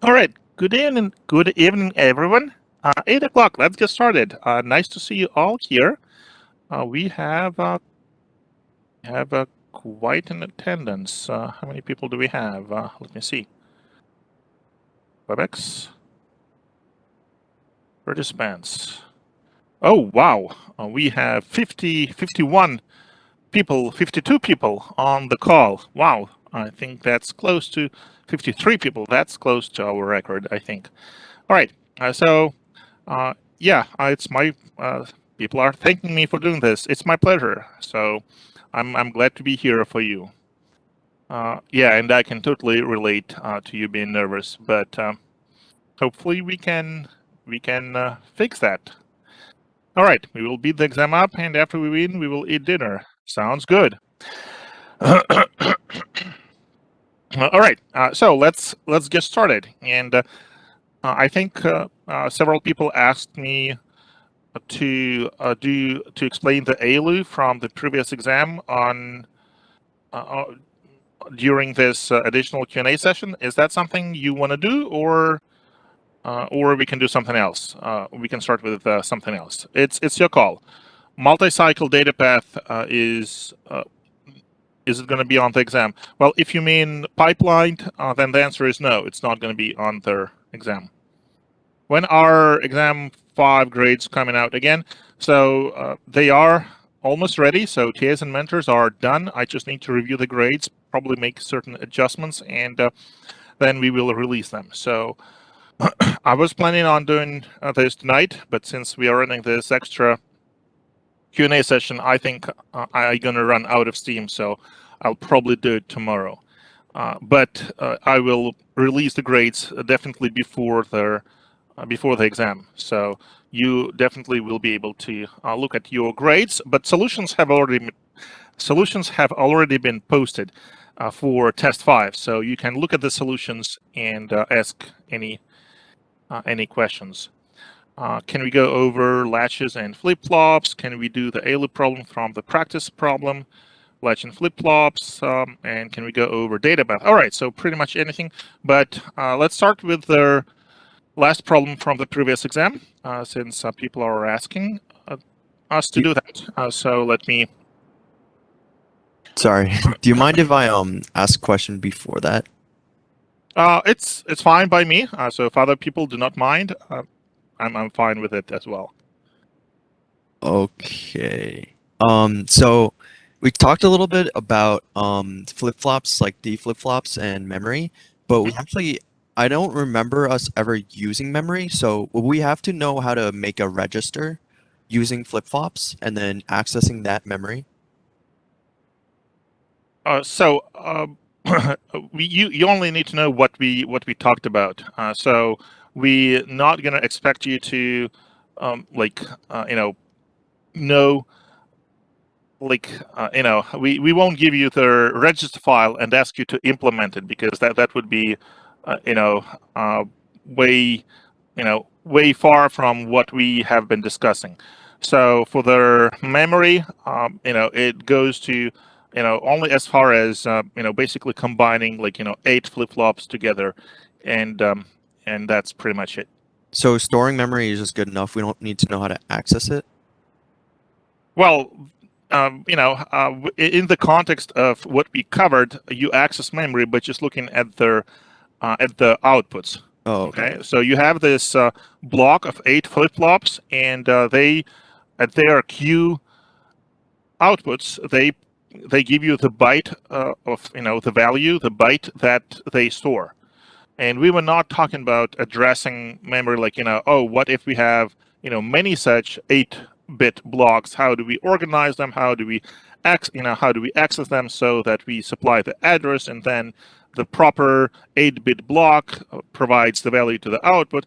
All right. Good evening, everyone. 8 o'clock. Let's get started. Nice to see you all here. We have quite an attendance. How many people do we have? Let me see. Webex participants. Oh wow, we have 51 people, 52 people on the call. Wow, I think that's close to 53 people. That's close to our record, I think. All right. Yeah, it's my people are thanking me for doing this. It's my pleasure. So I'm glad to be here for you. Yeah, and I can totally relate to you being nervous, but hopefully we can fix that. All right, we will beat the exam up, and after we win, we will eat dinner. Sounds good. All right, so let's get started. And I think several people asked me to explain the ALU from the previous exam on uh, during this additional Q&A session. Is that something you want to do, or we can do something else? We can start with something else. It's your call. Multi-cycle data path is it going to be on the exam? Well, if you mean pipelined, then the answer is no. It's not going to be on the exam. When are exam 5 grades coming out again? So they are almost ready. So TAs and mentors are done. I just need to review the grades, probably make certain adjustments, and then we will release them. So I was planning on doing this tonight, but since we are running this extra Q&A session, I think I'm going to run out of steam. So I'll probably do it tomorrow. But I will release the grades definitely before the exam. So you definitely will be able to look at your grades. But solutions have already been posted for test 5. So you can look at the solutions and ask any questions. Can we go over latches and flip-flops? Can we do the ALU problem from the practice problem? Latch and flip-flops, and can we go over data path? All right, so pretty much anything. But let's start with the last problem from the previous exam, since people are asking us to do that. So let me. Sorry. Do you mind if I ask a question before that? It's fine by me. So if other people do not mind, I'm fine with it as well. Okay. So we talked a little bit about flip-flops, like D flip-flops and memory, but I don't remember us ever using memory. So will we have to know how to make a register using flip-flops and then accessing that memory? So you only need to know what we talked about. So we're not gonna expect you to like know we won't give you the register file and ask you to implement it, because that would be way way far from what we have been discussing. So for the memory, it goes to only as far as basically combining 8 flip-flops together, and that's pretty much it. So storing memory is just good enough. We don't need to know how to access it. Well, in the context of what we covered, you access memory, but just looking at the outputs. Oh, Okay, so you have this block of 8 flip-flops, and they at their Q outputs, they give you the byte of the value, the byte that they store. And we were not talking about addressing memory like oh, what if we have many such 8-bit blocks? How do we organize them? How do we access them so that we supply the address, and then the proper 8-bit block provides the value to the output?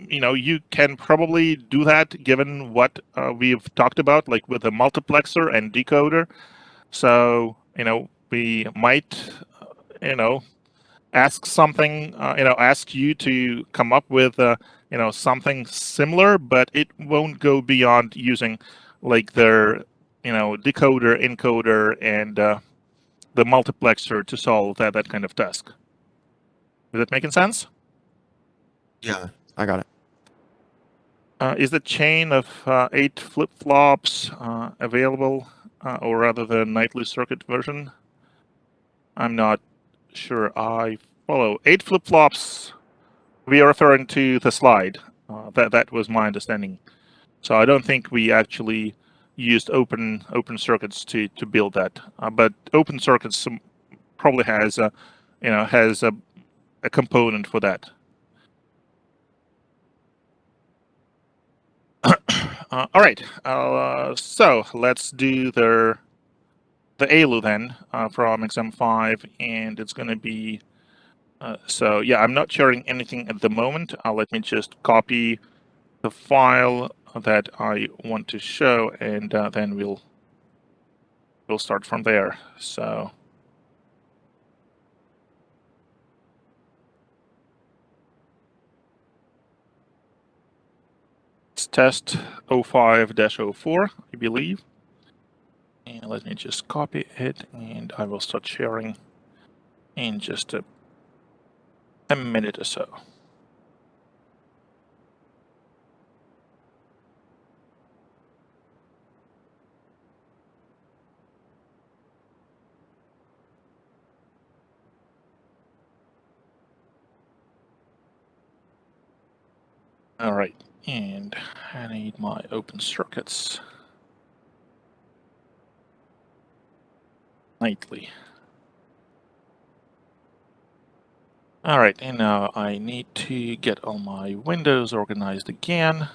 You can probably do that given what we've talked about, like with the multiplexer and decoder. So we might ask something, ask you to come up with something similar, but it won't go beyond using like their decoder, encoder, and the multiplexer to solve that kind of task. Is that making sense? Yeah, I got it. Is the chain of 8 flip-flops available, or rather the nightly circuit version? I'm not sure I follow. 8 flip-flops, we are referring to the slide. That was my understanding. So I don't think we actually used open circuits to build that. But open circuits probably has a component for that. All right. So let's do the ALU then from exam 5, and it's going to be. So yeah, I'm not sharing anything at the moment. Let me just copy the file that I want to show, and then we'll start from there. So. It's test 05-04, I believe. And let me just copy it, and I will start sharing in just a minute or so. All right, and I need my open circuits nightly. All right, and now I need to get all my windows organized again.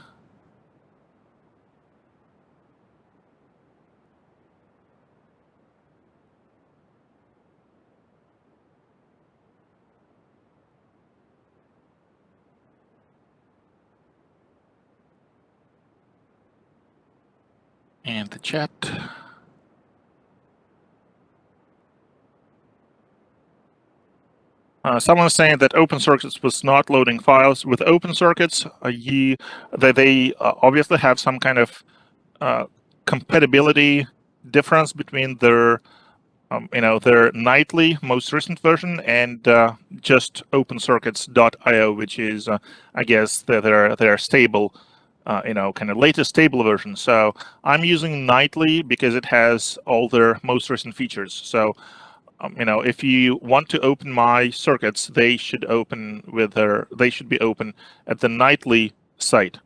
And the chat. Someone's saying that Open Circuits was not loading files. With Open Circuits, they obviously have some kind of compatibility difference between their their nightly most recent version and just OpenCircuits.io, which is I guess their stable kind of latest stable version. So I'm using nightly because it has all their most recent features. So if you want to open my circuits, they should be open at the nightly site,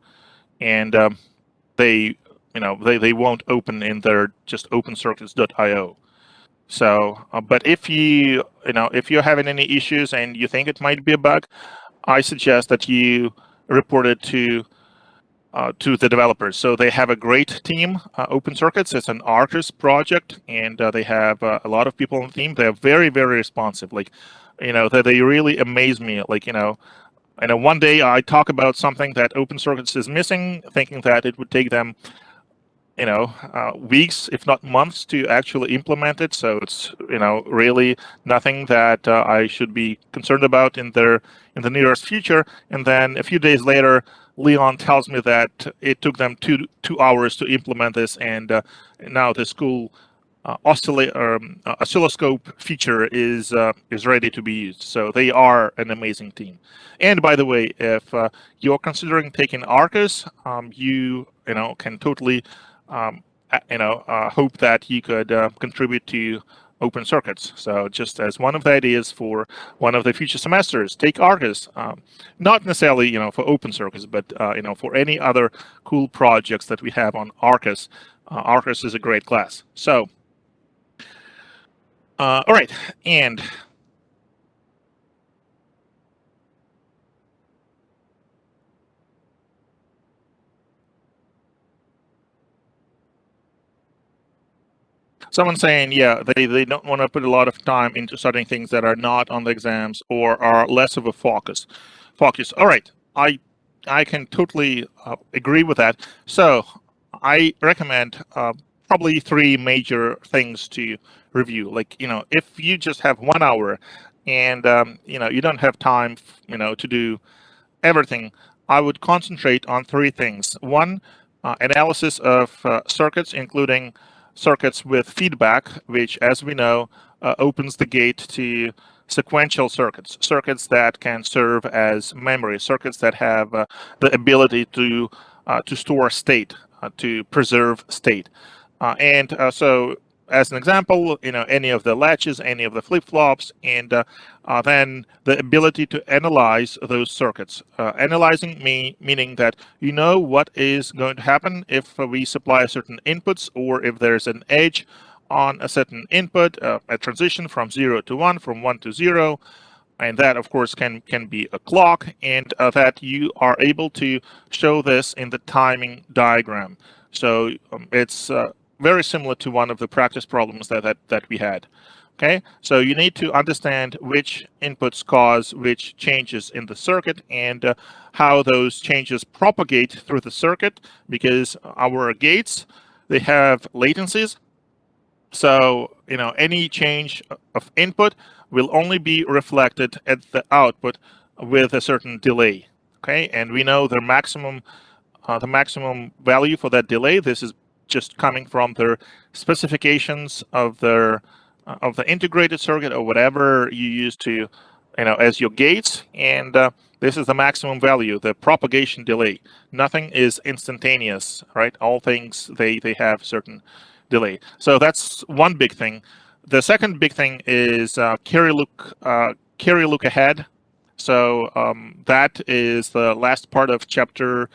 and they won't open in their just OpenCircuits.io. So, but if if you're having any issues and you think it might be a bug, I suggest that you report it to the developers. So they have a great team, Open Circuits. It's an Arcus project, and they have a lot of people on the team. They're very, very responsive. Like, they really amaze me. Like, one day I talk about something that Open Circuits is missing, thinking that it would take them weeks, if not months, to actually implement it. So it's really nothing that I should be concerned about in the nearest future. And then a few days later, Leon tells me that it took them two hours to implement this, and now this cool oscilloscope feature is ready to be used. So they are an amazing team. And by the way, if you're considering taking Arcus, you can totally hope that you could contribute to Open Circuits. So just as one of the ideas for one of the future semesters, take Arcus. Not necessarily for Open Circuits, but for any other cool projects that we have on Arcus. Arcus is a great class. So. All right, and someone's saying, yeah, they don't want to put a lot of time into studying things that are not on the exams or are less of a focus. All right, I can totally agree with that. So I recommend probably 3 major things to review. Like if you just have 1 hour and you don't have time to do everything, I would concentrate on 3 things. One, analysis of circuits, including circuits with feedback, which, as we know, opens the gate to sequential circuits, circuits that can serve as memory, circuits that have the ability to store state, to preserve state. So as an example, any of the latches, any of the flip-flops, and then the ability to analyze those circuits. Analyzing meaning that you know what is going to happen if we supply certain inputs, or if there's an edge on a certain input, a transition from 0 to 1, from 1 to 0, and that of course can be a clock, and that you are able to show this in the timing diagram. So it's very similar to one of the practice problems that we had. Okay, so you need to understand which inputs cause which changes in the circuit, and how those changes propagate through the circuit, because our gates, they have latencies. So, any change of input will only be reflected at the output with a certain delay. Okay, and we know the maximum value for that delay. This is just coming from their specifications of the integrated circuit, or whatever you use to, as your gates, and this is the maximum value, the propagation delay. Nothing is instantaneous, right? All things, they have certain delay. So that's one big thing. The second big thing is carry Lookahead. So that is the last part of chapter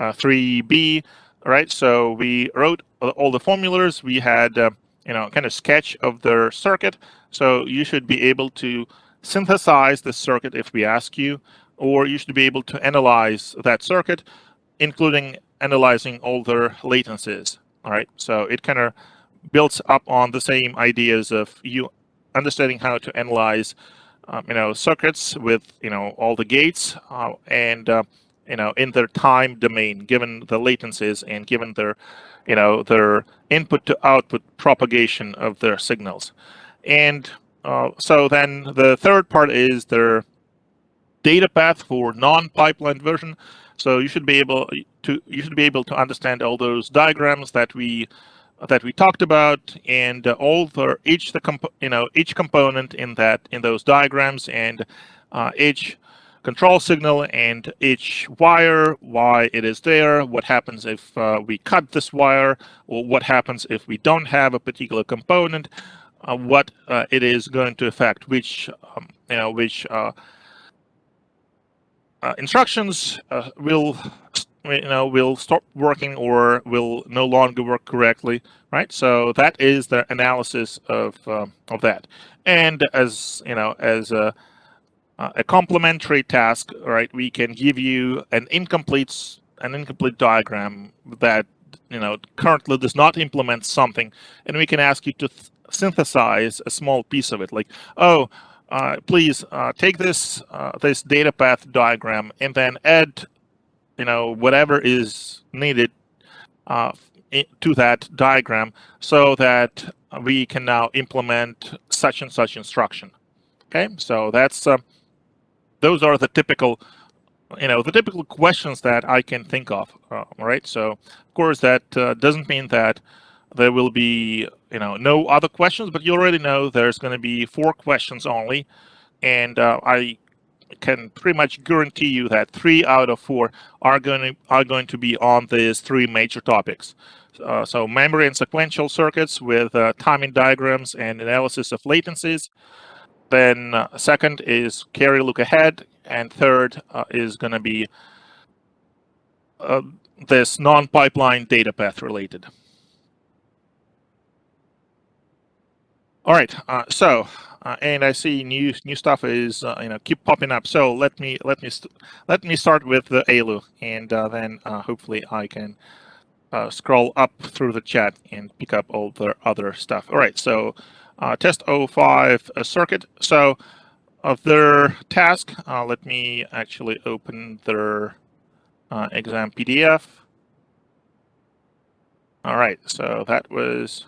3b, right? So we wrote all the formulas. We had kind of sketch of the circuit. So you should be able to synthesize the circuit if we ask you, or you should be able to analyze that circuit, including analyzing all their latencies. All right, so it kind of builds up on the same ideas of you understanding how to analyze circuits with all the gates, and in their time domain, given the latencies and given their input to output propagation of their signals. And so then the third part is their data path for non-pipelined version. So you should be able to understand all those diagrams that we talked about, and each component in those diagrams, and each control signal, and each wire, why it is there, what happens if we cut this wire, or what happens if we don't have a particular component, what it is going to affect, which instructions will stop working, or will no longer work correctly, right? So that is the analysis of that. And as a complementary task, right, we can give you an incomplete diagram that currently does not implement something, and we can ask you to synthesize a small piece of it, like, oh, please take this data path diagram, and then add whatever is needed to that diagram, so that we can now implement such and such instruction. Okay, so that's those are the typical questions that I can think of. Right, so of course that doesn't mean that there will be no other questions, but you already know there's going to be 4 questions only, and I can pretty much guarantee you that 3 out of 4 are going to be on these 3 major topics. So memory and sequential circuits with timing diagrams and analysis of latencies. Then second is carry Lookahead, and third is going to be this non-pipeline data path related. All right, and I see new stuff is keep popping up. So let me start with the ALU, and then hopefully I can scroll up through the chat and pick up all the other stuff. All right, so test 05 circuit. So of their task, let me actually open their exam PDF. All right, so that was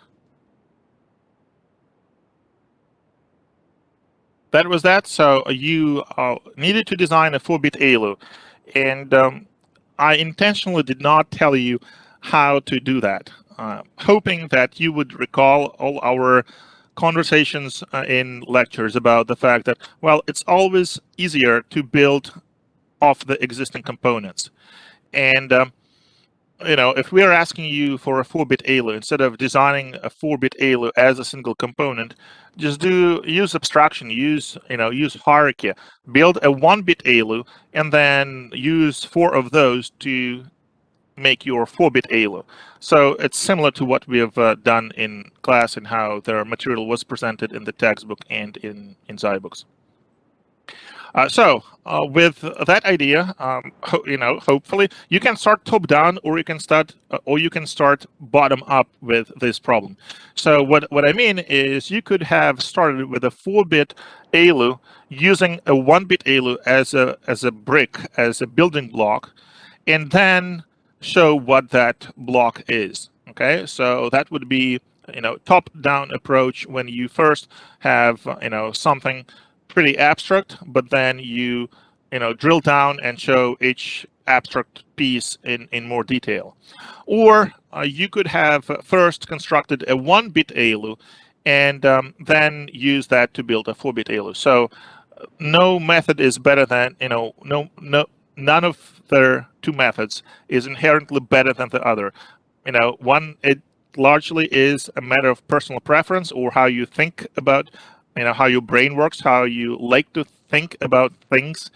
that. So you needed to design a 4-bit ALU, and I intentionally did not tell you how to do that, hoping that you would recall all our conversations in lectures about the fact that, well, it's always easier to build off the existing components. And if we are asking you for a 4-bit ALU, instead of designing a 4-bit ALU as a single component, just use abstraction, use hierarchy, build a 1-bit ALU, and then use 4 of those to make your 4-bit ALU. So it's similar to what we have done in class and how their material was presented in the textbook and in Zybooks. With that idea, hopefully you can start top down, or you can start bottom up with this problem. So what I mean is, you could have started with a 4-bit ALU using a 1-bit ALU as a brick, as a building block, and then show what that block is. Okay, so that would be top-down approach when you first have something pretty abstract, but then you drill down and show each abstract piece in more detail. Or you could have first constructed a 1-bit ALU and then use that to build a 4-bit ALU. So no method is better than none of their two methods is inherently better than the other. It largely is a matter of personal preference, or how you think about how your brain works, how you like to think about things.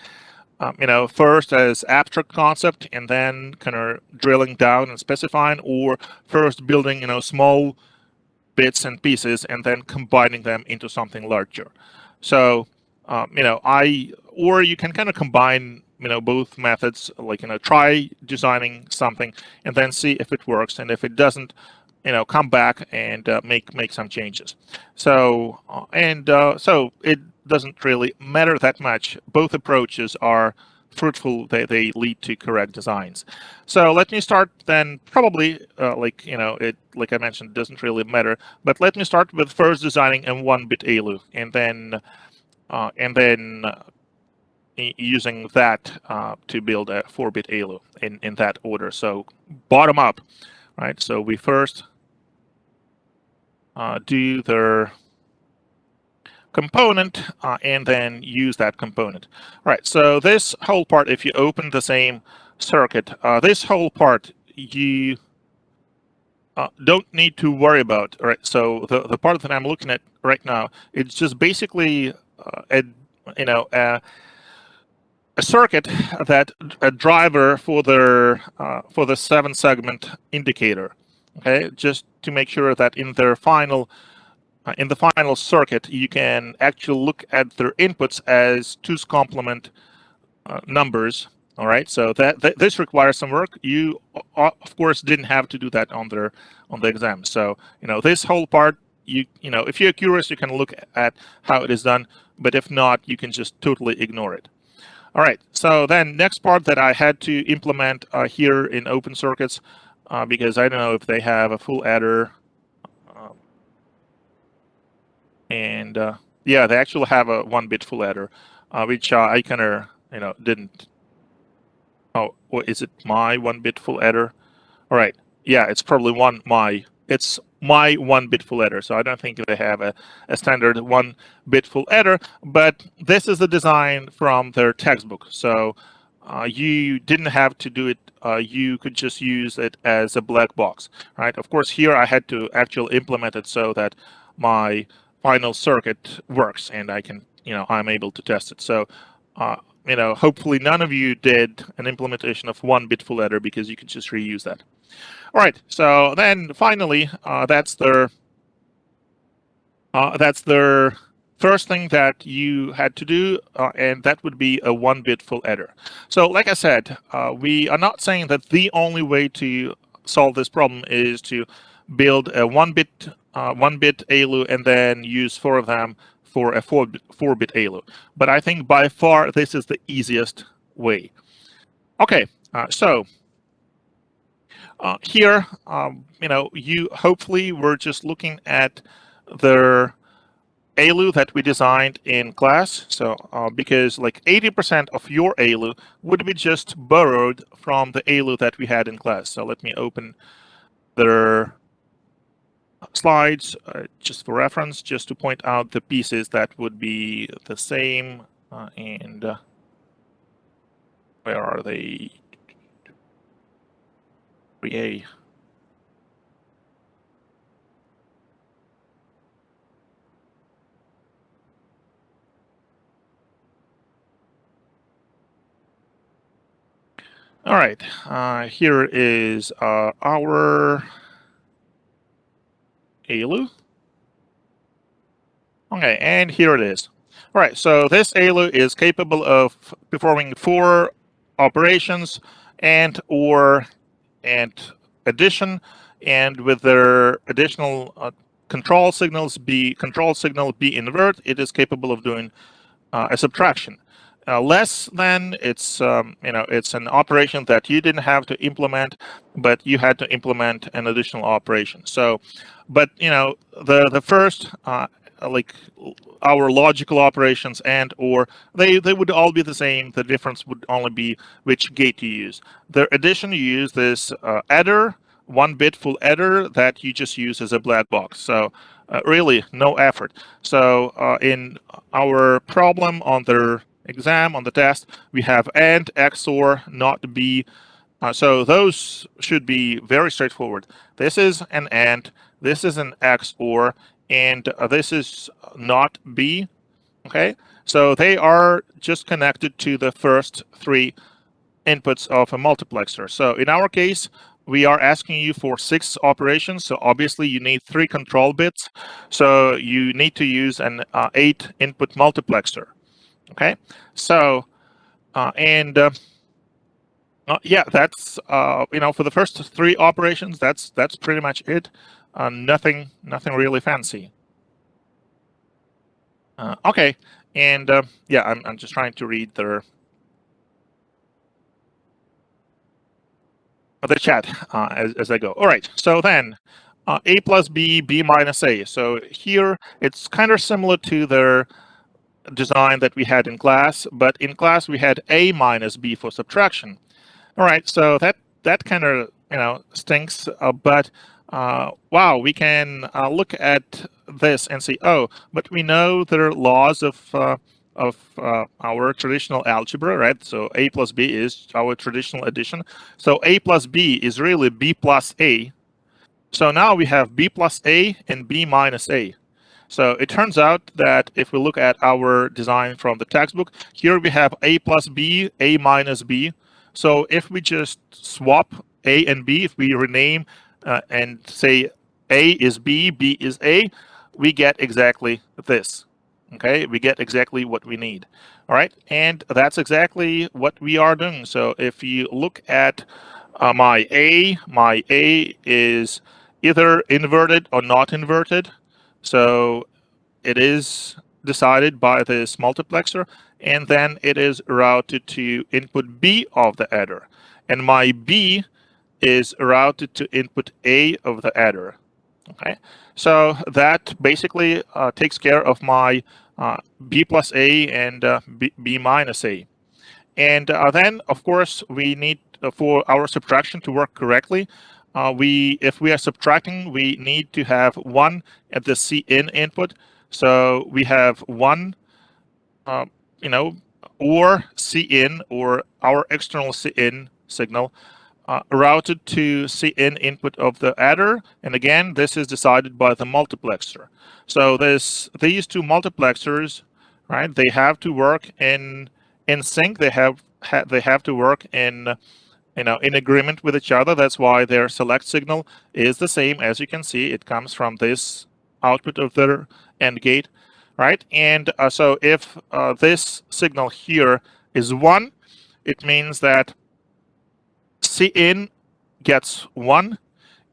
First as abstract concept, and then kind of drilling down and specifying, or first building small bits and pieces and then combining them into something larger. So or you can kind of combine both methods, like try designing something and then see if it works, and if it doesn't, come back and make some changes. So so it doesn't really matter that much. Both approaches are fruitful. They lead to correct designs. So let me start then, probably like I mentioned, it doesn't really matter, but let me start with first designing a 1-bit ALU, and then using that to build a 4-bit ALU in that order. So bottom up, right? So we first do their component and then use that component. All right, so this whole part, if you open the same circuit, this whole part you don't need to worry about. All right, so the part that I'm looking at right now, it's just basically a circuit, that a driver for the 7-segment indicator. Okay, just to make sure that in the final circuit, you can actually look at their inputs as 2's complement numbers. All right, so this requires some work. You of course didn't have to do that on the exam. So this whole part, if you're curious, you can look at how it is done, but if not, you can just totally ignore it. All right, so then next part that I had to implement here in open circuits, because I don't know if they have a full adder, and yeah, they actually have a 1-bit full adder, which I kind of didn't. Oh, is it my 1-bit full adder? All right, yeah, it's probably it's my 1-bit full adder, so I don't think they have a standard 1-bit full adder, but this is the design from their textbook. So you didn't have to do it. You could just use it as a black box, right? Of course, here I had to actually implement it so that my final circuit works and I can, I'm able to test it. So hopefully none of you did an implementation of 1-bit full adder, because you could just reuse that. All right, so then finally, that's their first thing that you had to do, and that would be a 1-bit full adder. So like I said, we are not saying that the only way to solve this problem is to build a 1-bit ALU and then use 4 of them for a 4-bit ALU. But I think by far this is the easiest way. Okay, so here, you hopefully were just looking at the ALU that we designed in class. So because like 80% of your ALU would be just borrowed from the ALU that we had in class. So let me open the slides, just for reference, just to point out the pieces that would be the same. And where are they? 3A. All right, here is our ALU. Okay, and here it is. All right, so this ALU is capable of performing 4 operations and addition, and with their additional control signals control signal B invert, it is capable of doing a subtraction. Less than, it's it's an operation that you didn't have to implement, but you had to implement an additional operation. So, but the first like our logical operations and or they would all be the same. The difference would only be which gate you use. The addition, you use this adder, 1-bit full adder that you just use as a black box. So really no effort. So in our problem on the exam, on the test, we have AND, XOR, not B. So those should be very straightforward. This is an AND, this is an XOR, and this is not B. Okay, so they are just connected to the first 3 inputs of a multiplexer. So in our case, we are asking you for 6 operations. So obviously you need 3 control bits. So you need to use an 8 input multiplexer. Okay, so yeah, that's for the first 3 operations, that's pretty much it. Nothing really fancy. Okay, and yeah, I'm just trying to read the chat as I go. All right, so then A plus B, B minus A. So here it's kind of similar to the design that we had in class, but in class we had A minus B for subtraction. All right, so that kind of stinks, but wow, we can look at this and see, oh, but we know there are laws of our traditional algebra, right? So A plus B is our traditional addition. So A plus B is really B plus A. So now we have B plus A and B minus A. So it turns out that if we look at our design from the textbook, here we have A plus B, A minus B. So if we just swap A and B, if we rename and say A is B, B is A, we get exactly this. Okay, we get exactly what we need. All right, and that's exactly what we are doing. So if you look at my A is either inverted or not inverted. So it is decided by this multiplexer, and then it is routed to input B of the adder. And my B is routed to input A of the adder. Okay, so that basically takes care of my B plus A and B minus A. And then, of course, we need for our subtraction to work correctly. If we are subtracting, we need to have 1 at the Cin input. So we have 1, or Cin, or our external Cin signal routed to Cin input of the adder. And again, this is decided by the multiplexer. So these 2 multiplexers, right? They have to work in sync. They have to work in in agreement with each other. That's why their select signal is the same. As you can see, it comes from this output of their AND gate, right? And so if this signal here is 1, it means that Cin gets 1,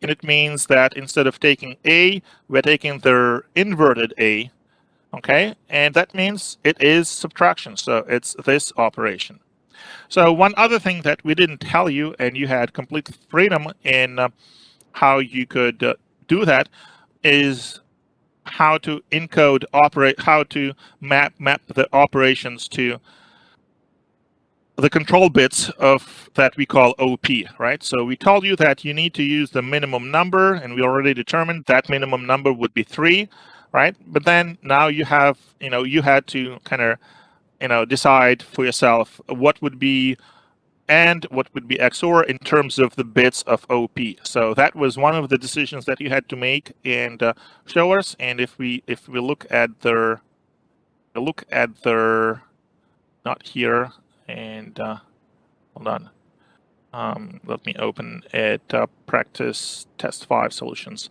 and it means that instead of taking A, we're taking their inverted A, okay? And that means it is subtraction, so it's this operation. So one other thing that we didn't tell you, and you had complete freedom in how you could do that, is how to how to map the operations to the control bits of that we call OP, right? So we told you that you need to use the minimum number, and we already determined that minimum number would be 3, right? But then now you have, you had to kind of, decide for yourself what would be and what would be XOR in terms of the bits of OP. So that was one of the decisions that you had to make and show us. And if we look at their not here, and hold on. Let me open it, practice test 5 solutions,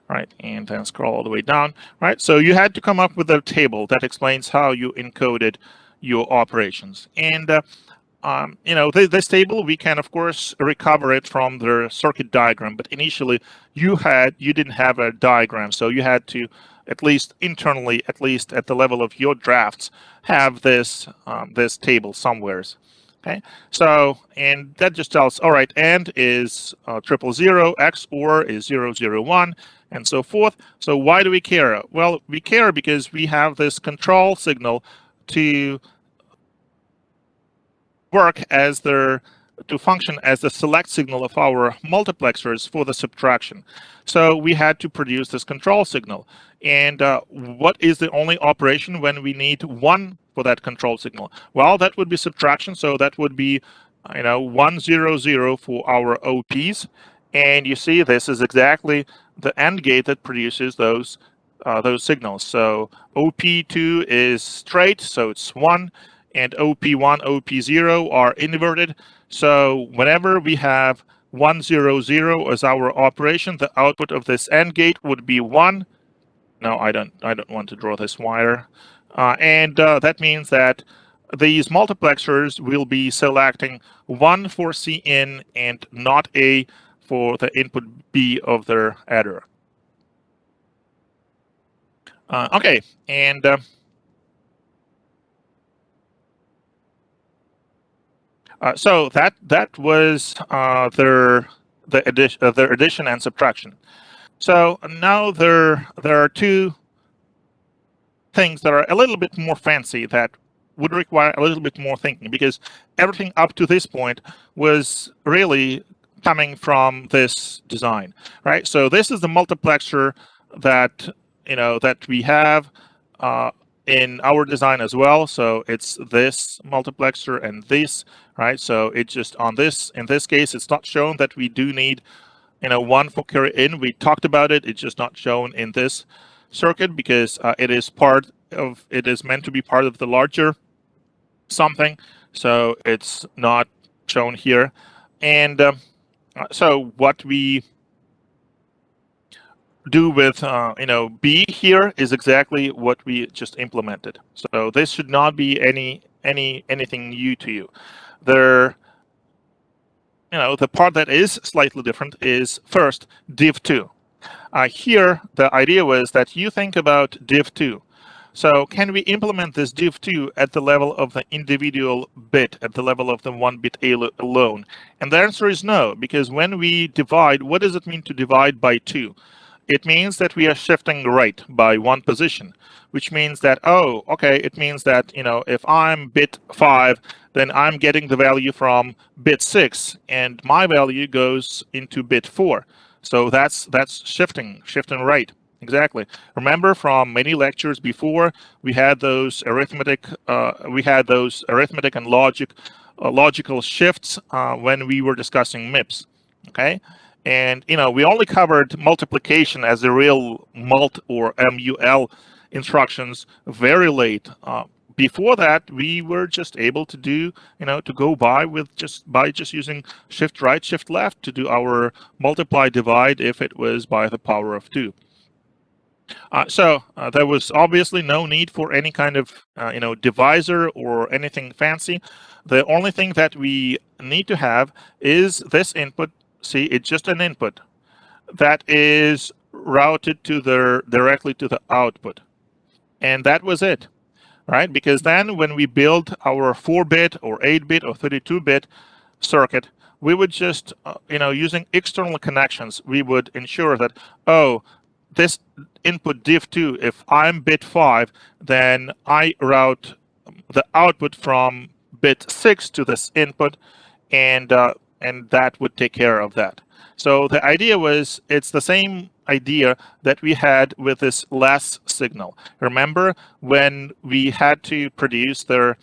right? And then scroll all the way down, right? So you had to come up with a table that explains how you encoded your operations. And this table, we can of course recover it from the circuit diagram, but initially you didn't have a diagram, so you had to, at least internally, at least at the level of your drafts, have this this table somewheres. Okay, so, and that just tells, all right, AND is 000, XOR is 001, and so forth. So why do we care? Well, we care because we have this control signal to function as the select signal of our multiplexers for the subtraction. So we had to produce this control signal. And what is the only operation when we need 1 for that control signal? Well, that would be subtraction. So that would be 100 for our OPs. And you see, this is exactly the AND gate that produces those signals. So OP2 is straight, so it's 1. And OP1, OP0 are inverted. So whenever we have 100 as our operation, the output of this AND gate would be 1. No, I don't want to draw this wire. And that means that these multiplexers will be selecting 1 for Cin and not A for the input B of their adder. Okay, and so that was their addition and subtraction. So now there are 2 things that are a little bit more fancy that would require a little bit more thinking, because everything up to this point was really coming from this design, right? So this is the multiplexer that that we have in our design as well. So it's this multiplexer and this, right? So it just in this case, it's not shown that we do need 1 for carry in. We talked about it. It's just not shown in this circuit because it is meant to be part of the larger something. So it's not shown here. And so what we do with B here is exactly what we just implemented. So this should not be anything new to you. The part that is slightly different is first div2. Here the idea was that you think about div2. So can we implement this div2 at the level of the individual bit, at the level of the 1 bit alone? And the answer is no, because when we divide, what does it mean to divide by 2? It means that we are shifting right by 1 position, which means that, oh, okay, it means that, if I'm bit 5, then I'm getting the value from bit 6, and my value goes into bit 4. So that's shifting right. Exactly. Remember from many lectures before, we had those arithmetic and logical shifts when we were discussing MIPS. Okay. And we only covered multiplication as a real mult or MUL instructions very late. Before that, we were just able to do, to go by just using shift right, shift left to do our multiply divide if it was by the power of 2. So there was obviously no need for any kind of divisor or anything fancy. The only thing that we need to have is this input. See, it's just an input that is routed directly to the output, and that was it, right? Because then when we build our 4-bit or 8-bit or 32-bit circuit, we would just using external connections, we would ensure that, oh, this input div2, if I'm bit 5, then I route the output from bit 6 to this input, and that would take care of that. So the idea was, it's the same idea that we had with this less signal. Remember when we had to produce the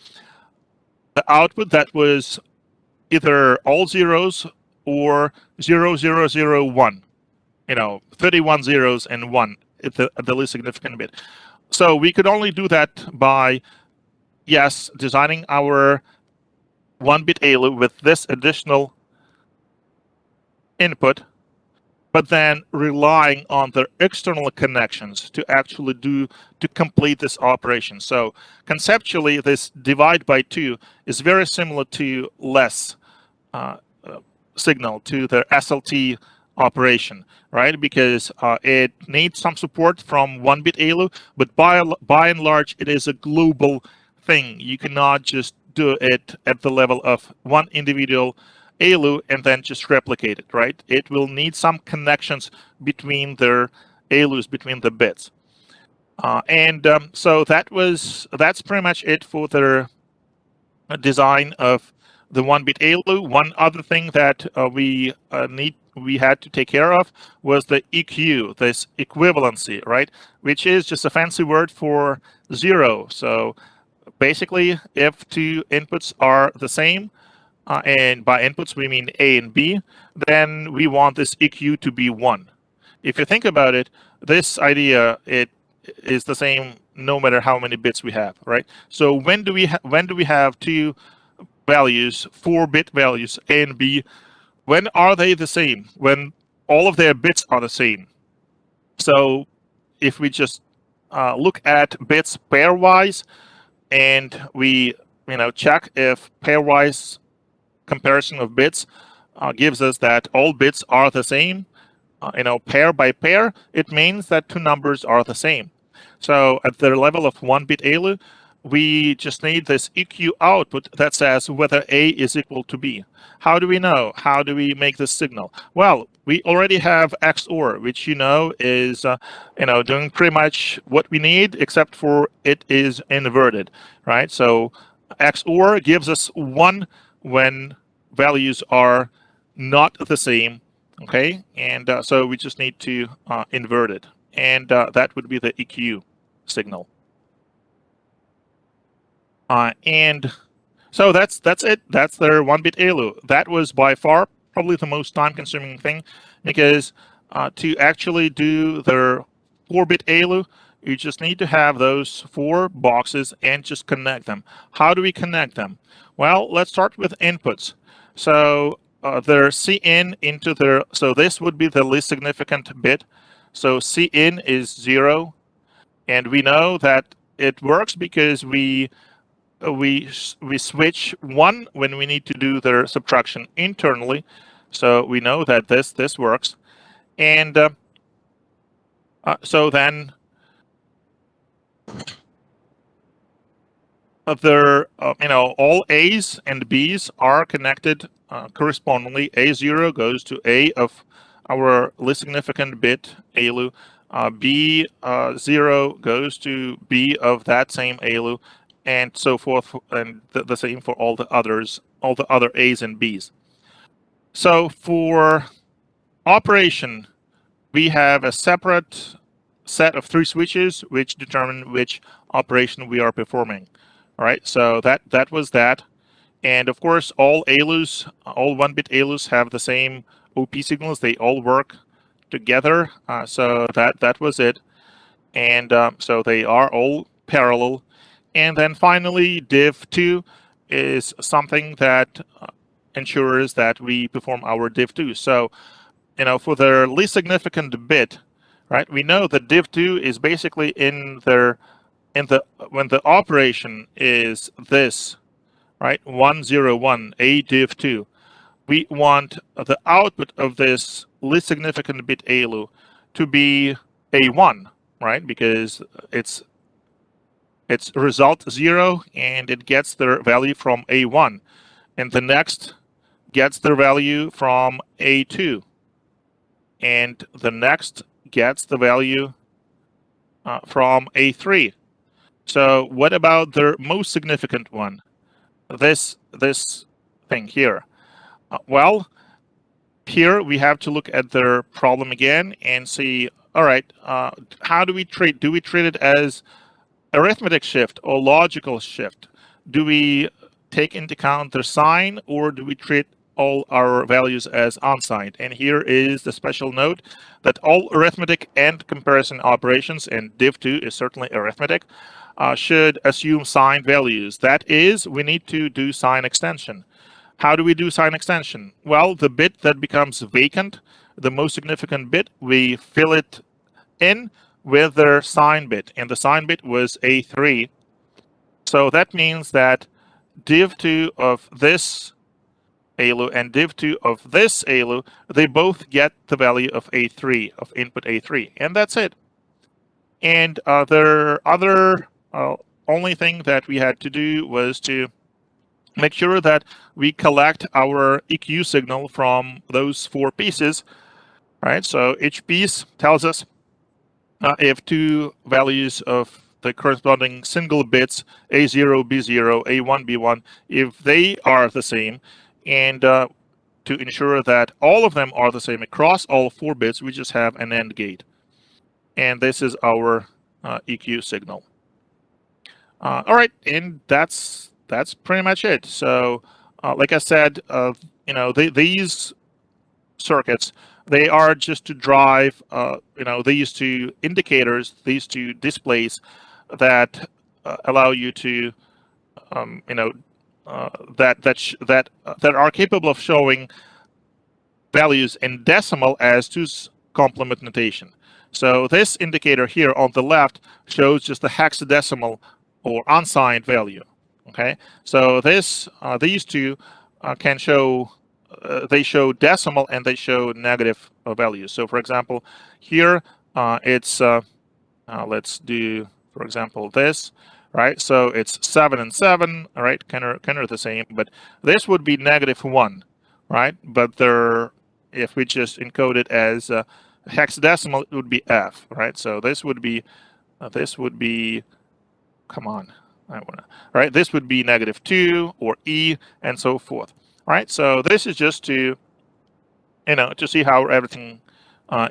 output that was either all zeros or 0001, 31 zeros and 1 at the least significant bit. So we could only do that by, yes, designing our 1-bit ALU with this additional input, but then relying on the external connections to actually to complete this operation. So conceptually, this divide by 2 is very similar to less signal, to the SLT operation, right? Because it needs some support from 1-bit ALU, but by and large, it is a global thing. You cannot just do it at the level of one individual ALU and then just replicate it, right? It will need some connections between their ALUs, between the bits. So that's pretty much it for their design of the 1-bit ALU. One other thing that we had to take care of was the EQ, this equivalency, right? Which is just a fancy word for 0. So basically, if two inputs are the same, and by inputs we mean A and B, then we want this EQ to be 1. If you think about it, this idea, it is the same no matter how many bits we have, right? So when do we have two values, 4-bit values, A and B? When are they the same? When all of their bits are the same. So if we just look at bits pairwise, and we check if pairwise comparison of bits gives us that all bits are the same, pair by pair, it means that two numbers are the same. So at the level of 1-bit ALU, we just need this EQ output that says whether A is equal to B. How do we know? How do we make this signal? Well, we already have XOR, which is doing pretty much what we need, except for it is inverted, right? So XOR gives us 1 when values are not the same, okay? And so we just need to invert it, and that would be the EQ signal. And so that's it. That's their 1-bit ALU. That was by far probably the most time-consuming thing, because to actually do their 4-bit ALU, you just need to have those 4 boxes and just connect them. How do we connect them? Well, let's start with inputs. So their Cin into their, so this would be the least significant bit. So Cin is 0, and we know that it works because we switch 1 when we need to do their subtraction internally, so we know that this works. And so then all A's and B's are connected correspondingly. A0 goes to A of our least significant bit ALU. B0 goes to B of that same ALU, and so forth, and the same for all the others, all the other A's and B's. So for operation, we have a separate set of 3 switches which determine which operation we are performing. All right, so that was that. And of course, all ALUs, all 1-bit ALUs have the same OP signals. They all work together. So that was it. And so they are all parallel. And then finally, div2 is something that ensures that we perform our div2. So, for the least significant bit, right? We know that div2 is basically when the operation is this, right? 101 a div2. We want the output of this least significant bit ALU to be a1, right? Because it's result 0, and it gets the value from a1, and the next gets the value from a2, and the next gets the value from a3. So what about the most significant one? this thing here? Well, here we have to look at the problem again and see, all right, how do we treat it as arithmetic shift or logical shift? Do we take into account their sign, or do we treat all our values as unsigned? And here is the special note that all arithmetic and comparison operations, and div2 is certainly arithmetic, should assume signed values. That is, we need to do sign extension. How do we do sign extension? Well, the bit that becomes vacant, the most significant bit, we fill it in with their sign bit, and the sign bit was A3. So that means that div2 of this ALU and div2 of this ALU, they both get the value of A3, of input A3, and that's it. And the other only thing that we had to do was to make sure that we collect our EQ signal from those 4 pieces, right? So each piece tells us if 2 values of the corresponding single bits, A0, B0, A1, B1, if they are the same, and to ensure that all of them are the same across all 4 bits, we just have an AND gate. And this is our EQ signal. All right, and that's pretty much it. So, like I said, these circuits, they are just to drive, these 2 indicators, these 2 displays that allow you to, that are capable of showing values in decimal as 2's complement notation. So this indicator here on the left shows just the hexadecimal or unsigned value. Okay, so these 2 can show, they show decimal and they show negative values. So for example, here it's let's do, for example, this, right? So it's 7 and 7, all right, kind of the same, but this would be -1, right? But if we just encode it as hexadecimal, it would be F, right? So this would be, come on, right? This would be -2 or E and so forth, right? So this is just to, to see how everything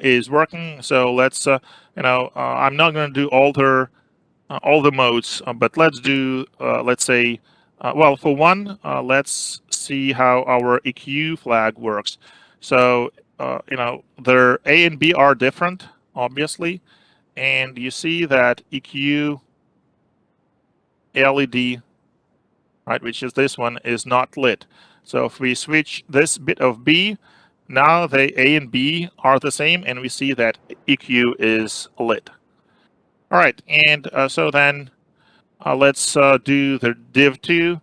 is working. So let's, I'm not going to do all the modes, but let's do, let's say, well, for one, let's see how our EQ flag works. So, their A and B are different, obviously, and you see that EQ LED, right, which is this one, is not lit. So if we switch this bit of B, now the A and B are the same, and we see that EQ is lit. All right, and so then let's do the div2.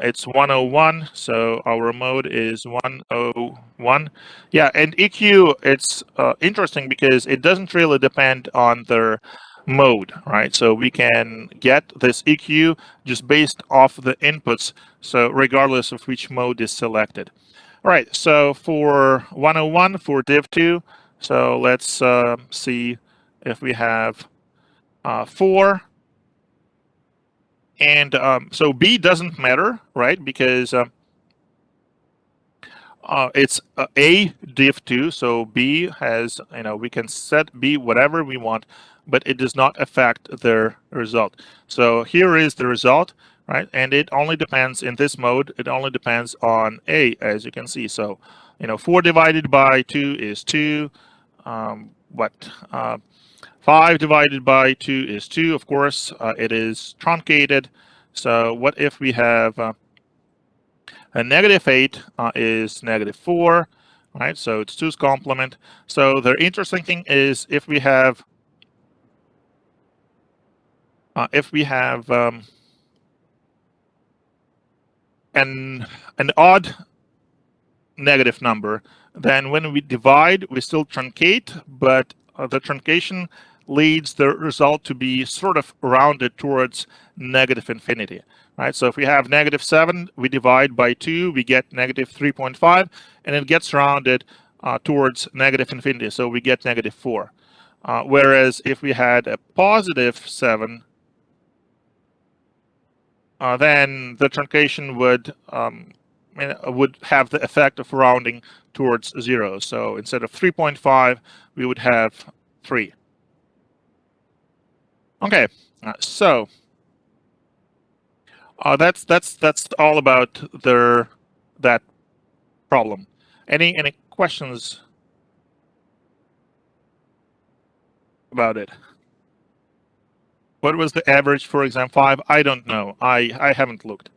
It's 101, so our mode is 101. Yeah, and EQ, it's interesting because it doesn't really depend on the mode, right? So we can get this EQ just based off the inputs, so regardless of which mode is selected. All right, so for 101, for div2, so let's see if we have 4. And so B doesn't matter, right? Because it's A div2, so B has, we can set B whatever we want, but it does not affect their result. So here is the result, right? And it only depends, in this mode, it only depends on A, as you can see. So, 4 divided by 2 is 2. 5 divided by 2 is 2, of course. It is truncated. So what if we have a -8 is -4, right? So it's 2's complement. So the interesting thing is if we have an odd negative number, then when we divide, we still truncate, but the truncation leads the result to be sort of rounded towards -infinity, right? So if we have -7, we divide by 2, we get -3.5, and it gets rounded towards -infinity, so we get -4. Whereas if we had a +7, then the truncation would have the effect of rounding towards 0. So instead of 3.5, we would have 3. Okay, so that's all about that problem. Any questions about it? What was the average for exam 5? I don't know. I haven't looked.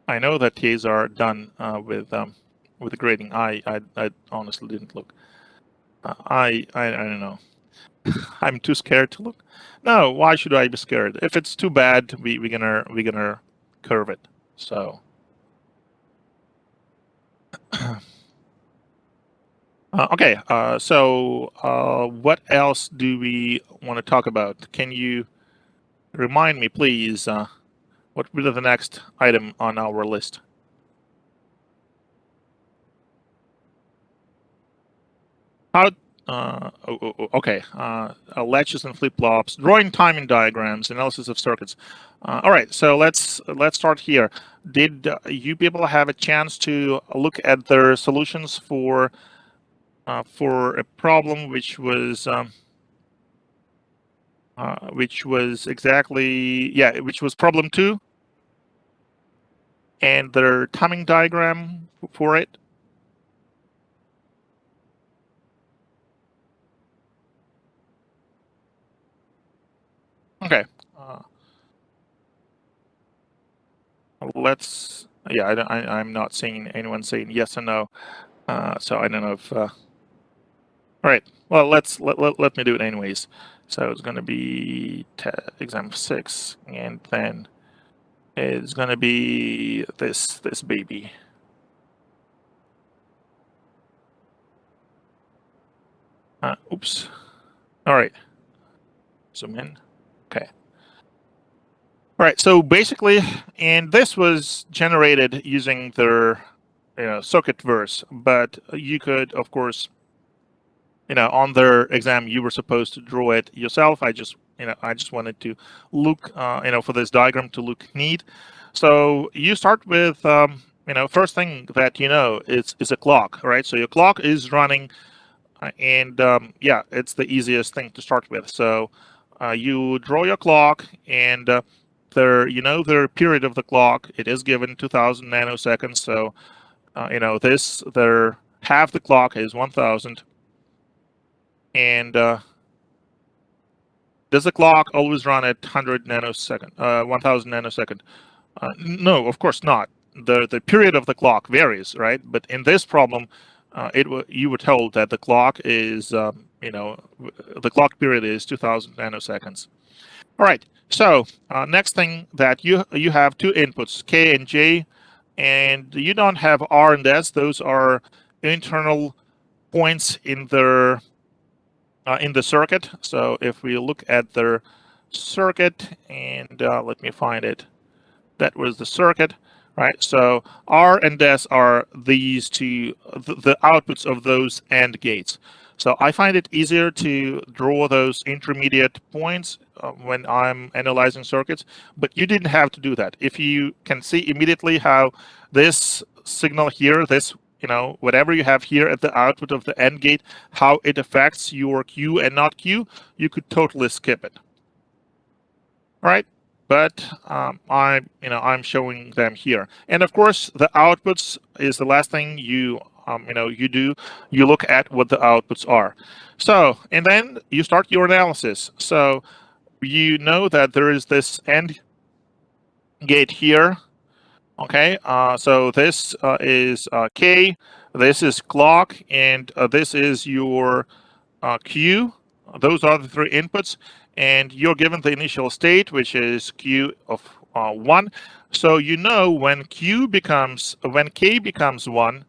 I know that TAs are done with the grading. I honestly didn't look. I don't know. I'm too scared to look. No, why should I be scared? If it's too bad, we're gonna curve it. So. Okay, so what else do we want to talk about? Can you remind me, please, what will be the next item on our list? How? Okay. Latches and flip-flops, drawing timing diagrams, analysis of circuits. All right, so let's start here. Did you people have a chance to look at their solutions for a problem which was which was problem 2, and their timing diagram for it? Okay. Let's. Yeah, I'm not seeing anyone saying yes or no. So I don't know if. All right. Well, let me do it anyways. So it's going to be exam 6, and then it's going to be this baby. Oops. All right. Zoom in. Okay. All right. So basically, and this was generated using their circuit verse, but you could, of course, on their exam, you were supposed to draw it yourself. I just wanted to look, for this diagram to look neat. So you start with, first thing that is a clock, right? So your clock is running, and yeah, it's the easiest thing to start with. So you draw your clock, and the period of the clock. It is given 2,000 nanoseconds. So their half the clock is 1,000. And does the clock always run at 100 nanosecond, 1,000 nanosecond? No, of course not. The period of the clock varies, right? But in this problem, you were told that the clock is, the clock period is 2,000 nanoseconds. All right. So next thing that you have 2 inputs, K and J, and you don't have R and S. Those are internal points in the circuit. So if we look at the circuit, and let me find it. That was the circuit, right? So R and S are these two, the outputs of those AND gates. So I find it easier to draw those intermediate points when I'm analyzing circuits, but you didn't have to do that. If you can see immediately how this signal here, this whatever you have here at the output of the AND gate, how it affects your Q and not Q, you could totally skip it. All right, but I'm showing them here, and of course the outputs is the last thing you do. You look at what the outputs are. So and then you start your analysis. So you know that there is this AND gate here. Okay, so this is K, this is clock, and this is your Q. Those are the 3 inputs, and you're given the initial state, which is Q of 1. So when K becomes 1,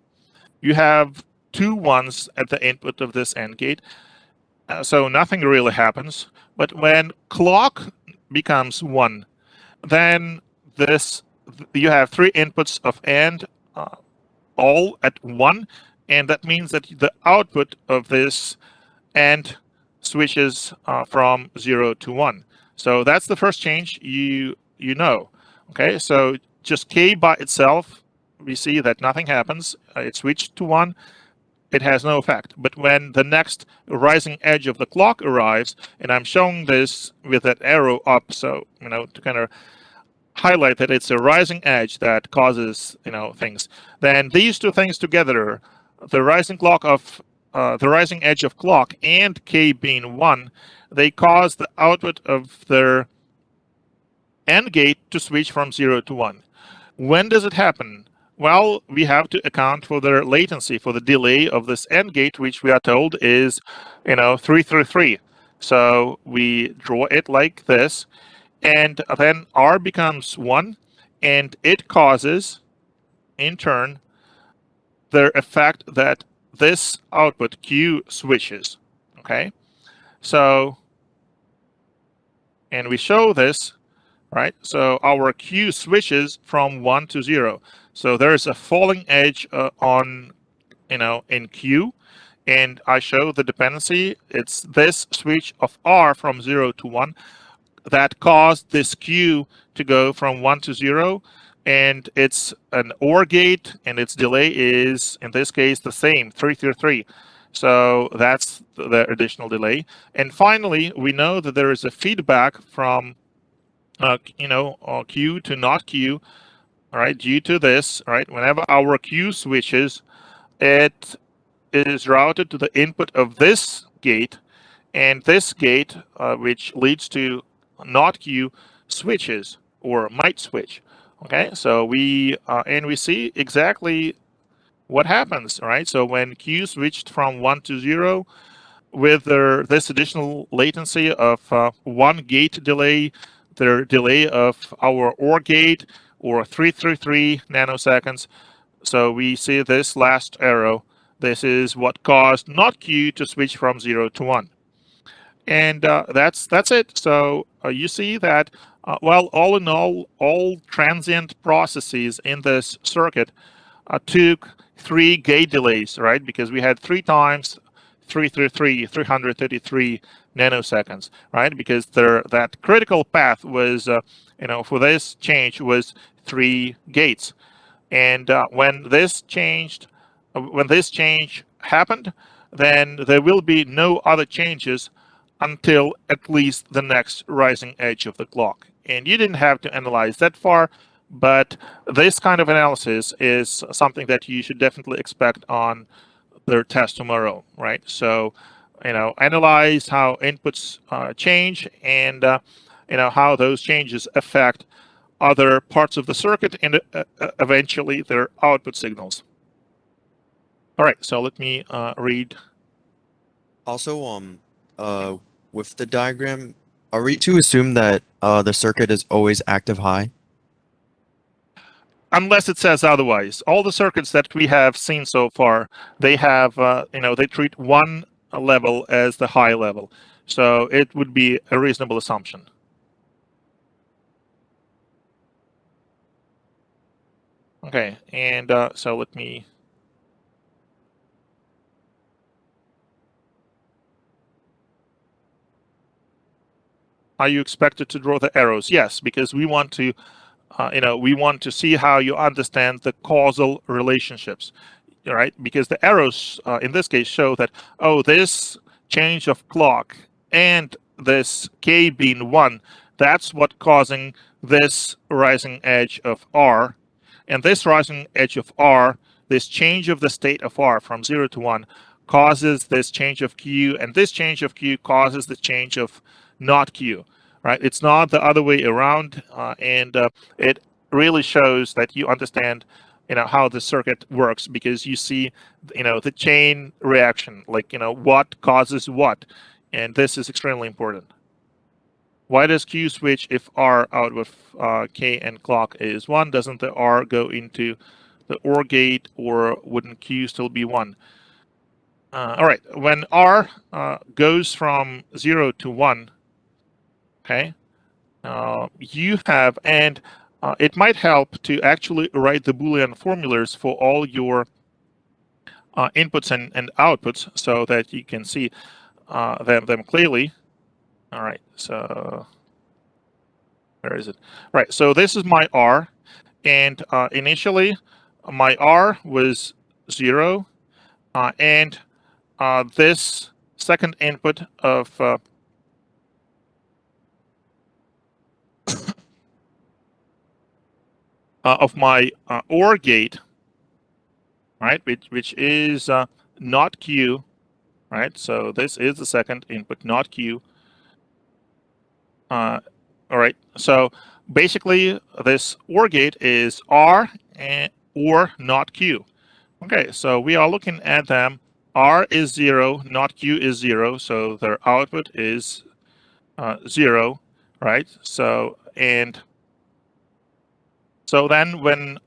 you have 2 1s at the input of this AND gate. So nothing really happens. But when clock becomes 1, then you have 3 inputs of AND all at 1, and that means that the output of this AND switches from 0 to 1. So that's the first change you know. Okay, so just K by itself, we see that nothing happens. It switched to 1. It has no effect. But when the next rising edge of the clock arrives, and I'm showing this with that arrow up, so to kind of highlight that it's a rising edge that causes things, then these two things together, the rising edge of clock and K being 1, they cause the output of their AND gate to switch from 0 to 1. When does it happen? Well, we have to account for the latency, for the delay of this AND gate, which we are told is 3 through 3. So we draw it like this, and then R becomes 1, and it causes, in turn, the effect that this output Q switches. Okay, so, and we show this, right? So our Q switches from 1 to 0. So there's a falling edge on, in Q, and I show the dependency. It's this switch of R from 0 to 1 that caused this Q to go from 1 to 0, and it's an OR gate, and its delay is, in this case, the same, 3 through 3. So that's the additional delay. And finally, we know that there is a feedback from Q to not Q, all right, due to this, right? Whenever our Q switches, it is routed to the input of this gate, and this gate, which leads to not Q, switches or might switch. Okay, so we see exactly what happens, right? So when Q switched from 1 to 0, with this additional latency of 1 gate delay, the delay of our OR gate, or 3 through 3 nanoseconds. So we see this last arrow. This is what caused not Q to switch from 0 to 1. And that's it. So you see that, well, all in all transient processes in this circuit took 3 gate delays, right? Because we had 3 times 3 through 3, 333 nanoseconds, right? Because that critical path was, for this change was 3 gates. And when this change happened, then there will be no other changes until at least the next rising edge of the clock. And you didn't have to analyze that far, but this kind of analysis is something that you should definitely expect on their test tomorrow, right? So, analyze how inputs change, and how those changes affect other parts of the circuit, and eventually their output signals. All right, so let me read. Also, with the diagram, are we to assume that the circuit is always active high? Unless it says otherwise. All the circuits that we have seen so far, they have, they treat one level as the high level. So it would be a reasonable assumption. Okay, and so let me. Are you expected to draw the arrows? Yes, because we want to, we want to see how you understand the causal relationships, right? Because the arrows in this case show that, oh, this change of clock and this K being 1, that's what causing this rising edge of R. And this rising edge of R, this change of the state of R from 0 to 1, causes this change of Q, and this change of Q causes the change of not Q, right? It's not the other way around, and it really shows that you understand how the circuit works, because you see the chain reaction, like what causes what, and this is extremely important. Why does Q switch if R out with K and clock is 1? Doesn't the R go into the OR gate, or wouldn't Q still be 1? All right, when R goes from 0 to 1, okay, you have, and it might help to actually write the Boolean formulas for all your inputs and outputs, so that you can see. them clearly. All right, so where is it? Right, so this is my R, and initially my R was 0, and this second input of my OR gate, right, which is not Q, right? So this is the second input, not Q. All right. So basically, this OR gate is R and or not Q. Okay. So we are looking at them. R is 0, not Q is 0. So their output is 0, right? So so then when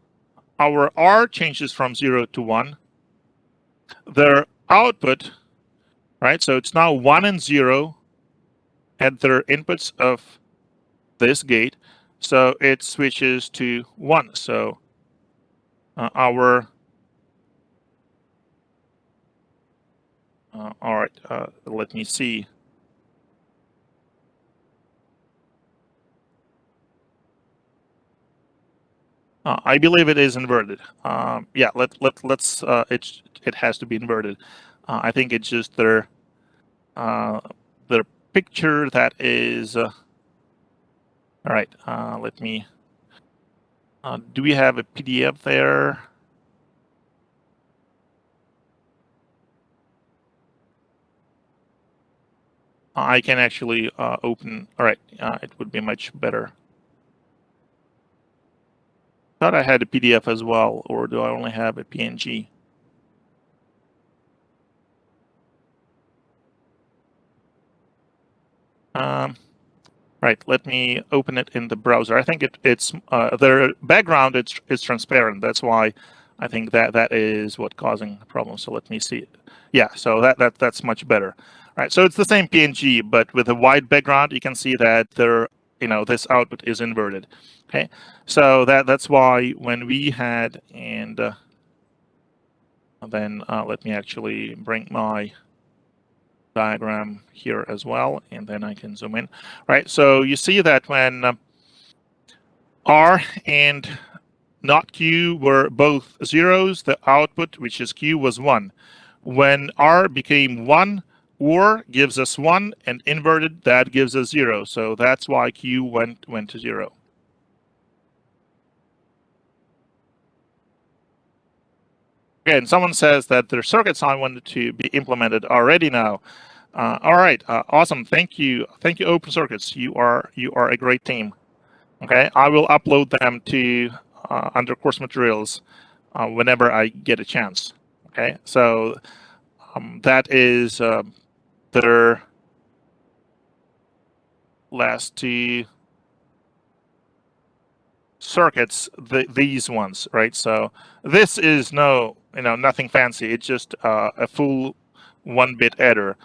our R changes from 0 to 1, their output, right? So it's now 1 and 0 at their inputs of this gate. So it switches to 1. So our all right, let me see. I believe it is inverted. Yeah, let's it has to be inverted. I think it's just their picture that is all right. Let me. Do we have a PDF there? I can actually open. All right, it would be much better. Thought I had a PDF as well, or do I only have a PNG? Right, let me open it in the browser. I think it's their background it's transparent. That's why I think that is what causing the problem. So let me see it. Yeah, so that's much better. All right, so it's the same PNG, but with a white background, you can see that this output is inverted. Okay, so that's why when we had and then let me actually bring my diagram here as well, and then I can zoom in. Right, so you see that when R and not Q were both zeros, the output, which is Q, was 1. When R became 1, OR gives us 1, and inverted, that gives us 0. So that's why Q went to 0. Again, someone says that their circuit sign wanted to be implemented already now. All right, awesome. Thank you, Open Circuits. You are a great team. Okay, I will upload them to under course materials whenever I get a chance. Okay, so that is their last two circuits, these ones, right? So this is nothing fancy. It's just a full 1-bit adder,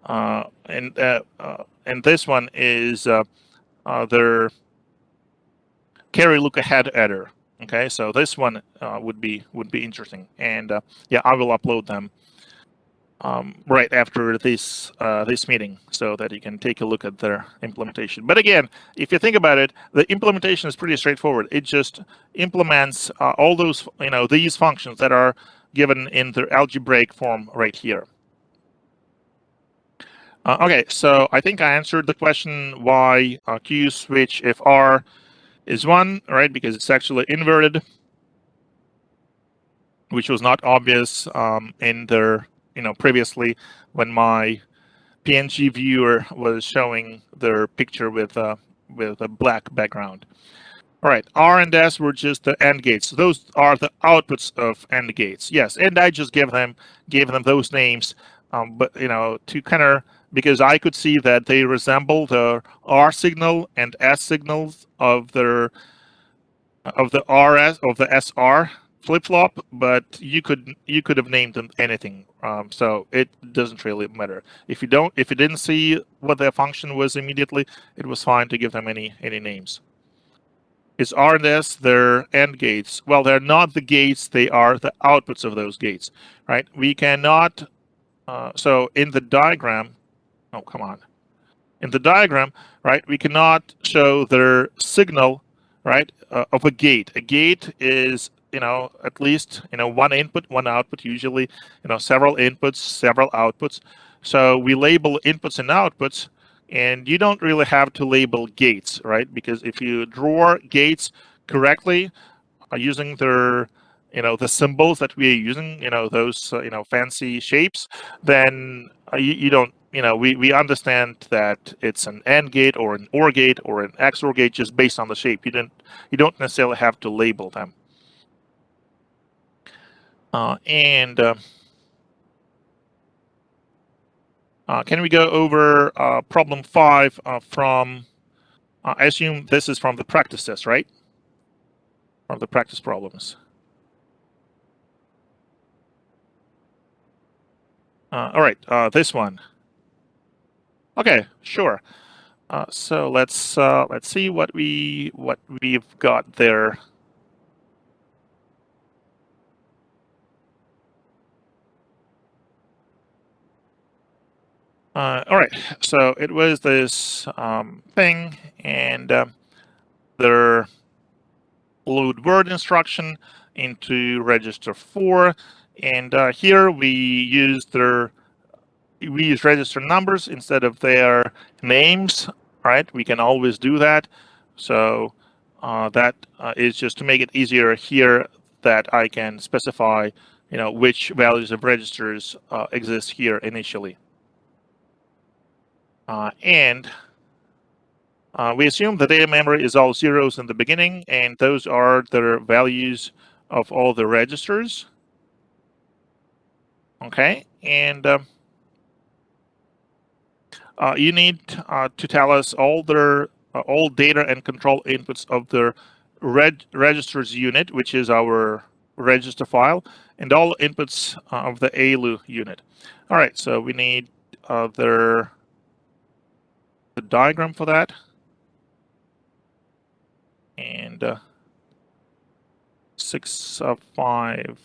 and this one is their carry Lookahead adder. Okay, so this one would be interesting, and yeah, I will upload them right after this meeting, so that you can take a look at their implementation. But again, if you think about it, the implementation is pretty straightforward. It just implements all those these functions that are given in the algebraic form right here. Okay, so I think I answered the question why Q switch if R is 1, right? Because it's actually inverted, which was not obvious in their previously when my PNG viewer was showing their picture with a black background. All right, R and S were just the AND gates. Those are the outputs of AND gates. Yes, and I just gave them those names, but to kind of because I could see that they resemble the R signal and S signals of the SR flip-flop, but you could have named them anything. So it doesn't really matter. If you didn't see what their function was immediately, it was fine to give them any names. Is R and S their AND gates? Well, they're not the gates, they are the outputs of those gates, right? We cannot, so in the diagram, Oh, come on. In the diagram, right, we cannot show their signal, right, of a gate. A gate is, at least, one input, one output, usually, several inputs, several outputs. So we label inputs and outputs, and you don't really have to label gates, right? Because if you draw gates correctly, using their the symbols that we are using, those fancy shapes, then you don't we understand that it's an AND gate or an OR gate or an XOR gate just based on the shape. You don't necessarily have to label them. And can we go over problem 5 from I assume this is from the practice test, right? From the practice problems. All right, this one. Okay, sure. So let's see what we've got there. All right, so it was this thing, and their load word instruction into register 4, and here we use register numbers instead of their names, right? We can always do that. So that is just to make it easier here that I can specify, which values of registers exist here initially. And we assume the data memory is all zeros in the beginning, and those are the values of all the registers. Okay, and you need to tell us all data and control inputs of the registers unit, which is our register file, and all inputs of the ALU unit. All right, so we need the diagram for that, and 6 of 5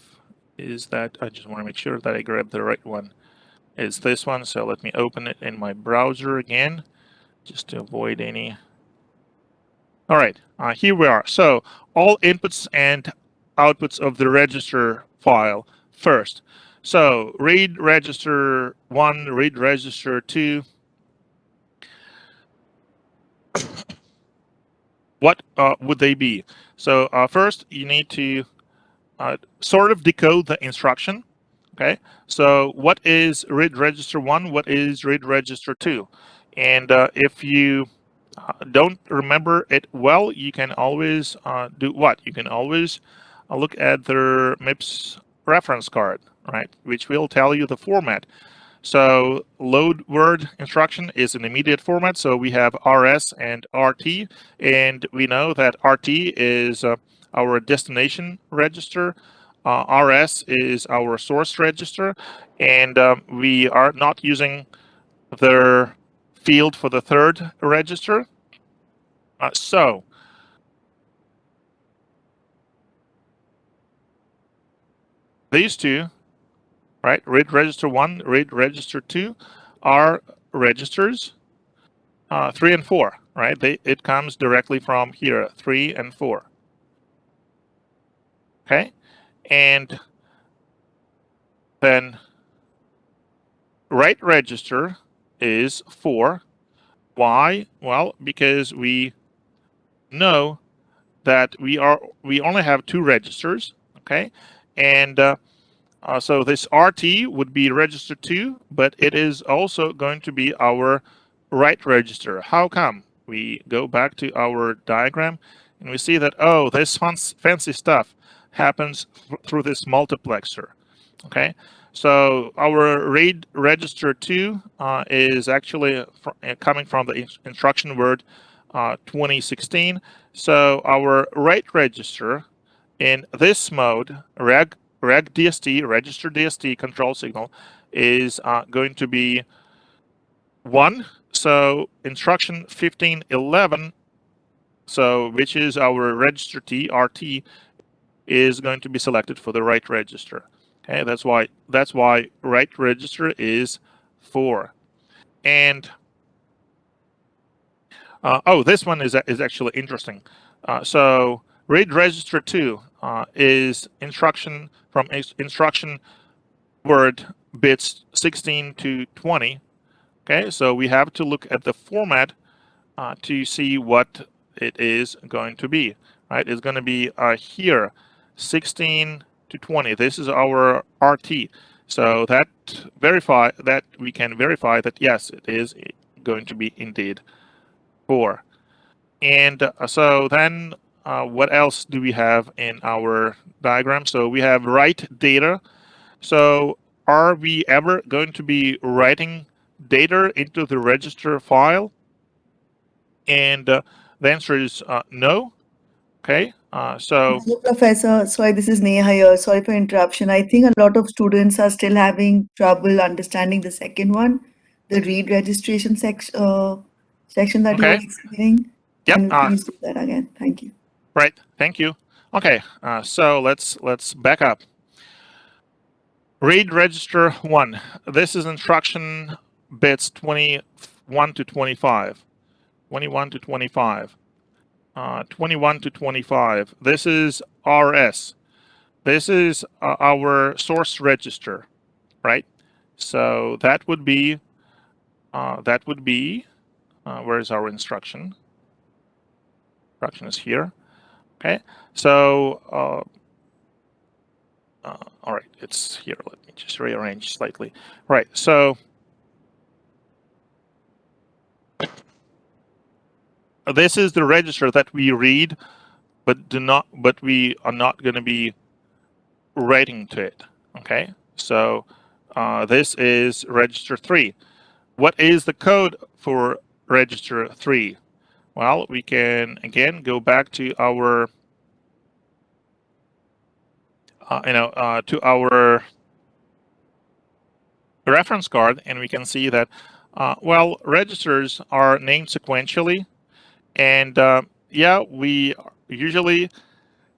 is that. I just want to make sure that I grab the right one. Is this one? So let me open it in my browser again, just to avoid any. All right, here we are. So all inputs and outputs of the register file first. So read register 1, read register 2. What would they be? So first, you need to sort of decode the instruction. Okay, so what is read register 1? What is read register 2? And if you don't remember it well, you can always do what? You can always look at the MIPS reference card, right? Which will tell you the format. So load word instruction is an immediate format. So we have RS and RT, and we know that RT is our destination register. RS is our source register, and we are not using the field for the third register. So these two, right, read register 1, read register 2, are registers 3 and 4, right? It comes directly from here, 3 and 4. Okay, and then write register is 4. Why? Well, because we know that we only have 2 registers. Okay, and so this RT would be register 2, but it is also going to be our write register. How come? We go back to our diagram and we see that, oh, this fancy stuff happens through this multiplexer. Okay, so our read register 2 is actually coming from the instruction word 2016. So our write register in this mode, reg DST, register DST control signal, is going to be 1. So instruction 1511, so which is our register T, RT, is going to be selected for the write register. Okay, that's why write register is 4. And oh, this one is actually interesting. So read register 2 is instruction from instruction word bits 16 to 20. Okay, so we have to look at the format to see what it is going to be. Right, it's going to be here 16 to 20. This is our RT. So that we can verify that yes, it is going to be indeed 4. And so then what else do we have in our diagram? So we have write data. So are we ever going to be writing data into the register file? And the answer is no. Okay, so Hello, Professor. Sorry, this is Neha here. Sorry for interruption. I think a lot of students are still having trouble understanding the second one, the read registration section that you were okay, explaining. yep, Can you please do that again? Thank you. right. Thank you. Okay, so let's back up. Read register 1. This is instruction bits 21 to 25. 21 to 25. 21 to 25. This is RS. This is our source register, right? So that would be where is our instruction? Instruction is here. Okay. So all right, it's here. Let me just rearrange slightly. Right. So this is the register that we read, but we are not going to be writing to it. Okay. So this is register 3. What is the code for register 3? Well, we can again go back to our to our reference card, and we can see that well, registers are named sequentially, and yeah, we usually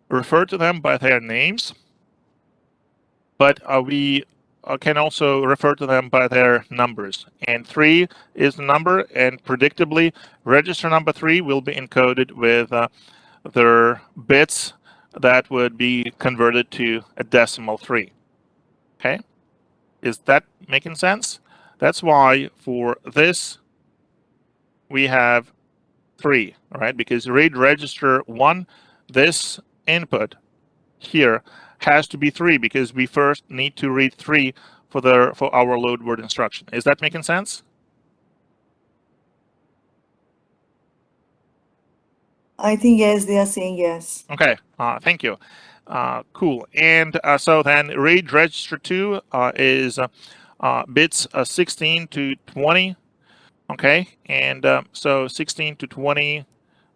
refer to them by their names, but we can also refer to them by their numbers. And 3 is the number, and predictably, register number 3 will be encoded with their bits that would be converted to a decimal 3. Okay, is that making sense? That's why for this we have 3, right? Because read register 1, this input here has to be 3 because we first need to read 3 for our load word instruction. Is that making sense? I think yes, they are saying yes. Okay, thank you. Cool. And so then read register 2 is bits 16 to 20. Okay, and so 16 to 20.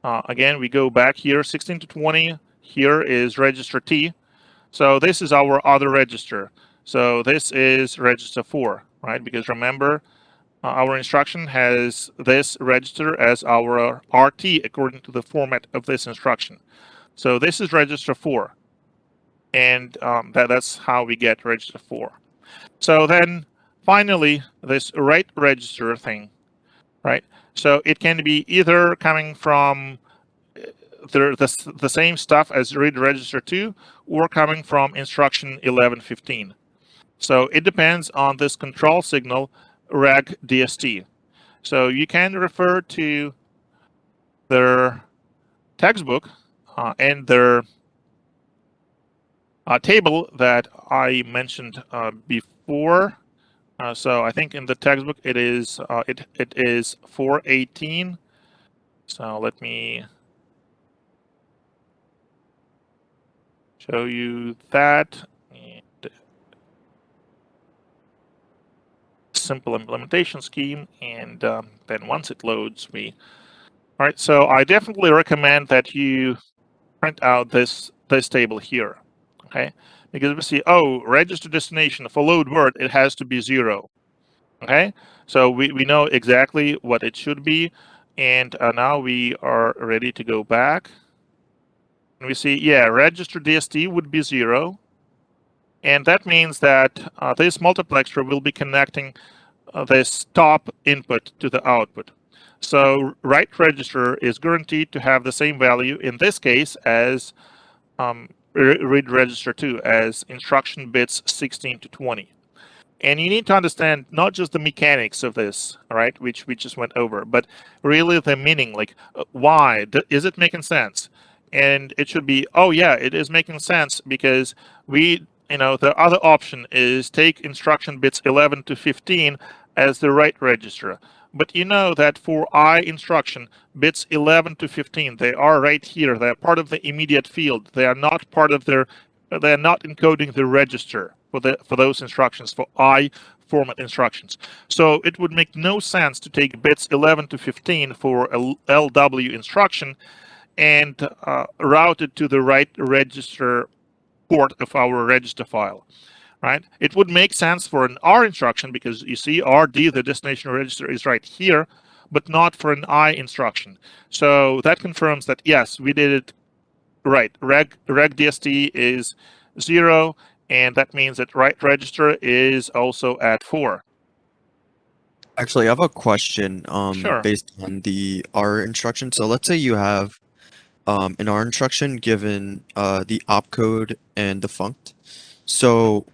Again, we go back here. 16 to 20. Here is register T. So this is our other register. So this is register 4, right? Because remember, our instruction has this register as our RT according to the format of this instruction. So this is register 4. And that's how we get register 4. So then finally, this write register thing, right? So it can be either coming from the same stuff as read register 2 or coming from instruction 1115. So it depends on this control signal reg DST. So you can refer to their textbook and their table that I mentioned before. So I think in the textbook it is 418. So let me show you that. And simple implementation scheme, and then once it loads, all right. So I definitely recommend that you print out this table here, okay? Because we see, oh, register destination for load word, it has to be 0, okay? So we know exactly what it should be, and now we are ready to go back. And we see, yeah, register DST would be 0, and that means that this multiplexer will be connecting this top input to the output. So write register is guaranteed to have the same value in this case as read register 2, as instruction bits 16 to 20. And you need to understand not just the mechanics of this, all right, which we just went over, but really the meaning, like why is it making sense? And it should be, oh yeah, it is making sense because we, the other option is take instruction bits 11 to 15 as the write register. But you know that for I instruction, bits 11 to 15, they are right here. They are part of the immediate field. They are not part of their, they are not encoding the register for those instructions, for I format instructions. So it would make no sense to take bits 11 to 15 for a LW instruction and route it to the right register port of our register file. Right? It would make sense for an R instruction because you see RD, the destination register, is right here, but not for an I instruction. So that confirms that yes, we did it right. Reg DST is 0, and that means that write register is also at 4. Actually, I have a question Sure. based on the R instruction. So let's say you have an R instruction given the opcode and the funct. So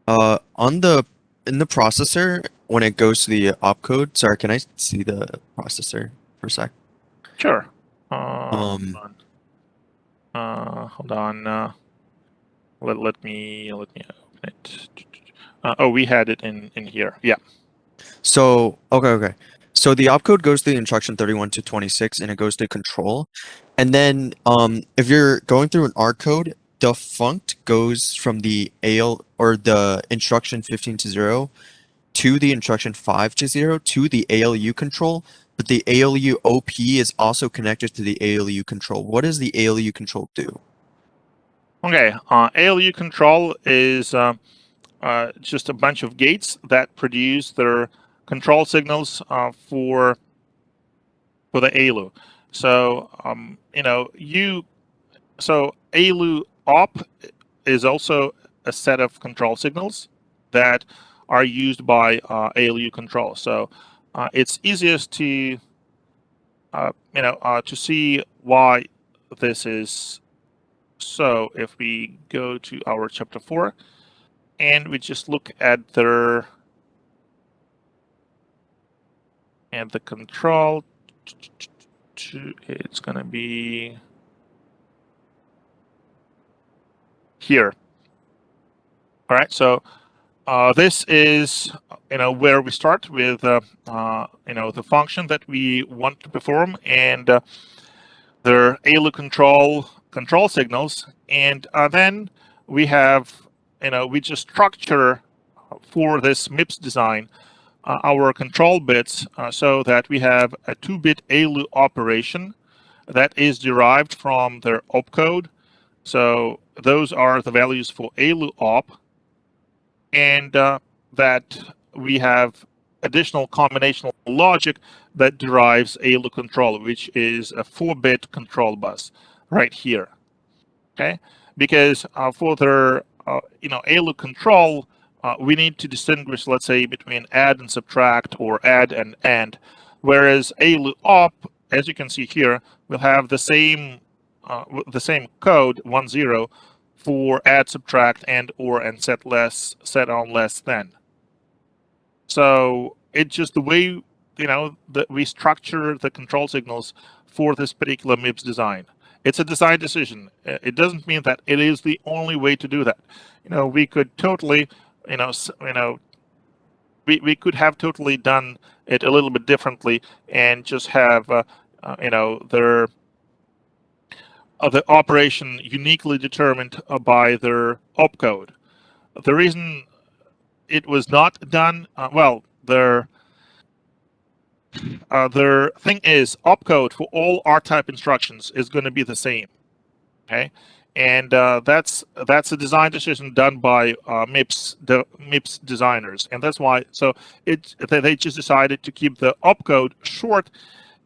in the processor, when it goes to the opcode, sorry, can I see the processor for a sec? Sure. Um, Hold on. Let me open it. Oh, we had it in here. Yeah. So okay. So the opcode goes to the instruction 31 to 26, and it goes to control. And then if you're going through an R code, the funct goes from the AL or the instruction 15 to 0 to the instruction 5 to 0 to the ALU control, but the ALU OP is also connected to the ALU control. What does the ALU control do? Okay. ALU control is just a bunch of gates that produce their control signals for the ALU. So so ALU op is also a set of control signals that are used by ALU control. So it's easiest to to see why this is so if we go to our chapter 4 and we just look at the control, it's going to be here. All right, so this is where we start with the function that we want to perform and their ALU control signals, and then we have we just structure for this MIPS design our control bits so that we have a 2-bit ALU operation that is derived from their opcode. So those are the values for ALU op, and that we have additional combinational logic that derives ALU control, which is a 4-bit control bus right here. Okay, because for their ALU control, we need to distinguish, let's say, between add and subtract or add and AND, whereas ALU op, as you can see here, will have the same code 10 for add, subtract, and or and set on less than. So it's just the way that we structure the control signals for this particular MIPS design. It's a design decision. It doesn't mean that it is the only way to do that. We could totally, we could have totally done it a little bit differently and just have, their the operation uniquely determined by their opcode. The reason it was not done, their thing is opcode for all R-type instructions is going to be the same. Okay, and that's a design decision done by MIPS designers, and that's why. So they just decided to keep the opcode short,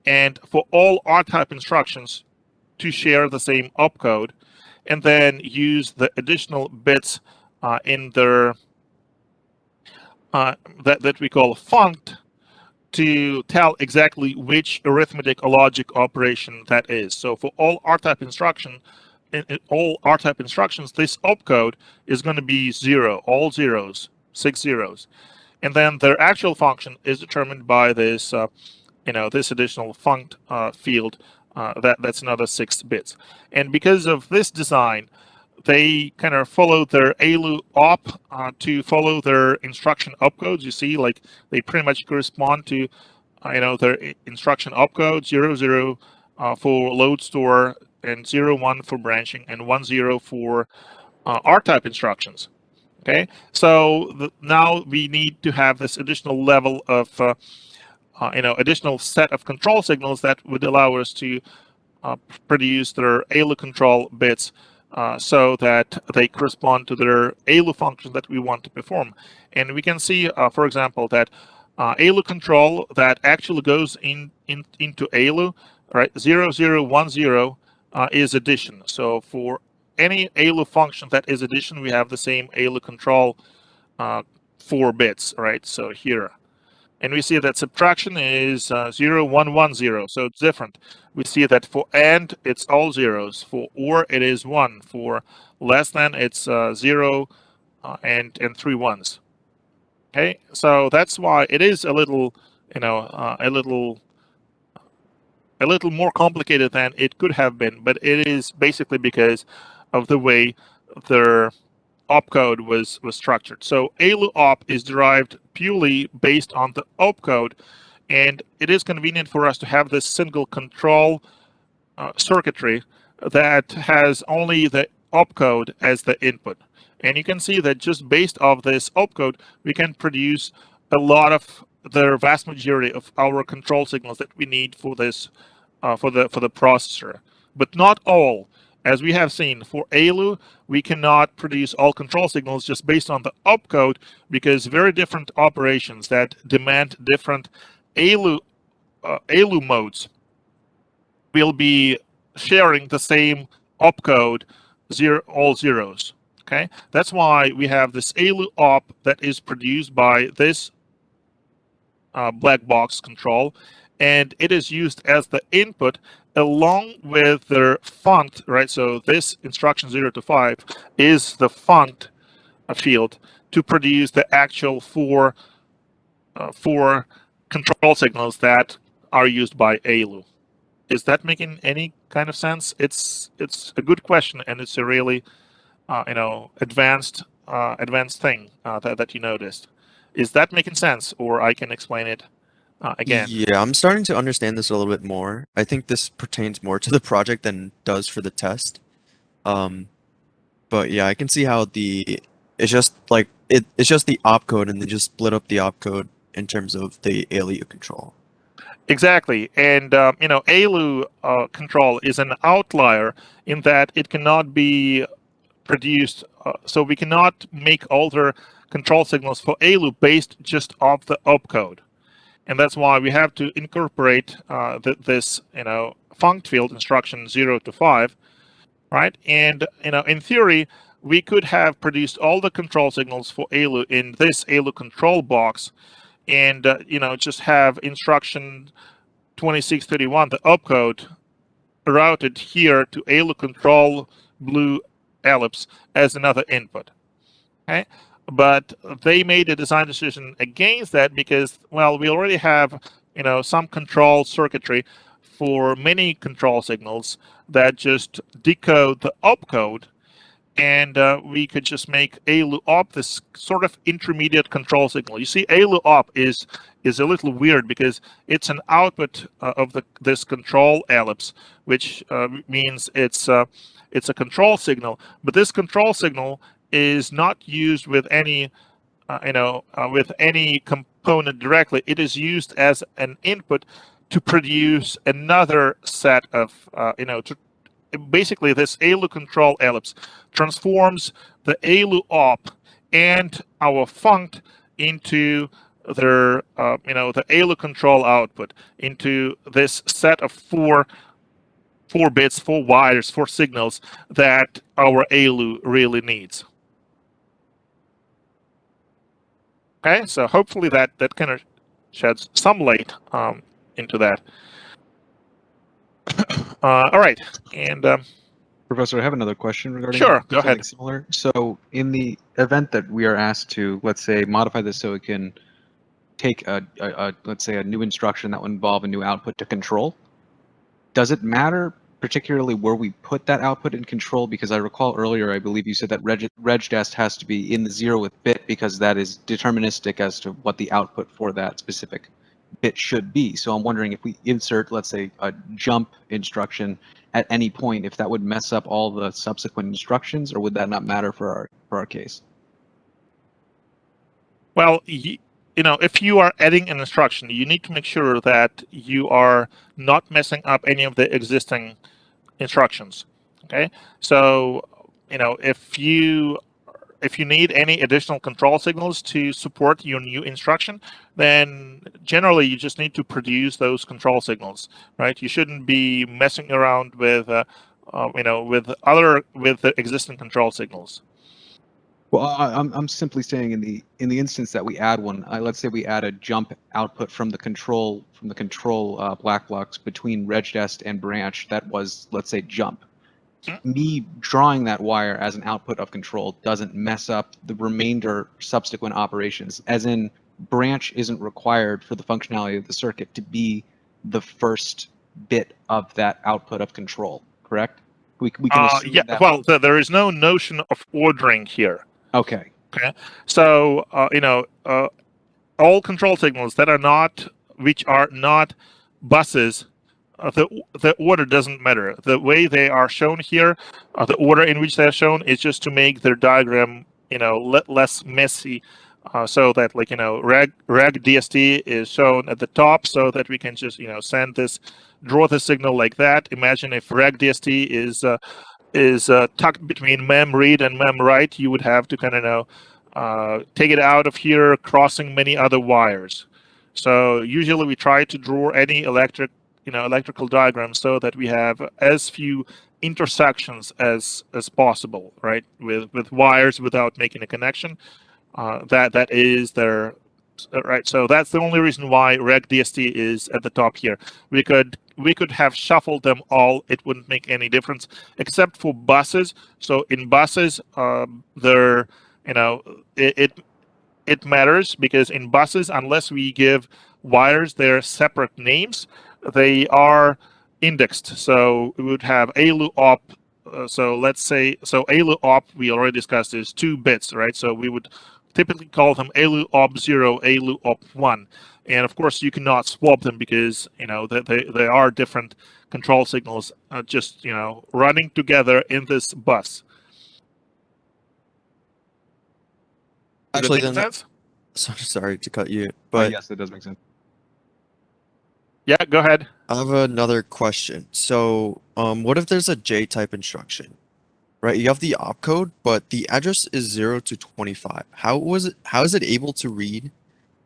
and for all R-type instructions to share the same opcode, and then use the additional bits in their that we call funct to tell exactly which arithmetic or logic operation that is. So for all R-type instruction, in all R-type instructions, this opcode is going to be 0, all zeros, 6 zeros. And then their actual function is determined by this, this additional funct field that's another 6 bits. And because of this design, they kind of follow their ALU op to follow their instruction opcodes. You see, like they pretty much correspond to, their instruction opcode 00 for load store and 01 for branching and 10 for R-type instructions. Okay, so now we need to have this additional level of, additional set of control signals that would allow us to produce their ALU control bits so that they correspond to their ALU functions that we want to perform. And we can see, for example, that ALU control that actually goes into ALU, right? 0010 is addition. So for any ALU function that is addition, we have the same ALU control 4 bits, right? So here. And we see that subtraction is 0110, so it's different. We see that for AND, it's all zeros. For OR, it is 1. For less than, it's 0 and 3 ones. Okay, so that's why it is a little, a little more complicated than it could have been, but it is basically because of the way their opcode was structured. So ALU op is derived purely based on the opcode, and it is convenient for us to have this single control circuitry that has only the opcode as the input. And you can see that just based off this opcode, we can produce a lot of the vast majority of our control signals that we need for this for the processor, but not all. As we have seen, for ALU, we cannot produce all control signals just based on the opcode because very different operations that demand different ALU modes will be sharing the same opcode, all zeros. Okay, that's why we have this ALU op that is produced by this black box control, and it is used as the input along with their funct, right? So this instruction 0 to 5 is the funct field to produce the actual four control signals that are used by ALU. Is that making any kind of sense? It's a good question, and it's a really advanced thing that you noticed. Is that making sense, or I can explain it again? Yeah, I'm starting to understand this a little bit more. I think this pertains more to the project than it does for the test. But yeah, I can see how it's just like it's just the opcode and they just split up the opcode in terms of the ALU control. Exactly, and ALU control is an outlier in that it cannot be produced. So we cannot make alter control signals for ALU based just off the opcode, and that's why we have to incorporate this funct field instruction 0 to 5, right? And in theory, we could have produced all the control signals for ALU in this ALU control box, and just have instruction 2631, the opcode, routed here to ALU control blue ellipse as another input. Okay, but they made a design decision against that because, well, we already have some control circuitry for many control signals that just decode the opcode, and we could just make ALU op this sort of intermediate control signal. You see, ALU op is a little weird because it's an output of this control ellipse, which means it's a control signal. But this control signal is not used with any with any component directly. It is used as an input to produce another set of basically this ALU control ellipse transforms the ALU op and our funct into their the ALU control output into this set of four bits, 4 wires, 4 signals that our ALU really needs. Okay, so hopefully that kind of sheds some light into that. All right, and Professor, I have another question regarding sure, go something ahead. similar. So in the event that we are asked to, let's say, modify this so it can take let's say, a new instruction that would involve a new output to control, does it matter particularly where we put that output in control? Because I recall earlier, I believe you said that regdest has to be in the 0th bit because that is deterministic as to what the output for that specific bit should be. So I'm wondering if we insert, let's say, a jump instruction at any point, if that would mess up all the subsequent instructions, or would that not matter for our case? Well, if you are adding an instruction, you need to make sure that you are not messing up any of the existing instructions. Okay, so if you need any additional control signals to support your new instruction, then generally you just need to produce those control signals, right? You shouldn't be messing around with with the existing control signals. Well, I'm simply saying in the instance that we add one, let's say we add a jump output from the control black blocks between regdest and branch that was, let's say, jump. Me drawing that wire as an output of control doesn't mess up the remainder subsequent operations, as in branch isn't required for the functionality of the circuit to be the first bit of that output of control, correct? We can assume Yeah, that. well, there is no notion of ordering here. Okay. Okay, so all control signals that are not, which are not buses, the order doesn't matter. The way they are shown here, the order in which they are shown is just to make their diagram, less messy. So that, like, reg DST is shown at the top, so that we can just draw the signal like that. Imagine if reg DST is tucked between mem read and mem write, you would have to kind of take it out of here, crossing many other wires. So usually we try to draw any electrical diagram so that we have as few intersections as possible, right? With wires without making a connection. That is their right. So that's the only reason why reg DST is at the top here. We could have shuffled them all. It wouldn't make any difference, except for buses. So in buses, they're it matters, because in buses, unless we give wires their separate names, they are indexed. So we would have ALU op. So let's say, ALU op, we already discussed, is 2 bits, right? So we would typically call them ALU op 0, ALU op 1. And of course, you cannot swap them because they are different control signals, just running together in this bus. Does Actually, that make then, sense? sorry to cut you, but Yes, that does make sense. Yeah, go ahead. I have another question. So, what if there's a J-type instruction, right? You have the opcode, but the address is 0 to 25. How is it able to read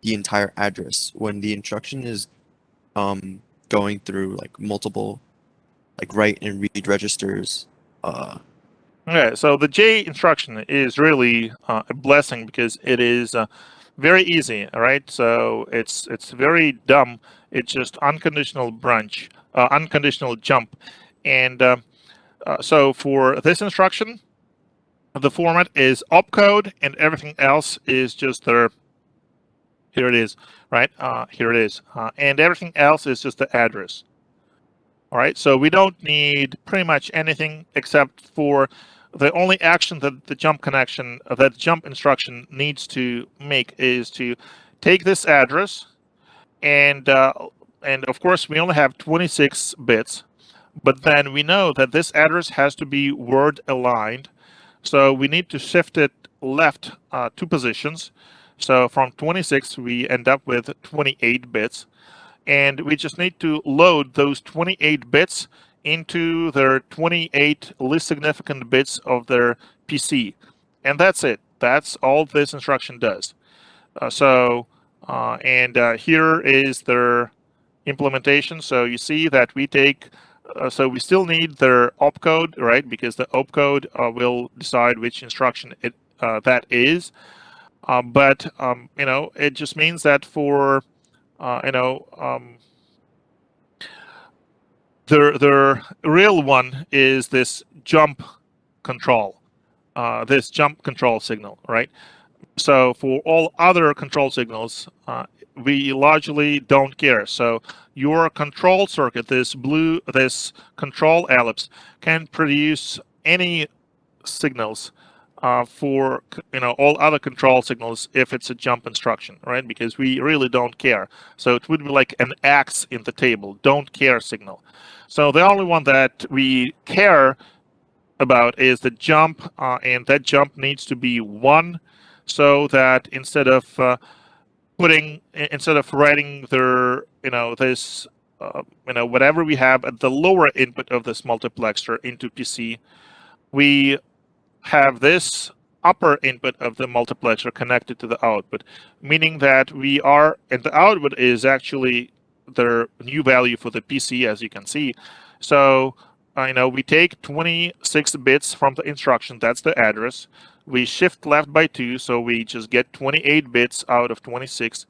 the entire address when the instruction is going through like multiple like write and read registers? Okay, so the J instruction is really a blessing, because it is very easy. All right, so it's very dumb. It's just unconditional unconditional jump, and so for this instruction, the format is opcode, and everything else is just their. Here it is, right? Here it is, and everything else is just the address. All right, so we don't need pretty much anything except for the only action that the jump instruction needs to make is to take this address, and of course we only have 26 bits, but then we know that this address has to be word aligned, so we need to shift it left 2 positions. So from 26 we end up with 28 bits. And we just need to load those 28 bits into their 28 least significant bits of their PC. And that's it. That's all this instruction does. Here is their implementation. So you see that we take, so we still need their opcode, right? Because the opcode will decide which instruction that is. But it just means that for the real one is this jump control, this jump control signal, right? So for all other control signals, we largely don't care. So your control circuit, this control ellipse, can produce any signals for all other control signals if it's a jump instruction, right? Because we really don't care. So it would be like an X in the table, don't care signal. So the only one that we care about is the jump, and that jump needs to be 1, so that instead of writing this whatever we have at the lower input of this multiplexer into PC, we have this upper input of the multiplexer connected to the output, meaning that and the output is actually the new value for the PC, as you can see. So, we take 26 bits from the instruction, that's the address. We shift left by 2, so we just get 28 bits out of 26.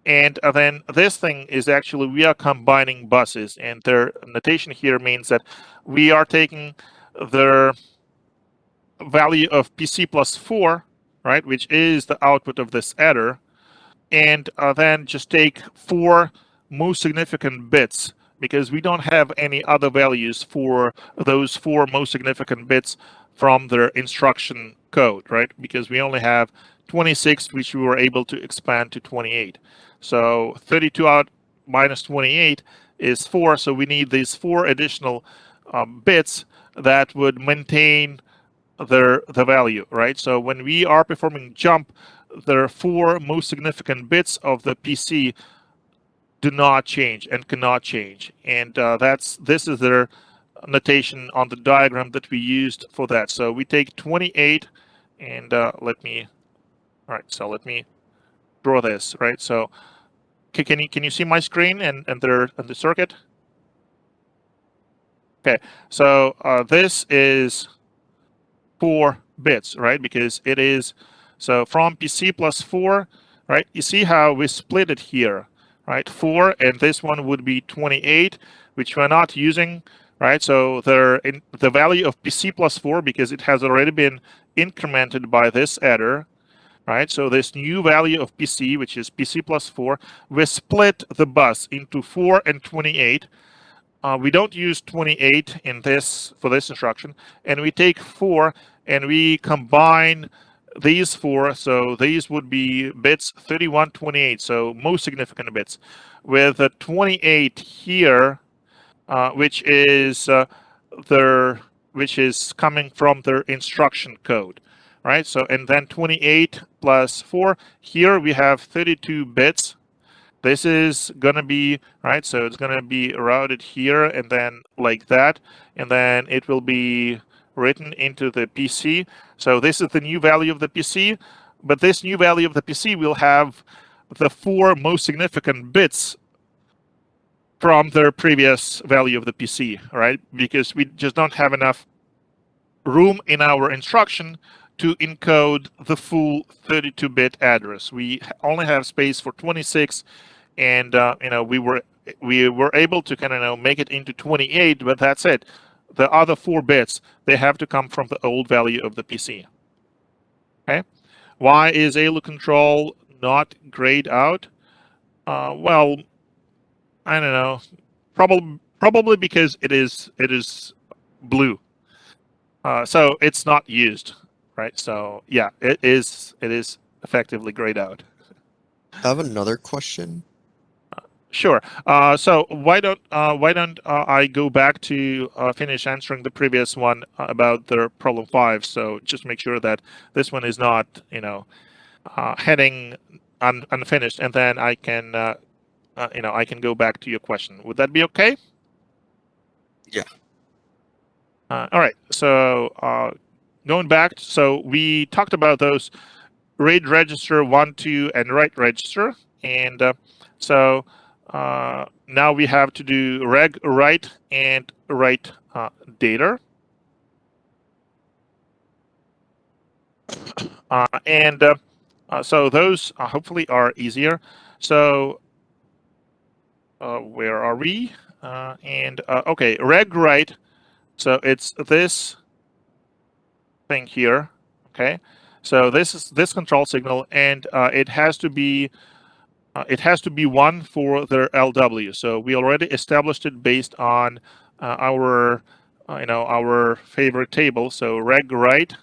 And then this thing is actually, we are combining buses, and their notation here means that we are taking their value of PC plus 4, right, which is the output of this adder, and then just take 4 most significant bits, because we don't have any other values for those 4 most significant bits from their instruction code, right? Because we only have 26, which we were able to expand to 28. So 32 out minus 28 is 4, so we need these 4 additional bits that would maintain the value, right? So when we are performing jump, the 4 most significant bits of the PC do not change and cannot change, and this is their notation on the diagram that we used for that. So we take 28, and let me draw this, right? So can you see my screen and the circuit? Okay, so this is 4 bits, right? Because it is, so from PC plus 4, right? You see how we split it here, right? 4, and this one would be 28, which we're not using, right? So the value of PC plus 4, because it has already been incremented by this adder, right? So this new value of PC, which is PC plus 4, we split the bus into 4 and 28. We don't use 28 for this instruction, and we take 4 and we combine these 4, so these would be bits 31, 28, so most significant bits, with a 28 here, which is coming from their instruction code, right? So, and then 28 plus 4, here we have 32 bits. This is gonna be, right, so it's gonna be routed here and then like that, and then it will be written into the PC. So this is the new value of the PC, but this new value of the PC will have the 4 most significant bits from their previous value of the PC, right? Because we just don't have enough room in our instruction to encode the full 32-bit address. We only have space for 26, and we were able to kind of make it into 28, but that's it. The other 4 bits, they have to come from the old value of the PC. Okay, why is ALU control not grayed out? Well, I don't know. Probably because it is blue, so it's not used, right? So yeah, it is effectively grayed out. I have another question. Sure. So why don't I go back to finish answering the previous one about the problem 5? So just make sure that this one is not heading unfinished, and then I can I can go back to your question. Would that be okay? Yeah. All right. So going back, so we talked about those read register 1, 2, and write register, and so now we have to do reg write and write data. And So those hopefully are easier. So where are we? Okay, reg write. So it's this thing here. Okay, so this is this control signal, and it has to be 1 for the LW. So we already established it based on our our favorite table. So reg write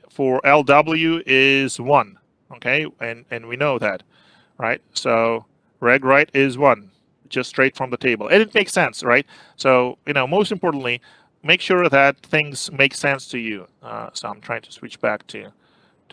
for LW is 1. Okay, and we know that, right? So reg write is 1, just straight from the table, and it makes sense, right? So most importantly, make sure that things make sense to you. So I'm trying to switch back to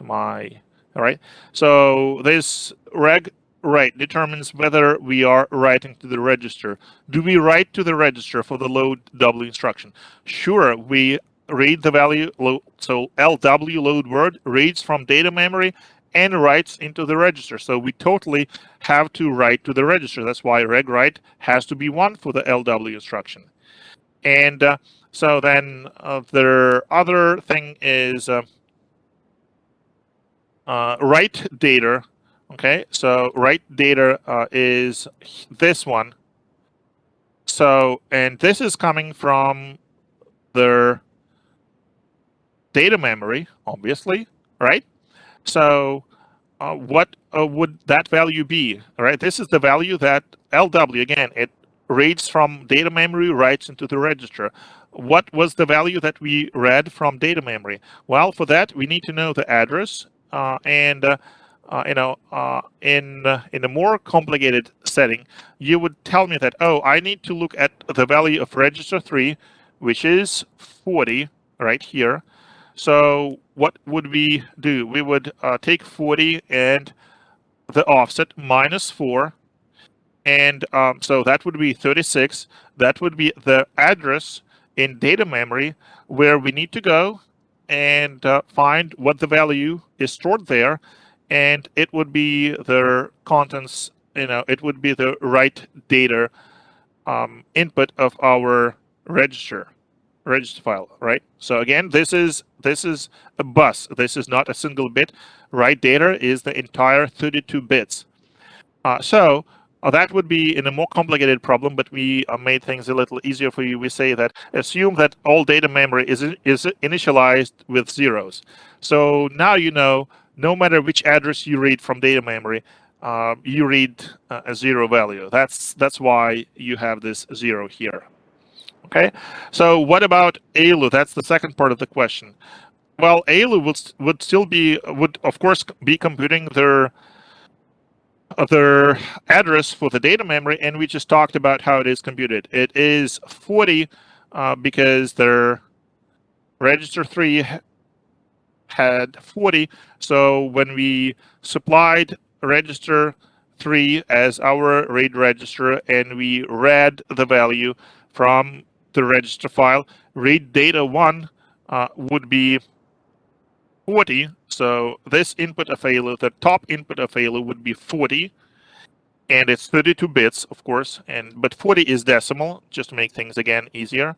my, all right. So this reg write determines whether we are writing to the register. Do we write to the register for the load W instruction? Sure, we read the value. So LW load word reads from data memory and writes into the register. So we totally have to write to the register. That's why reg write has to be 1 for the LW instruction. And so then the other thing is write data. Okay, so write data is this one. So, and this is coming from the data memory, obviously, right? So what would that value be? All right, this is the value that LW, again, it reads from data memory, writes into the register. What was the value that we read from data memory? Well, for that, we need to know the address and in a more complicated setting, you would tell me that, oh, I need to look at the value of register 3, which is 40 right here. So what would we do? We would take 40 and the offset minus 4. And so that would be 36. That would be the address in data memory where we need to go and find what the value is stored there. And it would be the contents, it would be the right data input of our register file, right? So again, this is a bus. This is not a single bit. Write data is the entire 32 bits. So that would be in a more complicated problem, but we made things a little easier for you. We say that assume that all data memory is initialized with zeros. So now no matter which address you read from data memory, you read a 0 value. That's why you have this 0 here. Okay. So what about ALU? That's the second part of the question. Well, ALU would of course be computing their address for the data memory, and we just talked about how it is computed. It is 40 because their register 3 had 40. So when we supplied register 3 as our read register and we read the value from the register file, read data 1 would be 40. So this input of ALU, the top input of ALU would be 40. And it's 32 bits, of course, but 40 is decimal, just to make things again easier.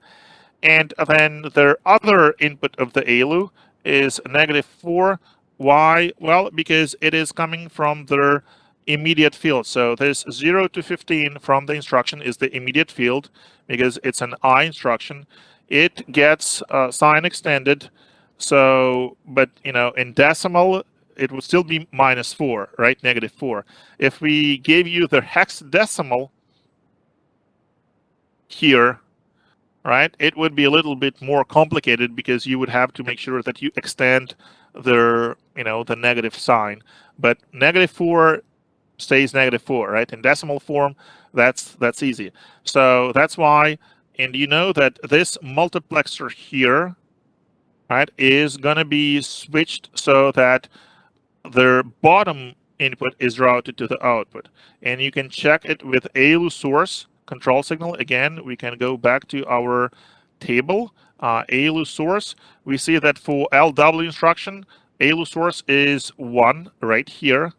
And then the other input of the ALU is -4. Why? Well, because it is coming from the immediate field. So this 0 to 15 from the instruction is the immediate field because it's an I instruction. It gets sign extended. So, but in decimal, it would still be -4, right? -4. If we gave you the hexadecimal here, right, it would be a little bit more complicated because you would have to make sure that you extend the the negative sign. But -4 stays -4, right? In decimal form, that's easy. So that's why, and you know that this multiplexer here, right, is gonna be switched so that their bottom input is routed to the output. And you can check it with ALU source control signal. Again, we can go back to our table, ALU source. We see that for LW instruction, ALU source is 1 right here.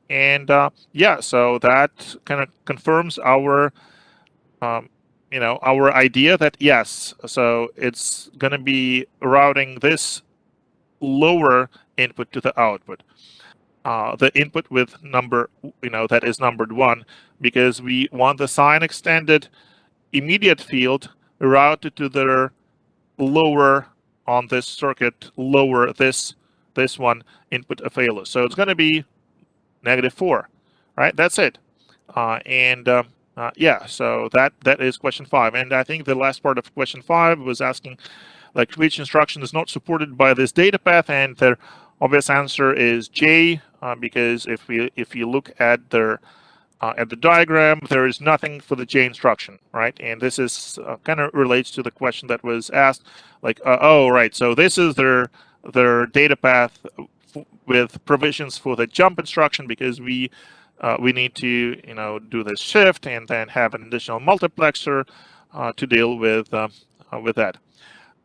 And yeah, so that kind of confirms our our idea that yes, so it's going to be routing this lower input to the output. the input with number, that is numbered 1, because we want the sign extended immediate field routed to the lower on this circuit, lower this one input available. So it's going to be -4, right? That's it. Yeah, so that is question 5. And I think the last part of question 5 was asking like which instruction is not supported by this data path, and the obvious answer is J, because if you look at the diagram, there is nothing for the J instruction, right? And this is kind of relates to the question that was asked, like, oh, right, so this is their data path with provisions for the jump instruction, because we need to do this shift and then have an additional multiplexer to deal with that.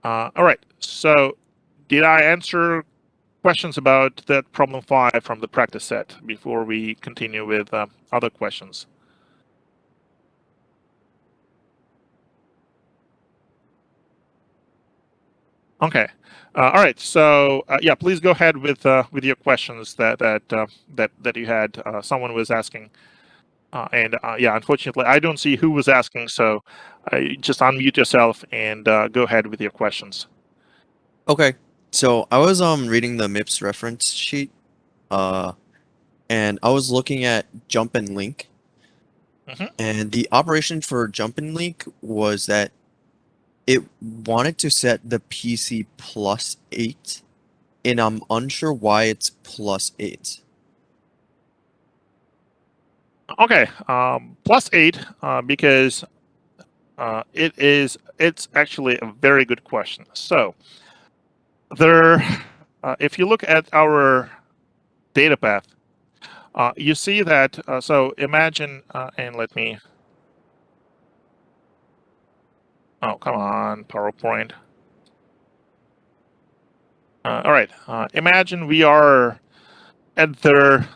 All right, so did I answer questions about that problem 5 from the practice set before we continue with other questions? Okay. All right. So yeah, please go ahead with your questions that you had. Someone was asking, and yeah, unfortunately, I don't see who was asking. So just unmute yourself and go ahead with your questions. Okay, so I was reading the MIPS reference sheet, and I was looking at jump and link, and the operation for jump and link was that it wanted to set the PC +8, and I'm unsure why it's +8. Okay, +8 because it's actually a very good question. So there, if you look at our data path, you see that. So imagine, and let me. Oh, come on, PowerPoint. All right. Imagine we are at the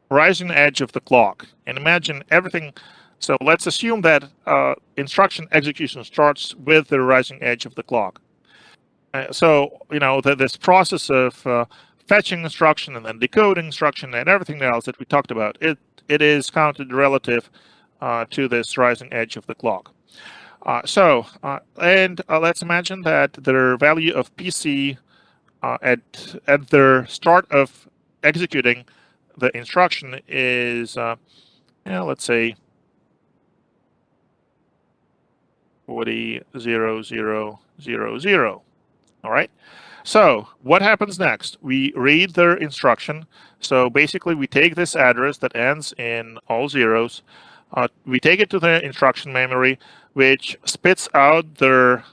rising edge of the clock, and imagine everything. So let's assume that instruction execution starts with the rising edge of the clock. So this process of fetching instruction and then decoding instruction and everything else that we talked about, it is counted relative to this rising edge of the clock. Let's imagine that the value of PC at the start of executing the instruction is, let's say 40,0,0,0. All right. So what happens next? We read the instruction. So basically, we take this address that ends in all zeros. We take it to the instruction memory, which spits out the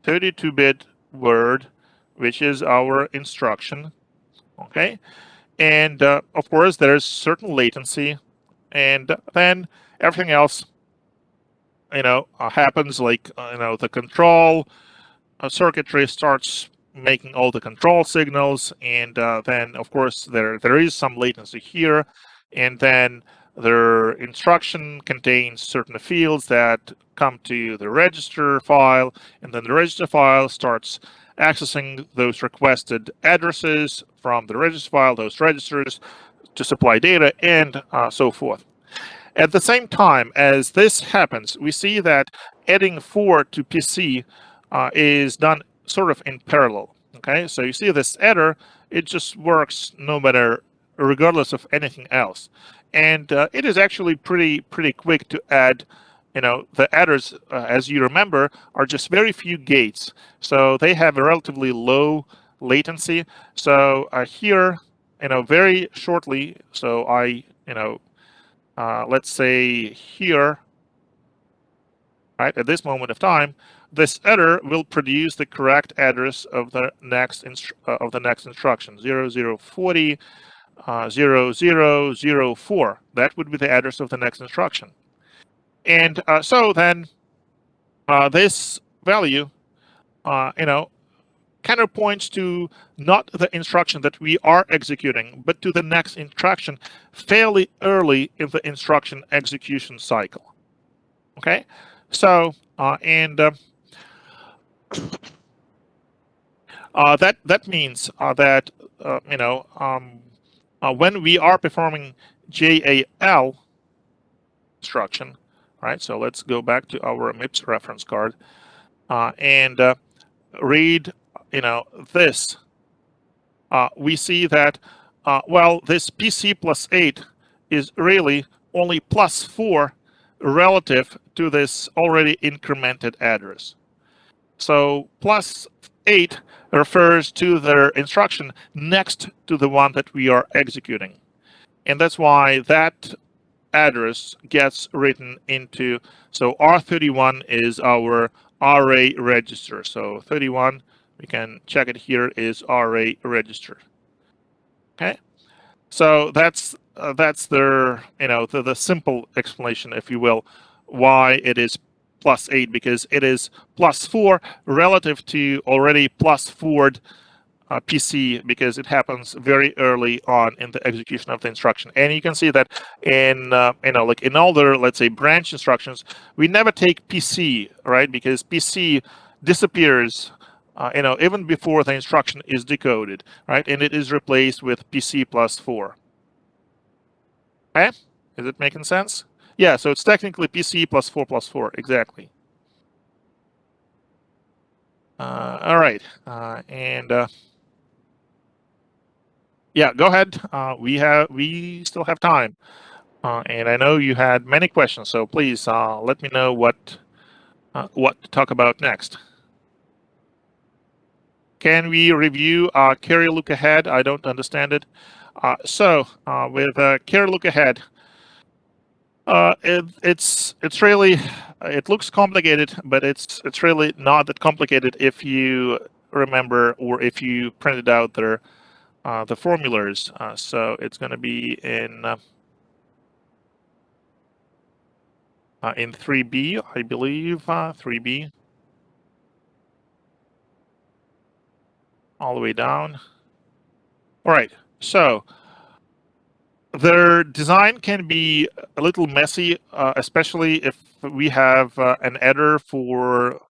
32-bit word, which is our instruction. Okay. And of course, there's certain latency, and then everything else, happens, like the control circuitry starts making all the control signals, and then of course there is some latency here, and then the instruction contains certain fields that come to the register file, and then the register file starts accessing those requested addresses from the register file, those registers, to supply data, and so forth. At the same time as this happens, we see that adding 4 to PC is done sort of in parallel. Okay, so you see this adder, it just works no matter, regardless of anything else, and it is actually pretty quick to add. The adders, as you remember, are just very few gates, so they have a relatively low latency. So here, very shortly, so I, let's say here, right, at this moment of time, this adder will produce the correct address of the next instruction, 0040 0004. That would be the address of the next instruction. And so then this value, counterpoints to not the instruction that we are executing, but to the next instruction fairly early in the instruction execution cycle. Okay, so That means that when we are performing JAL instruction, right? So let's go back to our MIPS reference card and read, this. We see that, well, this PC plus 8 is really only plus 4 relative to this already incremented address. So plus 8 refers to the instruction next to the one that we are executing. And that's why that address gets written into, so R31 is our RA register. So 31, we can check it here, is RA register. Okay, so that's the simple explanation, if you will, why it is plus 8, because it is plus 4 relative to already plus 4'd PC, because it happens very early on in the execution of the instruction. And you can see that in like in all the, let's say, branch instructions, we never take PC, right? Because PC disappears even before the instruction is decoded, right? And it is replaced with PC plus 4. Okay, is it making sense? Yeah, so it's technically PC plus 4, exactly. All right, and yeah, go ahead. We still have time, and I know you had many questions, so please let me know what to talk about next. Can we review carry Lookahead? I don't understand it. So with carry Lookahead, it's really, it looks complicated, but it's really not that complicated if you remember or if you printed out the formulas. So it's going to be in 3B, I believe, 3B, all the way down. All right, so their design can be a little messy, especially if we have an adder for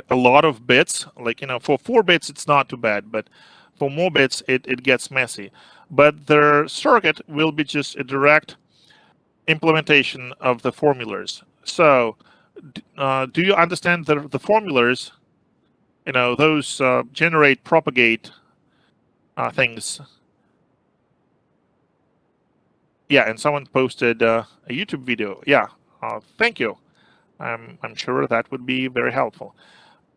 a lot of bits. Like, for 4 bits, it's not too bad, but for more bits, it gets messy. But their circuit will be just a direct implementation of the formulas. So, do you understand the formulas? Those generate, propagate things. Yeah, and someone posted a YouTube video. Yeah, thank you. I'm sure that would be very helpful.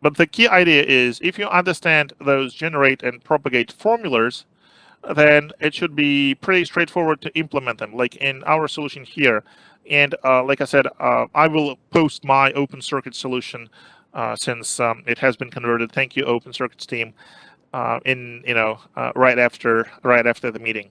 But the key idea is, if you understand those generate and propagate formulas, then it should be pretty straightforward to implement them, like in our solution here. And like I said, I will post my open circuit solution since it has been converted. Thank you, Open Circuits team. In right after the meeting.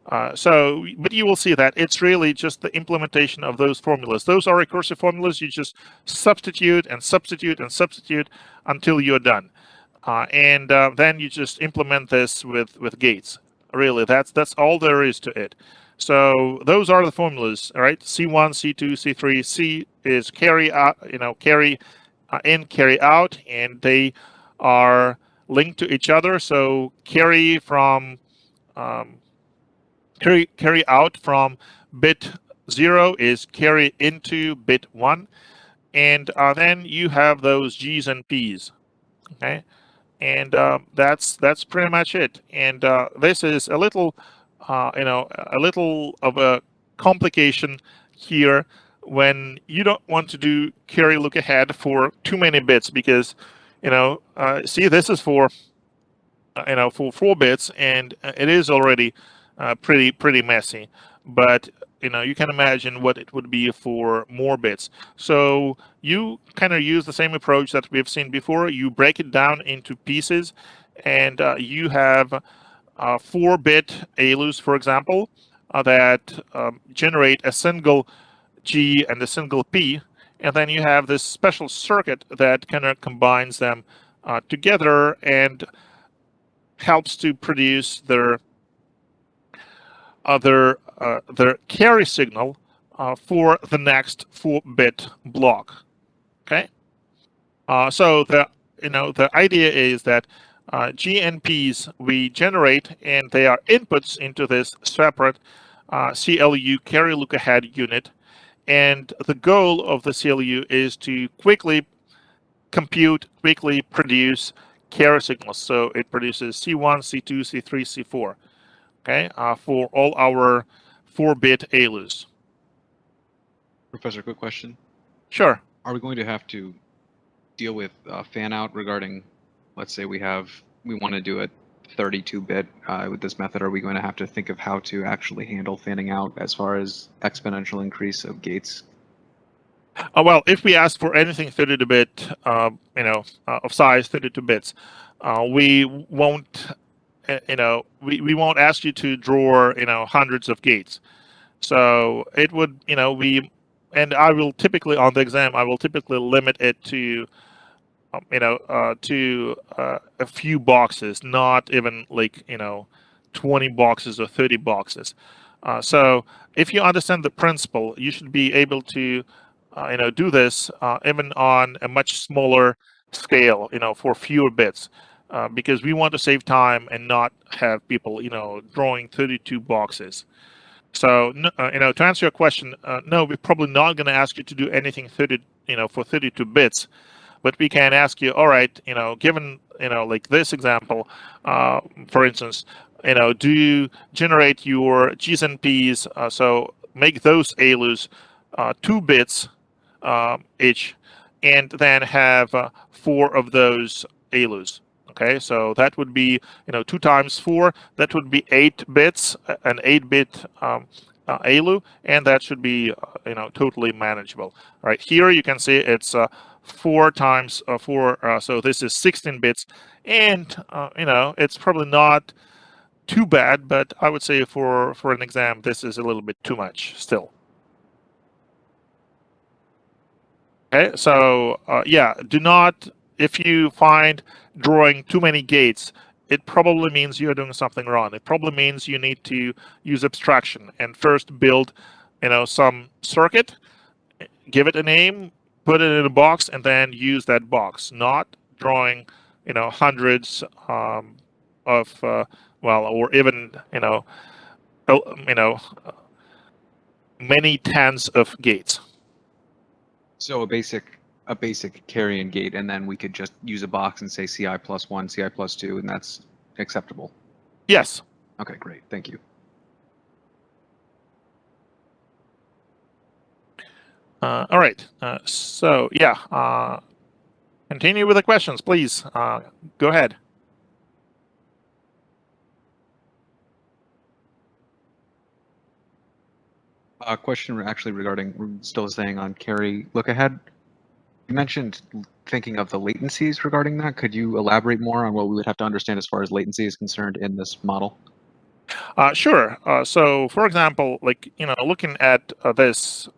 But you will see that it's really just the implementation of those formulas. Those are recursive formulas. You just substitute and substitute and substitute until you're done, and then you just implement this with gates. Really, that's all there is to it. So those are the formulas, all right? C1, C2, C3. C is carry out, carry in, carry out, and they are linked to each other. So carry from carry out from bit 0 is carry into bit 1, and then you have those G's and P's. Okay, and that's pretty much it. And this is a little, a little of a complication here when you don't want to do carry look ahead for too many bits, because see, this is for for 4 bits, and it is already pretty messy. But you can imagine what it would be for more bits. So you kind of use the same approach that we've seen before. You break it down into pieces, and you have 4-bit ALUs, for example, that generate a single G and a single P, and then you have this special circuit that kind of combines them together and helps to produce their carry signal for the next 4-bit block. Okay, so the idea is that GNPs we generate, and they are inputs into this separate CLU carry lookahead unit. And the goal of the CLU is to quickly compute, quickly produce carry signals. So it produces C1, C2, C3, C4, okay, for all our 4-bit ALUs. Professor, quick question. Sure. Are we going to have to deal with fan out regarding, let's say we want to do a 32-bit with this method? Are we going to have to think of how to actually handle fanning out as far as exponential increase of gates? Well, if we ask for anything 32-bit, of size 32 bits, we won't, we won't ask you to draw, hundreds of gates. So it would, and I will typically on the exam, I will typically limit it to, a few boxes, not even like 20 boxes or 30 boxes. So if you understand the principle, you should be able to, do this even on a much smaller scale, for fewer bits, because we want to save time and not have people, drawing 32 boxes. So, to answer your question, no, we're probably not going to ask you to do anything for 32 bits, but we can ask you, all right, given, like this example, for instance, do you generate your G's and P's, so make those ALUs 2 bits each, and then have 4 of those ALUs. Okay, so that would be 2 times 4. That would be 8 bits, an 8-bit ALU, and that should be totally manageable. Right here, you can see it's 4 times 4, so this is 16 bits, and it's probably not too bad, but I would say for an exam, this is a little bit too much still. Okay, so yeah, do not, if you find drawing too many gates, it probably means you're doing something wrong. It probably means you need to use abstraction and first build, some circuit, give it a name, put it in a box, and then use that box, not drawing, hundreds of, or even, many tens of gates. So a basic carry and gate, and then we could just use a box and say CI plus 1, CI plus 2, and that's acceptable. Yes. Okay, great. Thank you. All right. So yeah, continue with the questions, please. Go ahead. A question actually regarding, still staying on carry look ahead. You mentioned thinking of the latencies regarding that. Could you elaborate more on what we would have to understand as far as latency is concerned in this model? Sure. So, for example, like looking at this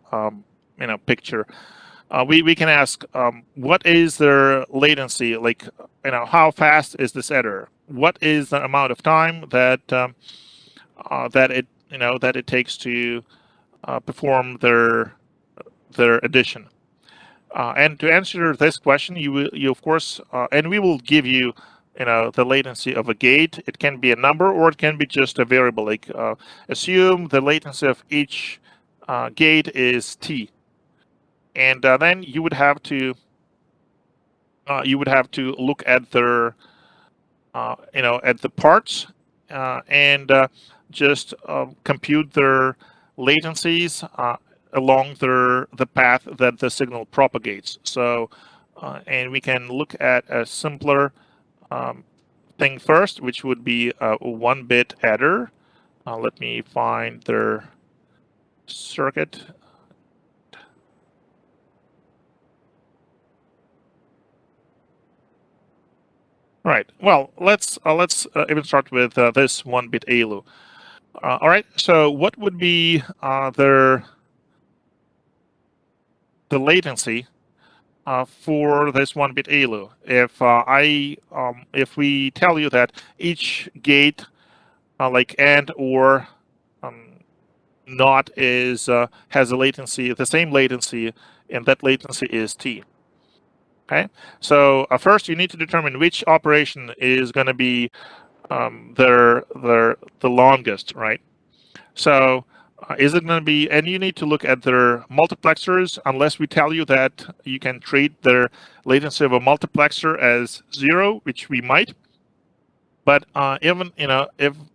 picture, we can ask, what is their latency? Like, how fast is this adder? What is the amount of time that that it takes to perform their addition? And to answer this question, you of course, and we will give you, the latency of a gate. It can be a number or it can be just a variable. Like assume the latency of each gate is t, and then you would have to look at their at the parts and just compute their latencies along the path that the signal propagates. So, and we can look at a simpler thing first, which would be a 1-bit adder. Let me find their circuit. All right. Well, let's even start with this 1-bit ALU. All right. So, what would be the latency for this 1-bit ALU? If if we tell you that each gate, like AND or NOT, is has a latency, the same latency, and that latency is t. Okay, so first you need to determine which operation is going to be the longest, right? So is it going to be, and you need to look at their multiplexers, unless we tell you that you can treat their latency of a multiplexer as 0, which we might. But even even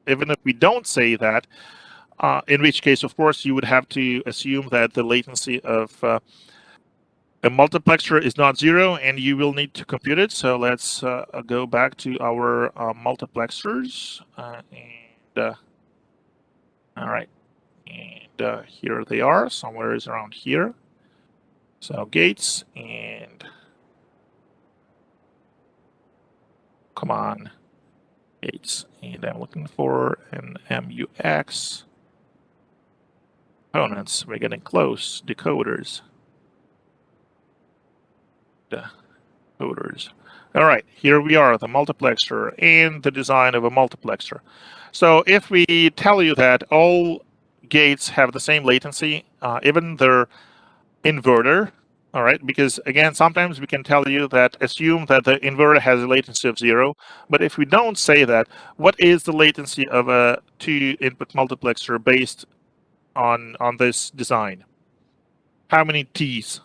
if we don't say that, in which case, of course, you would have to assume that the latency of a multiplexer is not 0, and you will need to compute it. So let's go back to our multiplexers, all right, and here they are, somewhere is around here. So gates, and come on, gates, and I'm looking for an MUX. Components, we're getting close. Decoders. Decoders. All right, here we are, the multiplexer and the design of a multiplexer. So if we tell you that all gates have the same latency, even their inverter, all right, because again, sometimes we can tell you that assume that the inverter has a latency of 0, but if we don't say that, what is the latency of a 2-input multiplexer based on this design? How many T's?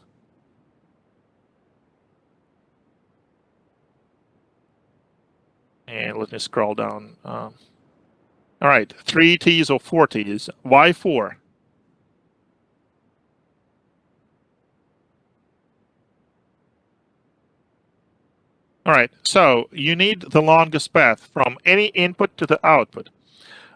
And let me scroll down. All right, 3 T's or 4 T's. Why 4? All right, so you need the longest path from any input to the output,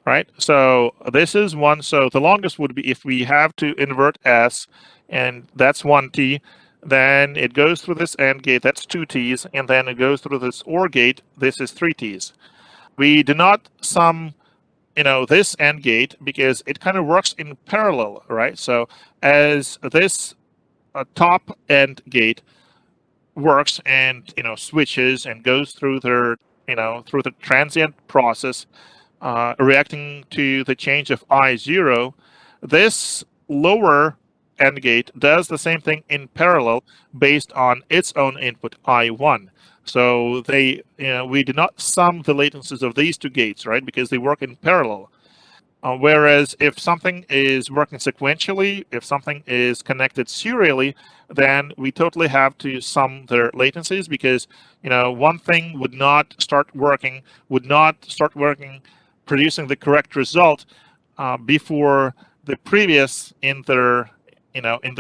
right? So this is 1. So the longest would be if we have to invert S, and that's 1 T. Then it goes through this AND gate, that's 2 T's, and then it goes through this OR gate, this is 3 T's. We do not sum this AND gate because it kind of works in parallel, right? So as this top AND gate works and switches and goes through their through the transient process, reacting to the change of I0, this lower AND gate does the same thing in parallel based on its own input I1. So we do not sum the latencies of these two gates, right? Because they work in parallel. Whereas if something is working sequentially, if something is connected serially, then we totally have to sum their latencies, because one thing would not start working, producing the correct result before the previous in the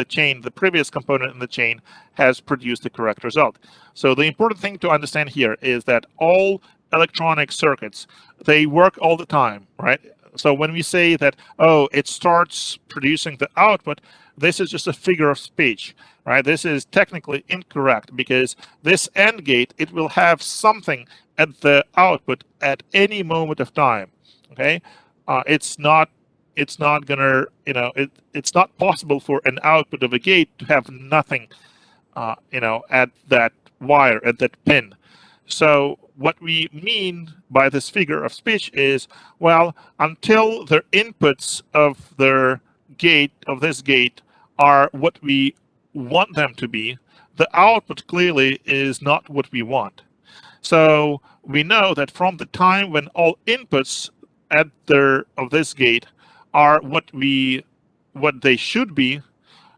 chain, the previous component in the chain has produced the correct result. So the important thing to understand here is that all electronic circuits, they work all the time, right? So when we say that, oh, it starts producing the output, this is just a figure of speech, right? This is technically incorrect, because this AND gate, it will have something at the output at any moment of time. Okay, it's not gonna it's not possible for an output of a gate to have nothing at that wire, at that pin. So what we mean by this figure of speech is, well, until the inputs of this gate are what we want them to be, the output clearly is not what we want. So we know that from the time when all inputs of this gate are what they should be,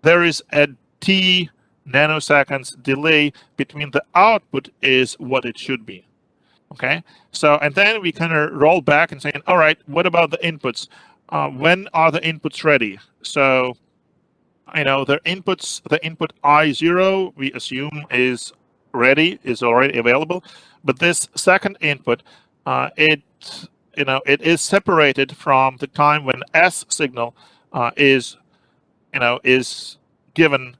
there is a t nanoseconds delay between the output is what it should be. Okay, so and then we kind of roll back and say, all right, what about the inputs? When are the inputs ready? So the inputs, the input I0, we assume is ready, is already available, but this second input, it is separated from the time when S signal is given,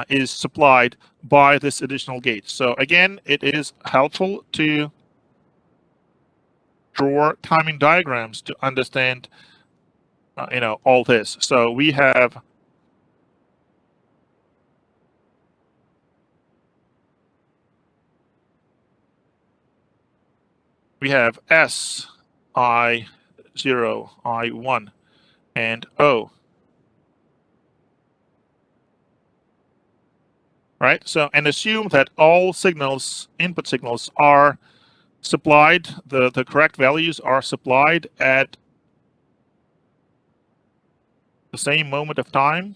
is supplied by this additional gate. So again, it is helpful to draw timing diagrams to understand all this. So we have S, I0, I1, and O. right? So, and assume that all signals, input signals, are supplied, the correct values are supplied at the same moment of time.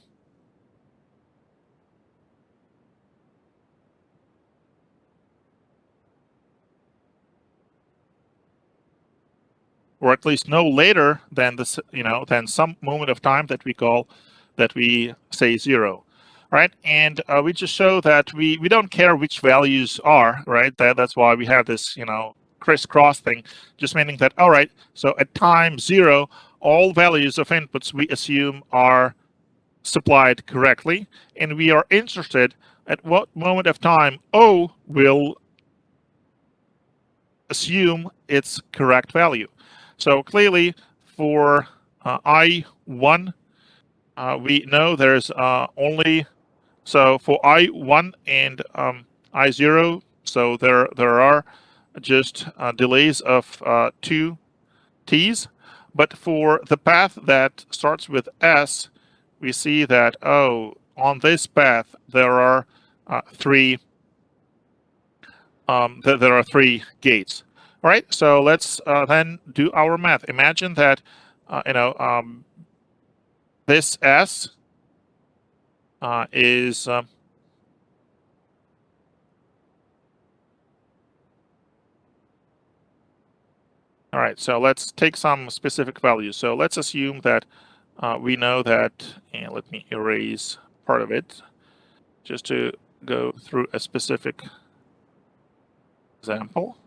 Or at least no later than this, than some moment of time that we say 0, right? And we just show that we don't care which values are, right? That's why we have this, crisscross thing, just meaning that, all right, so at time 0, all values of inputs we assume are supplied correctly, and we are interested at what moment of time O will assume its correct value. So clearly for I1, we know there's only, so for I1 and I0, so there are just delays of 2 t's. But for the path that starts with S, we see that, on this path there are 3 there are 3 gates. All right, so let's then do our math. Imagine that this S is all right, so let's take some specific values. So let's assume that we know that, and let me erase part of it just to go through a specific example.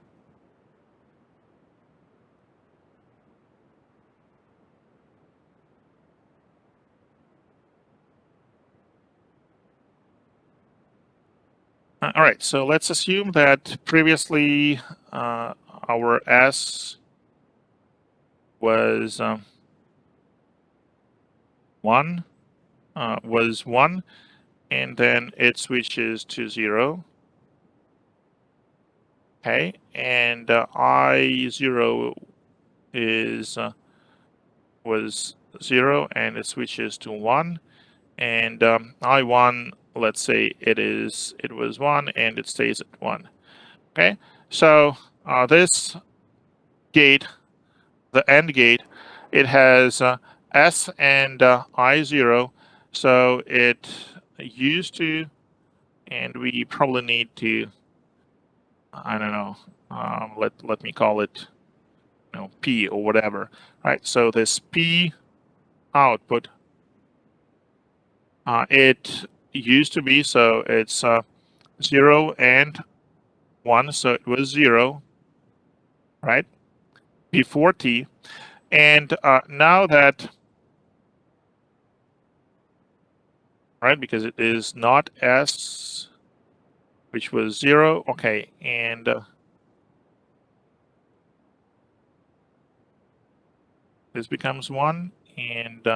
All right, so let's assume that previously our S was 1, and then it switches to 0. Okay, and I0 was 0, and it switches to 1, and I1, let's say it was 1, and it stays at 1. Okay, so this gate, the AND gate, it has S and I0, so it used to, and we probably need to, I don't know, let me call it, P or whatever, right? So this P output, it used to be, so it's 0 and 1, so it was 0, right, before T. And now that, right, because it is not S, which was 0, okay, and this becomes 1, and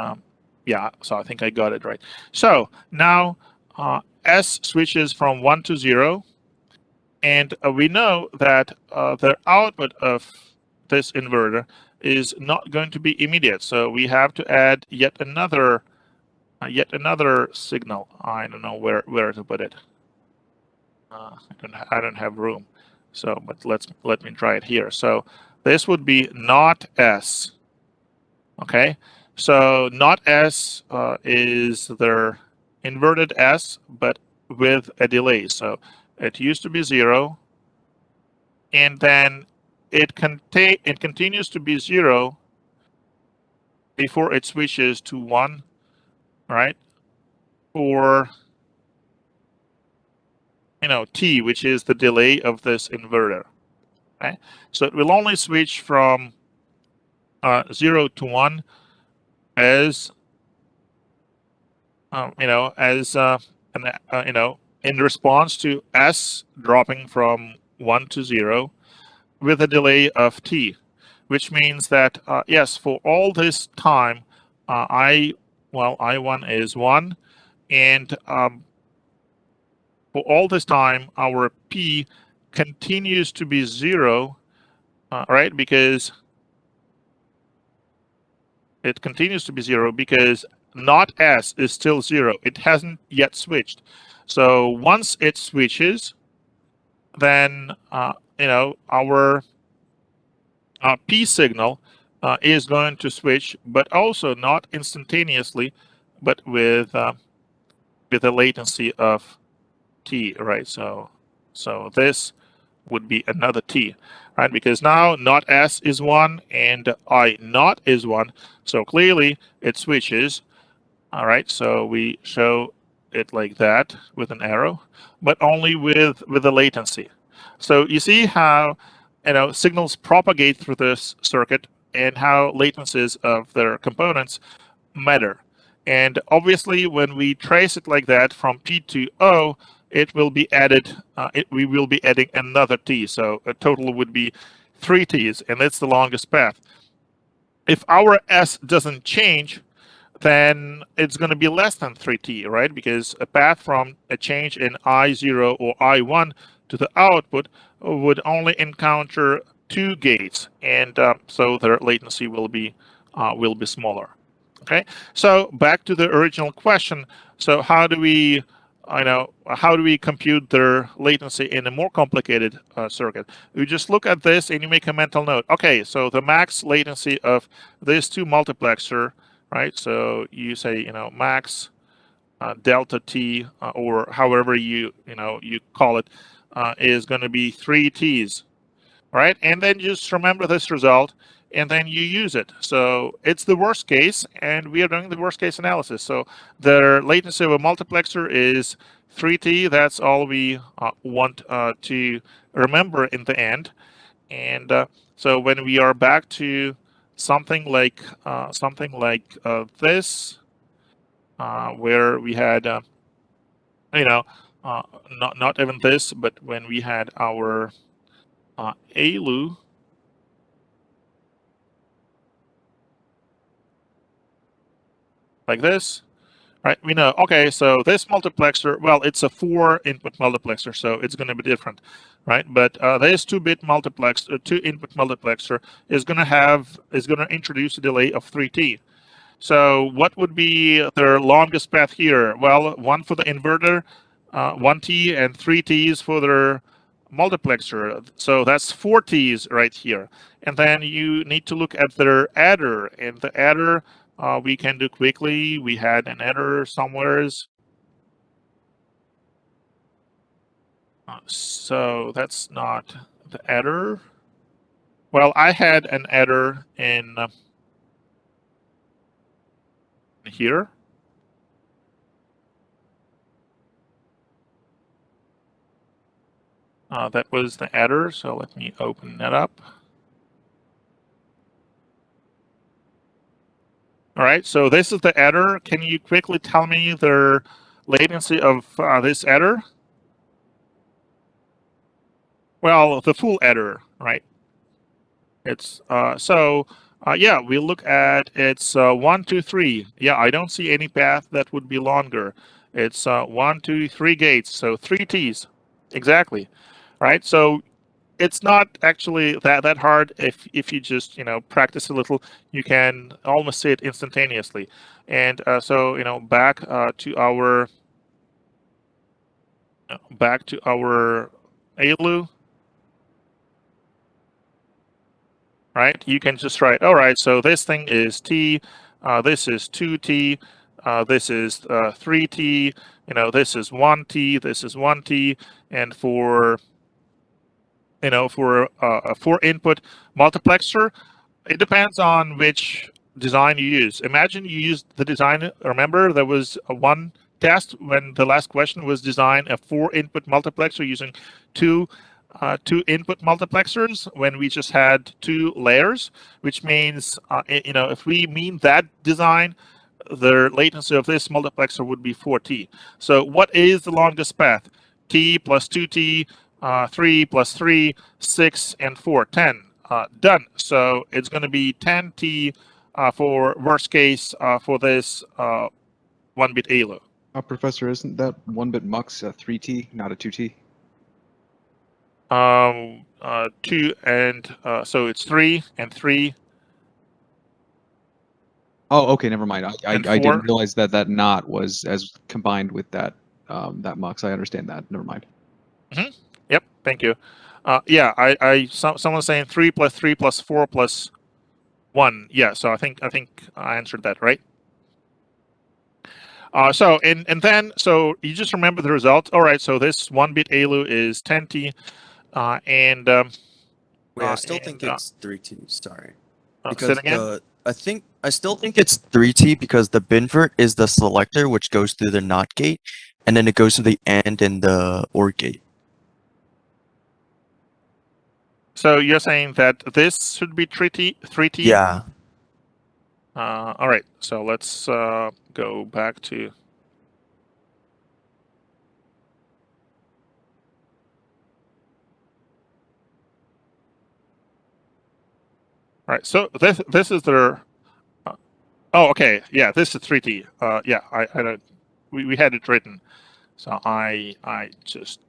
yeah, so I think I got it right. So now S switches from 1 to 0, and we know that the output of this inverter is not going to be immediate. So we have to add yet another signal. I don't know where to put it. I don't have room. So, but let me try it here. So this would be not S. Okay, so not S is their inverted S, but with a delay. So it used to be 0, and then it continues to be 0 before it switches to 1, right? For T, which is the delay of this inverter. Okay, so it will only switch from 0 to 1 as in response to S dropping from 1 to 0 with a delay of T, which means that yes, for all this time, I1 is 1, and for all this time, our P continues to be 0, right? Because it continues to be 0 because not S is still 0. It hasn't yet switched. So once it switches, then our P signal is going to switch, but also not instantaneously, but with a latency of T, right? So this would be another T, right? Because now not S is 1 and I not is 1. So clearly it switches. All right, so we show it like that with an arrow, but only with the latency. So you see how signals propagate through this circuit and how latencies of their components matter. And obviously, when we trace it like that from P to O, it will be added. We will be adding another T, so a total would be 3 T's, and that's the longest path. If our S doesn't change, then it's going to be less than 3T, right? Because a path from a change in I0 or I1 to the output would only encounter 2 gates, and so their latency will be smaller. Okay, so back to the original question. So how do we compute their latency in a more complicated circuit? You just look at this and you make a mental note. Okay, so the max latency of these two multiplexer, right? So you say max delta t or however you call it is going to be 3 t's, right? And then just remember this result and then you use it. So it's the worst case, and we are doing the worst case analysis. So the latency of a multiplexer is 3t. That's all we want to remember in the end. And so when we are back to something like this, where we had not even this, but when we had our ALU, like this, right? We know, okay, so this multiplexer, well, it's a 4-input multiplexer, so it's going to be different, right? But this 2-bit multiplex, 2-input multiplexer is going to introduce a delay of 3t. So what would be their longest path here? Well, 1 for the inverter, 1t, and 3 t's for their multiplexer. So that's 4 t's right here. And then you need to look at their adder, and the adder we can do quickly. We had an adder somewheres. So that's not the adder. Well, I had an adder in here. That was the adder, so let me open that up. All right, so this is the adder. Can you quickly tell me the latency of this adder? Well, the full adder, right? It's yeah, we look at it's 1, 2, 3. Yeah, I don't see any path that would be longer. It's 1, 2, 3 gates, so 3 T's, exactly, right? So it's not actually that hard if you just practice a little. You can almost see it instantaneously. And so back to our ALU, right? You can just write, all right, so this thing is T, this is 2T, this is 3T, this is 1T, this is 1T, and for a 4-input multiplexer, it depends on which design you use. Imagine you used the design. Remember, there was one test when the last question was design a 4-input multiplexer using two input multiplexers when we just had 2 layers, which means if we mean that design, the latency of this multiplexer would be 4t. So what is the longest path? T plus 2t, 3 plus 3, 6, and 4, 10. Done. So it's going to be 10t for worst case for this 1-bit ALO. Professor, isn't that 1-bit mux a 3T, not a 2T? 2 and so it's 3 and 3. Oh, okay, never mind. I And didn't 4. realize that that not was as combined with that that mux. I understand that. Never mind. Yep, thank you. Yeah, someone's saying 3 plus 3 plus 4 plus 1. Yeah, so I think I answered that, right? So and then so you just remember the result. All right, so this 1-bit ALU is 10T, and Wait, I still think and it's 3T. Sorry, say it because again. I still think it's 3T because the binvert is the selector which goes through the NOT gate, and then it goes to the AND and the OR gate. So you're saying that this should be 3T? 3T? Yeah. All right, so let's go back to. All right, so this is their. Oh, okay, yeah, this is 3T. Yeah, I don't. We had it written, so I just.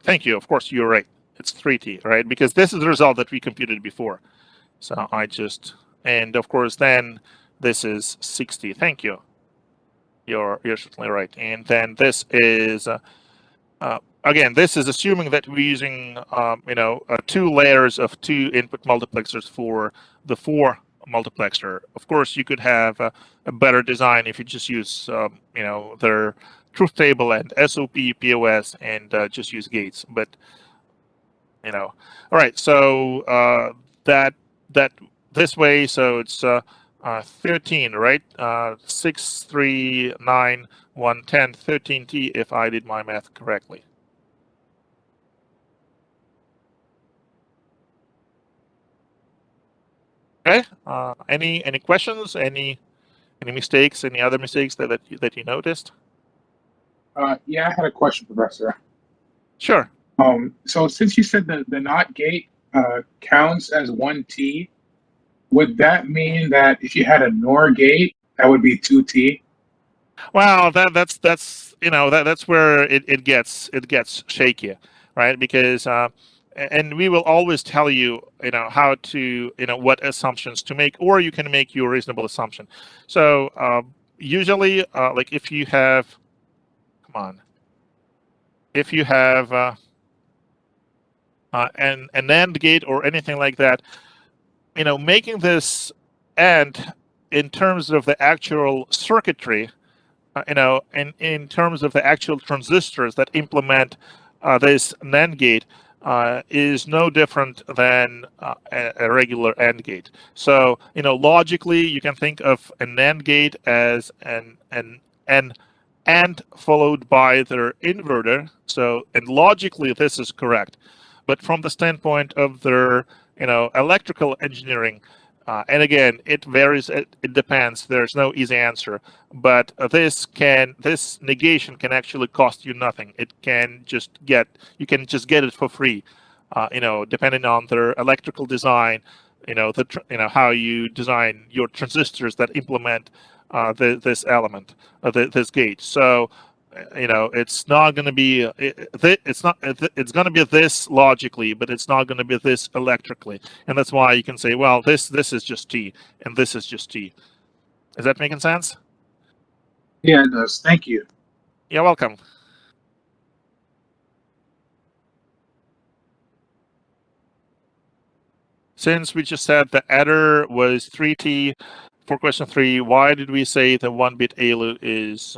Thank you. Of course, you're right. It's 3T, right? Because this is the result that we computed before. So I just, and of course, then this is 60. Thank you. You're certainly right. And then this is again, this is assuming that we're using 2 layers of 2 input multiplexers for the 4 multiplexer. Of course, you could have a better design if you just use their truth table and SOP, POS, and just use gates. But all right. So that that this way, so it's 13, right? 6, 3, 9, 1, 10, 13T if I did my math correctly. Okay. Any questions? Any mistakes? Any other mistakes that you noticed? Yeah, I had a question, Professor. Sure. So since you said the NOT gate counts as 1T, would that mean that if you had a NOR gate, that would be 2T? Well, that's where it gets shaky, right? Because and we will always tell you how to what assumptions to make, or you can make your reasonable assumption. So usually, like if you have, come on, if you have an AND gate or anything like that, making this AND in terms of the actual circuitry. In terms of the actual transistors that implement this NAND gate, is no different than a regular AND gate. So, logically, you can think of a NAND gate as an AND followed by their inverter. So, and logically, this is correct. But from the standpoint of their, electrical engineering, and again, it varies. It depends. There's no easy answer. But this negation can actually cost you nothing. It can you can just get it for free. Depending on their electrical design, how you design your transistors that implement this element, this gate. So it's not going to be it's going to be this logically, but it's not going to be this electrically, and that's why you can say, well, this is just T and this is just T. Is that making sense? Yeah, it does. Thank you. You're welcome. Since we just said the adder was 3T for question 3, why did we say the 1-bit ALU is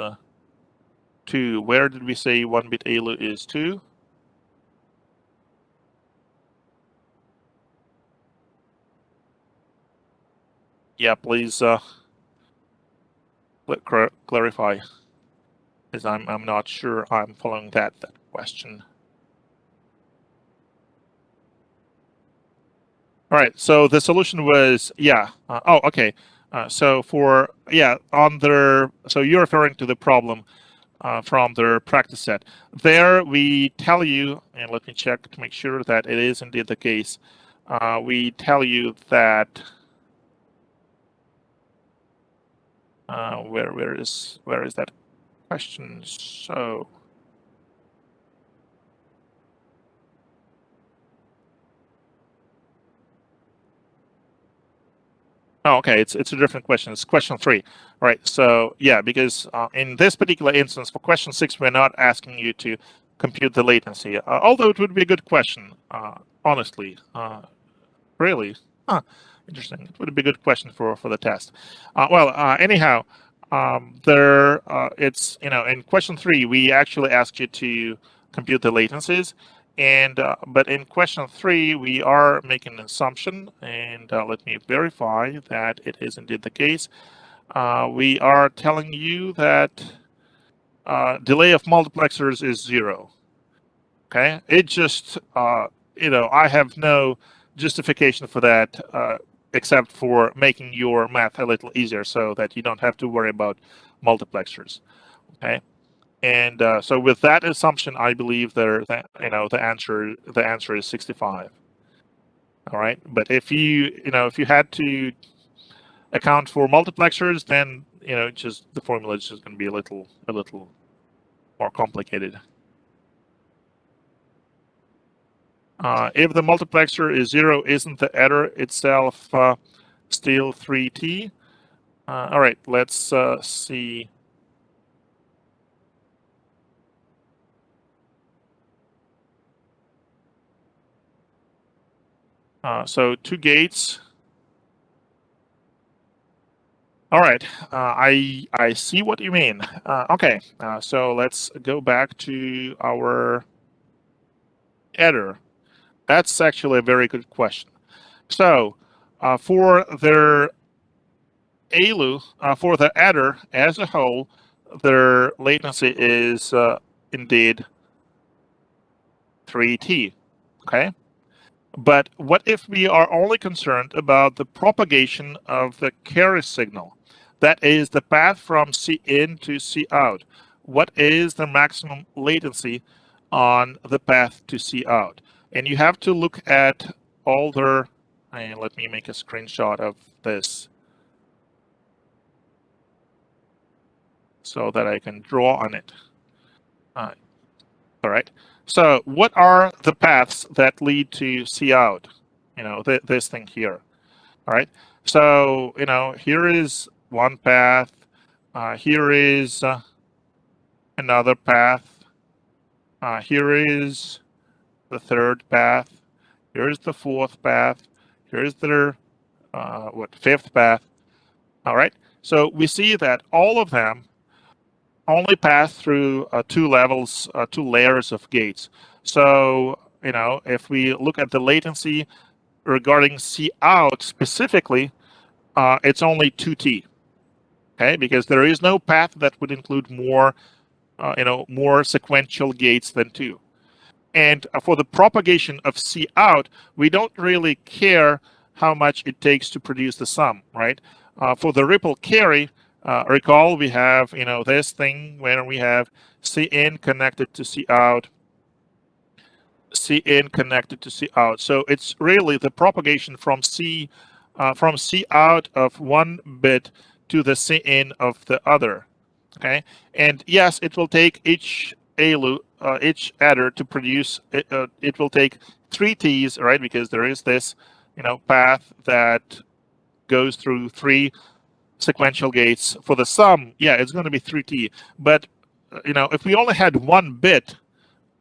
2? Where did we say 1-bit ALU is 2? Yeah, please clarify, because I'm not sure I'm following that question. All right, so the solution was, yeah. Oh, okay. So for, yeah, on their, so you're referring to the problem from their practice set. There we tell you, and let me check to make sure that it is indeed the case. We tell you that, where is that question? So, Oh, okay, it's a different question. It's question 3. All right, so yeah, because in this particular instance, for question 6, we're not asking you to compute the latency, although it would be a good question, honestly. Really? Huh, interesting. It would be a good question for the test. Anyhow, it's, in question 3, we actually asked you to compute the latencies. And but in question 3, we are making an assumption, and let me verify that it is indeed the case. We are telling you that delay of multiplexers is 0. Okay, it just I have no justification for that except for making your math a little easier, so that you don't have to worry about multiplexers. Okay. And so with that assumption, I believe the answer is 65. All right, but if you had to account for multiplexers, then just the formula is just going to be a little more complicated. If the multiplexer is 0, isn't the adder itself still 3t? All right, let's see. So 2 gates. All right, I see what you mean. Okay, so let's go back to our adder. That's actually a very good question. So for their CLU, for the adder as a whole, their latency is indeed 3t. Okay. But what if we are only concerned about the propagation of the carry signal? That is the path from C in to C out. What is the maximum latency on the path to C out? And you have to look at all their, and let me make a screenshot of this so that I can draw on it. All right. So what are the paths that lead to C out? This thing here. All right. So, here is one path. Here is another path. Here is the third path. Here's the fourth path. Here's the fifth path. All right. So we see that all of them only pass through 2 levels, 2 layers of gates. So, if we look at the latency regarding C out specifically, it's only 2t. Okay, because there is no path that would include more sequential gates than 2. And for the propagation of C out, we don't really care how much it takes to produce the sum, right? For the ripple carry, recall we have this thing where we have C in connected to C out, C in connected to C out. So it's really the propagation from C out of one bit to the C in of the other. Okay, and yes, it will take each each adder to produce. It will take 3 t's, right? Because there is this path that goes through 3 sequential gates. For the sum, yeah, it's going to be 3t. But if we only had one bit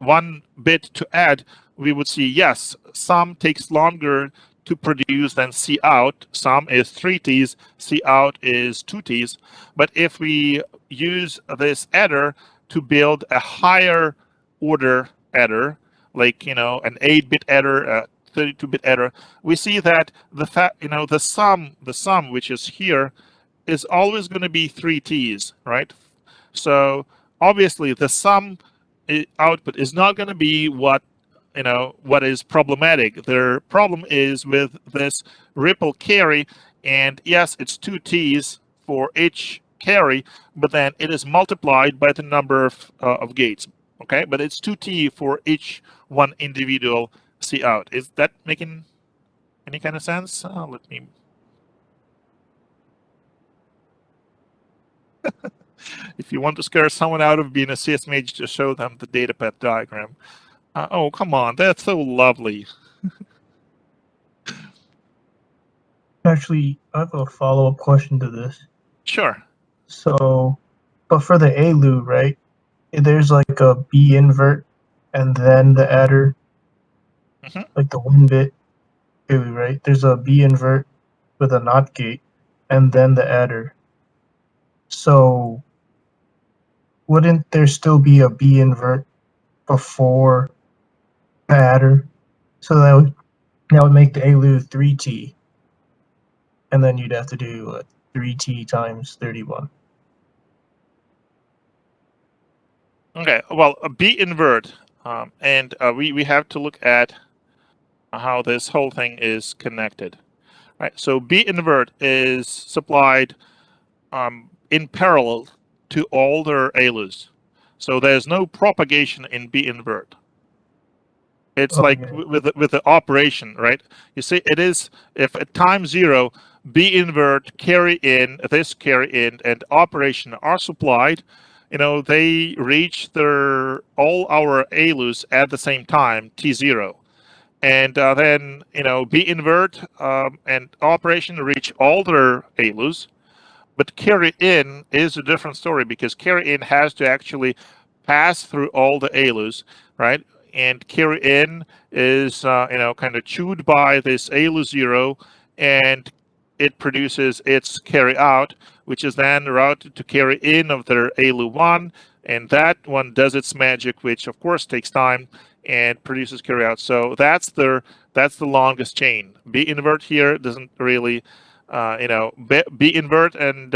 to add, we would see, yes, sum takes longer to produce than C out. Sum is 3 t's, C out is 2 t's. But if we use this adder to build a higher order adder, like an 8-bit adder, a 32-bit adder, we see that the sum which is here is always going to be 3 t's, right? So obviously the sum output is not going to be what is problematic. Their problem is with this ripple carry, and yes, it's 2 t's for each carry, but then it is multiplied by the number of gates. Okay, but it's 2t for each one individual C out. Is that making any kind of sense? Let me. If you want to scare someone out of being a CS mage, just show them the data path diagram. Oh, come on, that's so lovely. Actually, I have a follow-up question to this. Sure. So, but for the ALU, right? There's like a B invert and then the adder, Mhm. like the 1-bit ALU, right? There's a B invert with a NOT gate and then the adder. So, wouldn't there still be a B invert before the adder? So that would make the ALU 3T, and then you'd have to do 3T times 31. Okay. Well, a B invert, and we have to look at how this whole thing is connected. Right. So B invert is supplied in parallel to all their ALUs. So there's no propagation in B invert. It's like Okay. with the operation, right? You see, it is if at time 0, B invert, carry in, this carry in, and operation are supplied. They reach all our ALUs at the same time, T0. And then, B invert and operation reach all their ALUs. But carry in is a different story because carry in has to actually pass through all the ALUs, right? And carry in is kind of chewed by this ALU 0, and it produces its carry out, which is then routed to carry in of their ALU 1, and that one does its magic, which of course takes time and produces carry out. So that's the longest chain. B invert here doesn't really B invert, and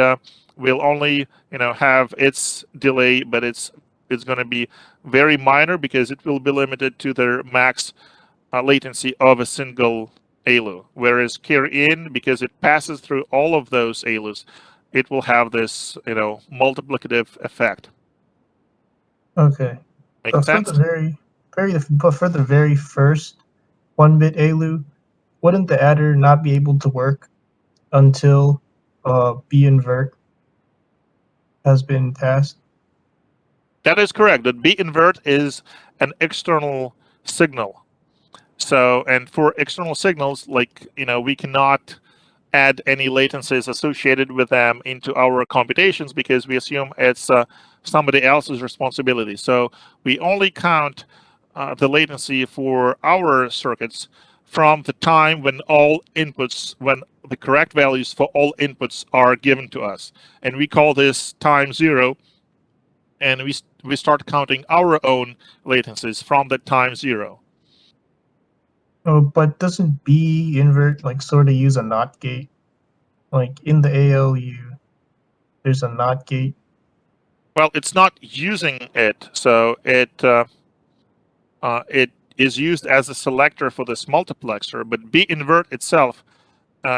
will only have its delay, but it's going to be very minor because it will be limited to the max latency of a single ALU. Whereas carry in, because it passes through all of those ALUs, it will have this multiplicative effect. Okay. Making For the sense? but for the very first 1-bit ALU, wouldn't the adder not be able to work until B invert has been passed? That is correct. The B invert is an external signal. So, and for external signals, like, we cannot add any latencies associated with them into our computations because we assume it's somebody else's responsibility. So we only count the latency for our circuits from the time when when the correct values for all inputs are given to us. And we call this time 0, and we start counting our own latencies from that time 0. Oh, but doesn't B invert like sort of use a NOT gate? Like in the ALU, there's a NOT gate. Well, it's not using it, so it is used as a selector for this multiplexer, but B invert itself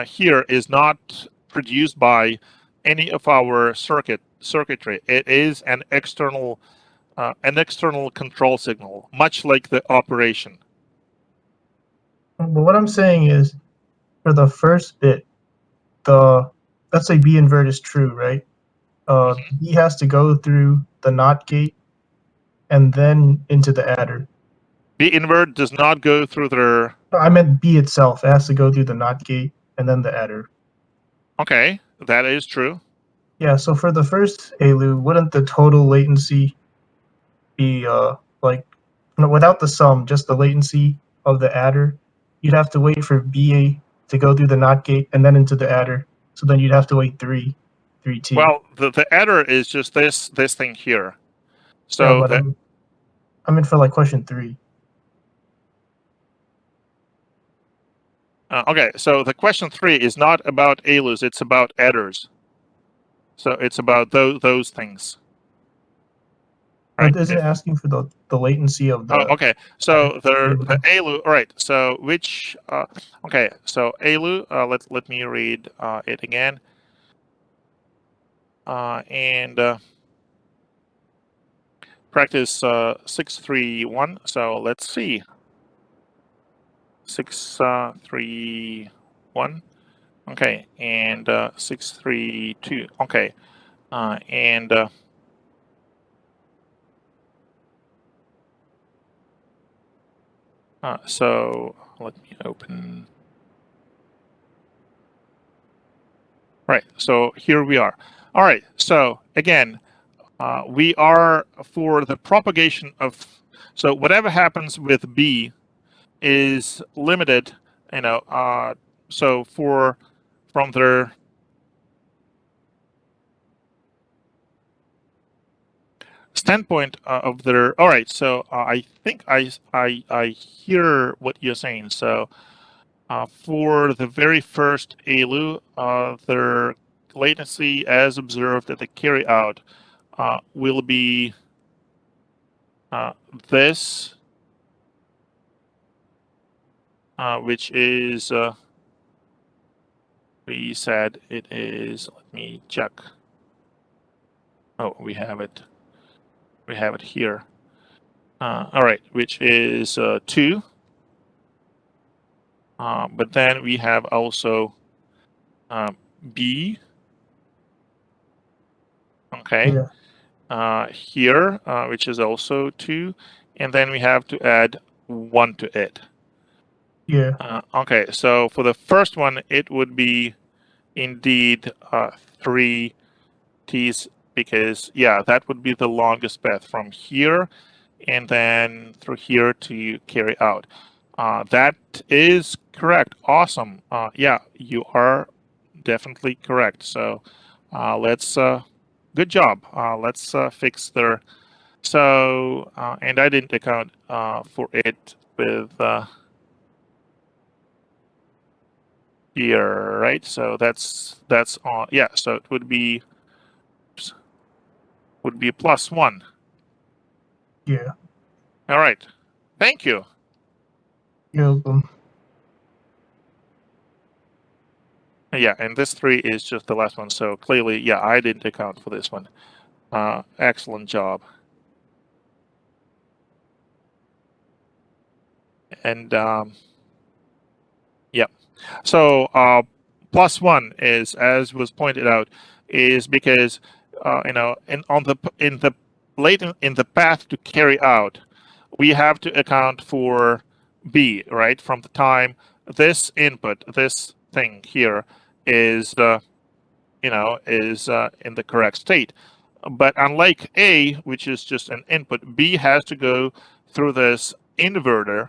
here is not produced by any of our circuitry. It is an external control signal, much like the operation. But what I'm saying is, for the first bit, let's say B invert is true, right? B has to go through the NOT gate and then into the adder. B invert does not go through their. No, I meant B itself. It has to go through the NOT gate and then the adder. Okay, that is true. Yeah, so for the first ALU, wouldn't the total latency be like without the sum, just the latency of the adder? You'd have to wait for BA to go through the NOT gate and then into the adder. So then you'd have to wait 3T. Well, the adder is just this thing here. Yeah, So but I'm in for like question 3. Okay, so the question 3 is not about ALUs, it's about adders. So it's about those things. Right. But isn't it asking for the latency of Oh, the okay. So the ALU? ALU. All right. So which? Okay. So ALU. Let me read it again. And practice 631. So let's see. 631. Okay. And 632. Okay. And so let me open. Right, so here we are. All right, so again, we are for the propagation of, so whatever happens with B is limited, so from their standpoint of their, all right, so I think I hear what you're saying. So for the very first ALU, their latency as observed at the carry out will be this, which is, we said it is, let me check. Oh, we have it here. All right, which is 2. But then we have also B, okay, here, which is also 2. And then we have to add 1 to it. Yeah. Okay, so for the first one, it would be indeed 3 T's, because, yeah, that would be the longest path from here and then through here to carry out. That is correct. Awesome. Yeah, you are definitely correct. So let's, good job. Let's fix their, so, and I didn't account for it with here, right? So that's on, yeah, so it would be +1. Yeah. All right. Thank you. You're welcome. Yeah, and this 3 is just the last one. So clearly, yeah, I didn't account for this one. Excellent job. And yeah, so +1 is, as was pointed out, is because in the in the path to carry out, we have to account for B, right? From the time this input, this thing here, is is in the correct state. But unlike A, which is just an input, B has to go through this inverter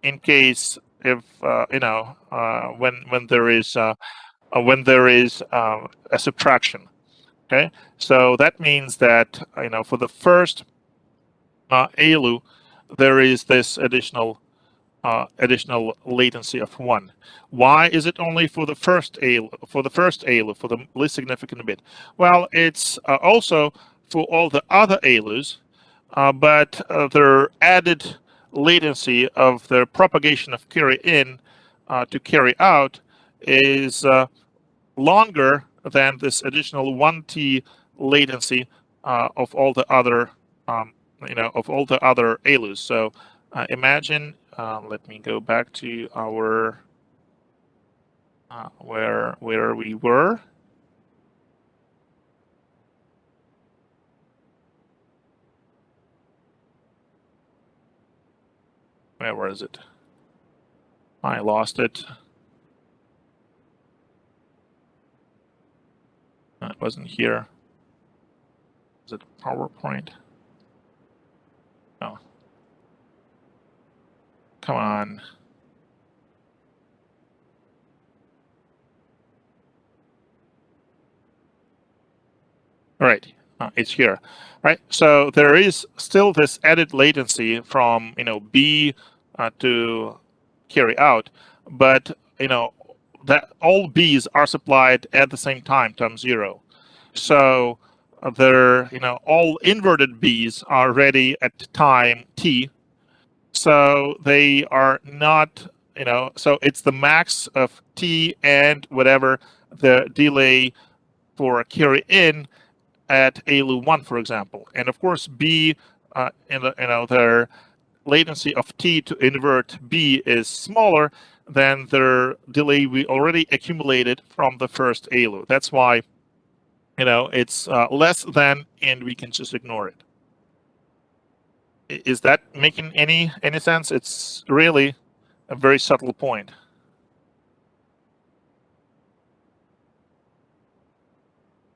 in case if when there is a subtraction. Okay, so that means that for the first ALU, there is this additional latency of 1. Why is it only for the first ALU, for the least significant bit? Well, it's also for all the other ALUs, but their added latency of their propagation of carry in to carry out is longer than this additional 1T latency of all the other ALUs. So imagine, let me go back to our where we were. Where was it? I lost it. It wasn't here. Is it PowerPoint? No. Come on. All right, it's here, right? So there is still this added latency from B to carry out, but that all B's are supplied at the same time, times 0. So they're all inverted B's are ready at time T. So they are not so it's the max of T and whatever the delay for a carry in at ALU 1, for example. And of course, B, their latency of T to invert B is smaller than their delay we already accumulated from the first ALU. That's why, it's less than, and we can just ignore it. Is that making any sense? It's really a very subtle point.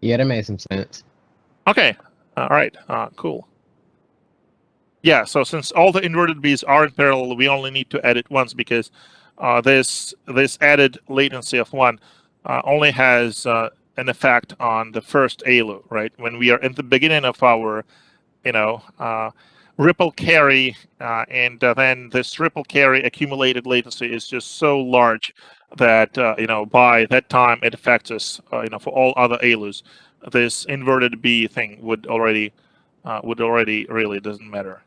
Yeah, that made some sense. Okay. All right. Cool. Yeah. So since all the inverted Bs are in parallel, we only need to add it once because this added latency of 1 only has an effect on the first ALU, right? When we are in the beginning of our, ripple carry, and then this ripple carry accumulated latency is just so large that by that time it affects us, for all other ALUs. This inverted B thing would already really doesn't matter.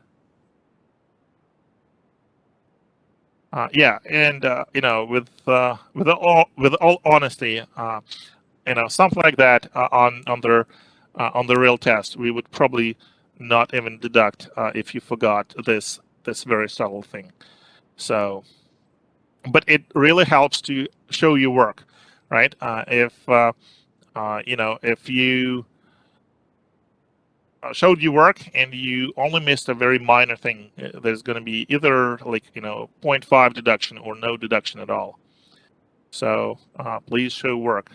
Yeah, and with all honesty, something like that on the real test, we would probably not even deduct if you forgot this very subtle thing. So, but it really helps to show your work, right? If you showed you work and you only missed a very minor thing, there's going to be either 0.5 deduction or no deduction at all. So please show work.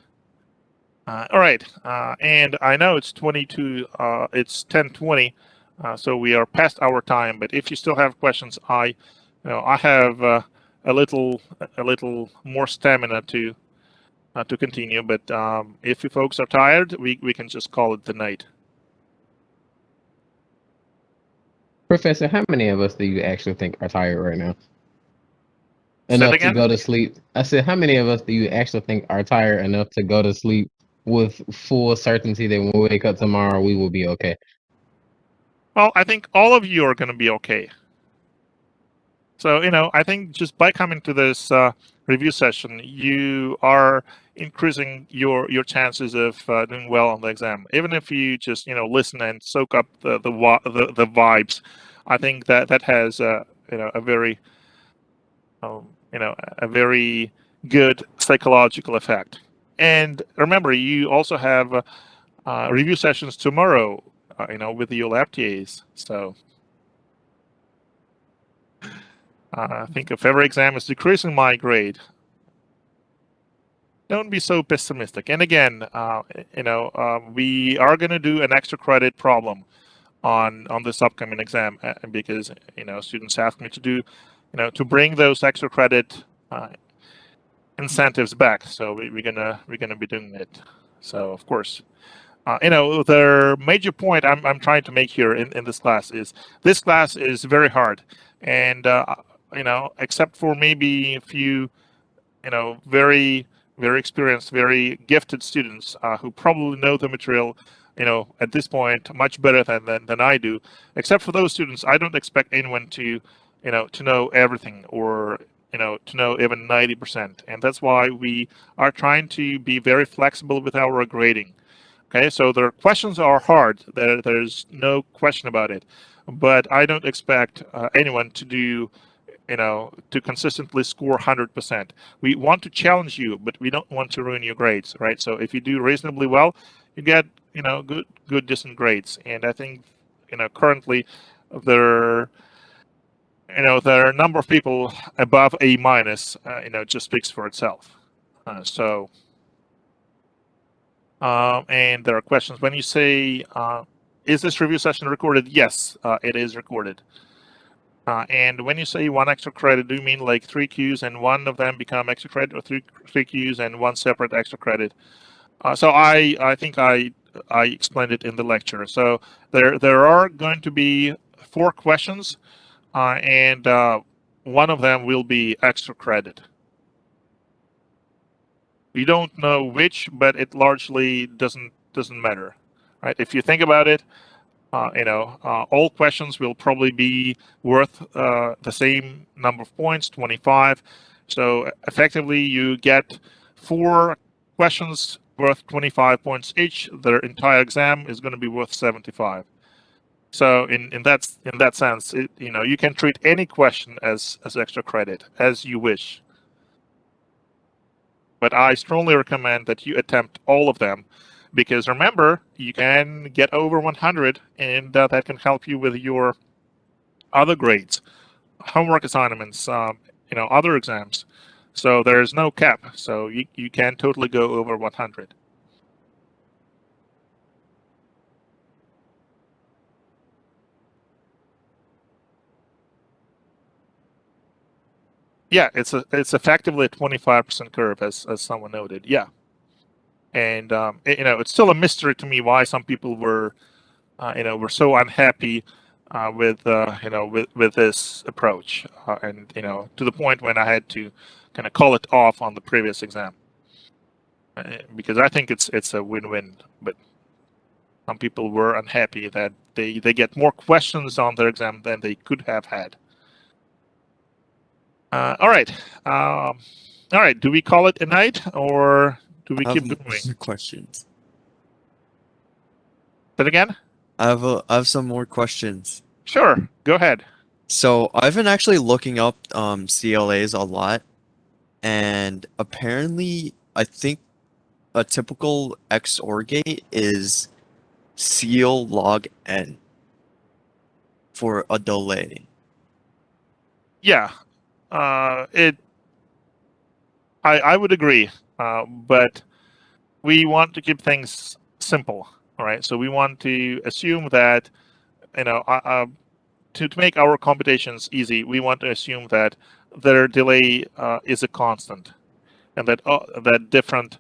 All right, and I know it's 10:20, so we are past our time. But if you still have questions, I have a little more stamina to continue. But if you folks are tired, we can just call it the night. Professor, how many of us do you actually think are tired right now? Say that Enough to again? go to sleep. I said, how many of us do you actually think are tired enough to go to sleep with full certainty that when we wake up tomorrow, we will be okay? Well, I think all of you are going to be okay. So, I think just by coming to this review session, you are increasing your chances of doing well on the exam. Even if you just listen and soak up the vibes, I think that has a very a very good psychological effect. And remember, you also have review sessions tomorrow, with your lab TAs. So I think if every exam is decreasing my grade, don't be so pessimistic. And again, we are going to do an extra credit problem on this upcoming exam because students asked me to do, to bring those extra credit incentives back. So we're gonna be doing it. So of course. The major point I'm trying to make here in this class is very hard, and except for maybe a few very experienced, very gifted students who probably know the material at this point much better than I do. Except for those students, I don't expect anyone to to know everything or to know even 90%, and that's why we are trying to be very flexible with our grading. Okay, so their questions are hard. There's no question about it. But I don't expect anyone to do, to consistently score 100%. We want to challenge you, but we don't want to ruin your grades, right? So if you do reasonably well, you get, good decent grades. And I think, currently there, there are a number of people above A minus, just speaks for itself. And there are questions. When you say, is this review session recorded? Yes, it is recorded. And when you say 1 extra credit, do you mean like 3 Qs and one of them become extra credit, or three Qs and one separate extra credit? So I think I explained it in the lecture. So there are going to be 4 questions, and one of them will be extra credit. We don't know which, but it largely doesn't matter, right? If you think about it, all questions will probably be worth the same number of points, 25. So effectively, you get 4 questions worth 25 points each. Their entire exam is going to be worth 75. So in that sense, you can treat any question as extra credit as you wish. But I strongly recommend that you attempt all of them, because remember, you can get over 100, and that can help you with your other grades, homework assignments, other exams. So there's no cap. So you can totally go over 100. Yeah, it's effectively a 25% curve, as someone noted. Yeah, and it's still a mystery to me why some people were so unhappy with this approach, and to the point when I had to kind of call it off on the previous exam, because I think it's a win-win, but some people were unhappy that they get more questions on their exam than they could have had. All right. All right. Do we call it a night or do we I keep have going? more questions. That again? I have some more questions. Sure. Go ahead. So I've been actually looking up CLAs a lot, and apparently I think a typical XOR gate is CL log n for a delay. Yeah. I would agree, but we want to keep things simple. All right. So we want to assume that to make our computations easy, we want to assume that their delay is a constant, and that different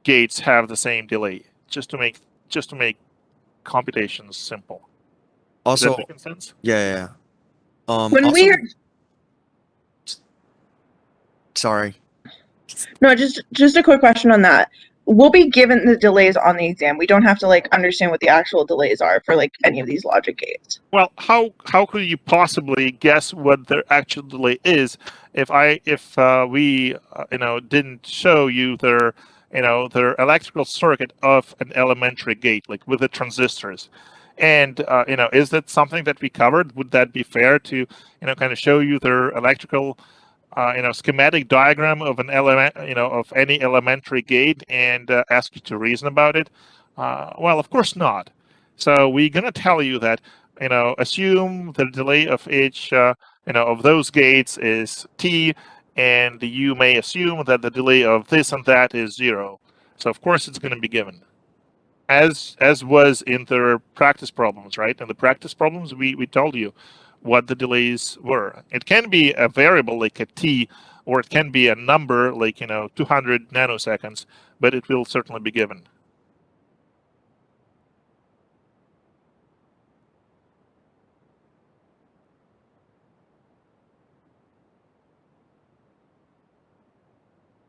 gates have the same delay, just to make computations simple. Does that Also, make sense? yeah. When Also, we sorry. no, just a quick question on that. We'll be given the delays on the exam. We don't have to like understand what the actual delays are for like any of these logic gates. Well, how could you possibly guess what their actual delay is if we didn't show you their electrical circuit of an elementary gate, like with the transistors? And is that something that we covered? Would that be fair to kind of show you their electrical schematic diagram of an element, of any elementary gate, and ask you to reason about it? Well, of course not. So we're gonna tell you that, assume the delay of each, of those gates is t, and you may assume that the delay of this and that is 0. So of course it's going to be given, as was in the practice problems, right? In the practice problems, we told you what the delays were. It can be a variable like a t, or it can be a number like 200 nanoseconds, but it will certainly be given.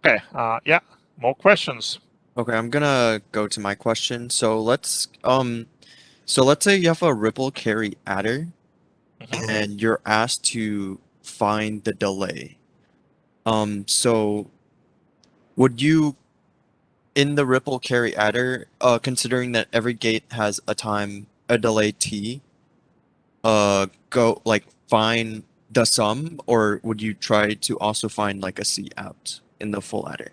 Okay. Yeah. More questions. Okay, I'm gonna go to my question. So let's say you have a ripple carry adder, Mhm. and you're asked to find the delay. So would you, in the ripple carry adder, considering that every gate has a delay t, go like find the sum, or would you try to also find like a C out in the full adder?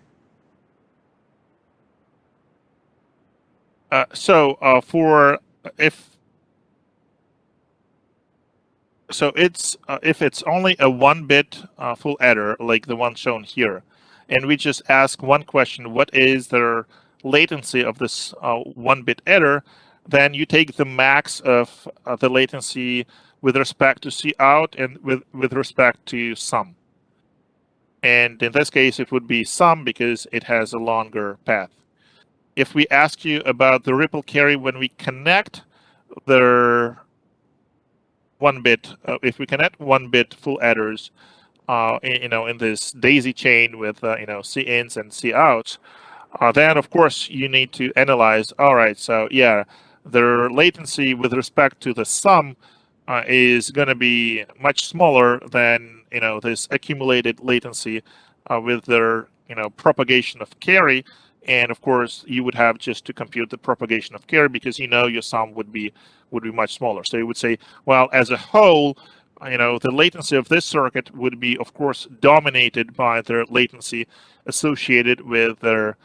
For if it's only a 1-bit full adder like the one shown here, and we just ask one question: what is the latency of this 1-bit adder? Then you take the max of the latency with respect to C out and with respect to sum. And in this case, it would be sum because it has a longer path. If we ask you about the ripple carry when we connect the 1-bit, if we connect 1-bit full adders, in this daisy chain with C ins and C outs, then of course you need to analyze. All right, so yeah, their latency with respect to the sum is going to be much smaller than this accumulated latency with their propagation of carry. And of course, you would have just to compute the propagation of carry because your sum would be much smaller. So you would say, well, as a whole, the latency of this circuit would be, of course, dominated by their latency associated with their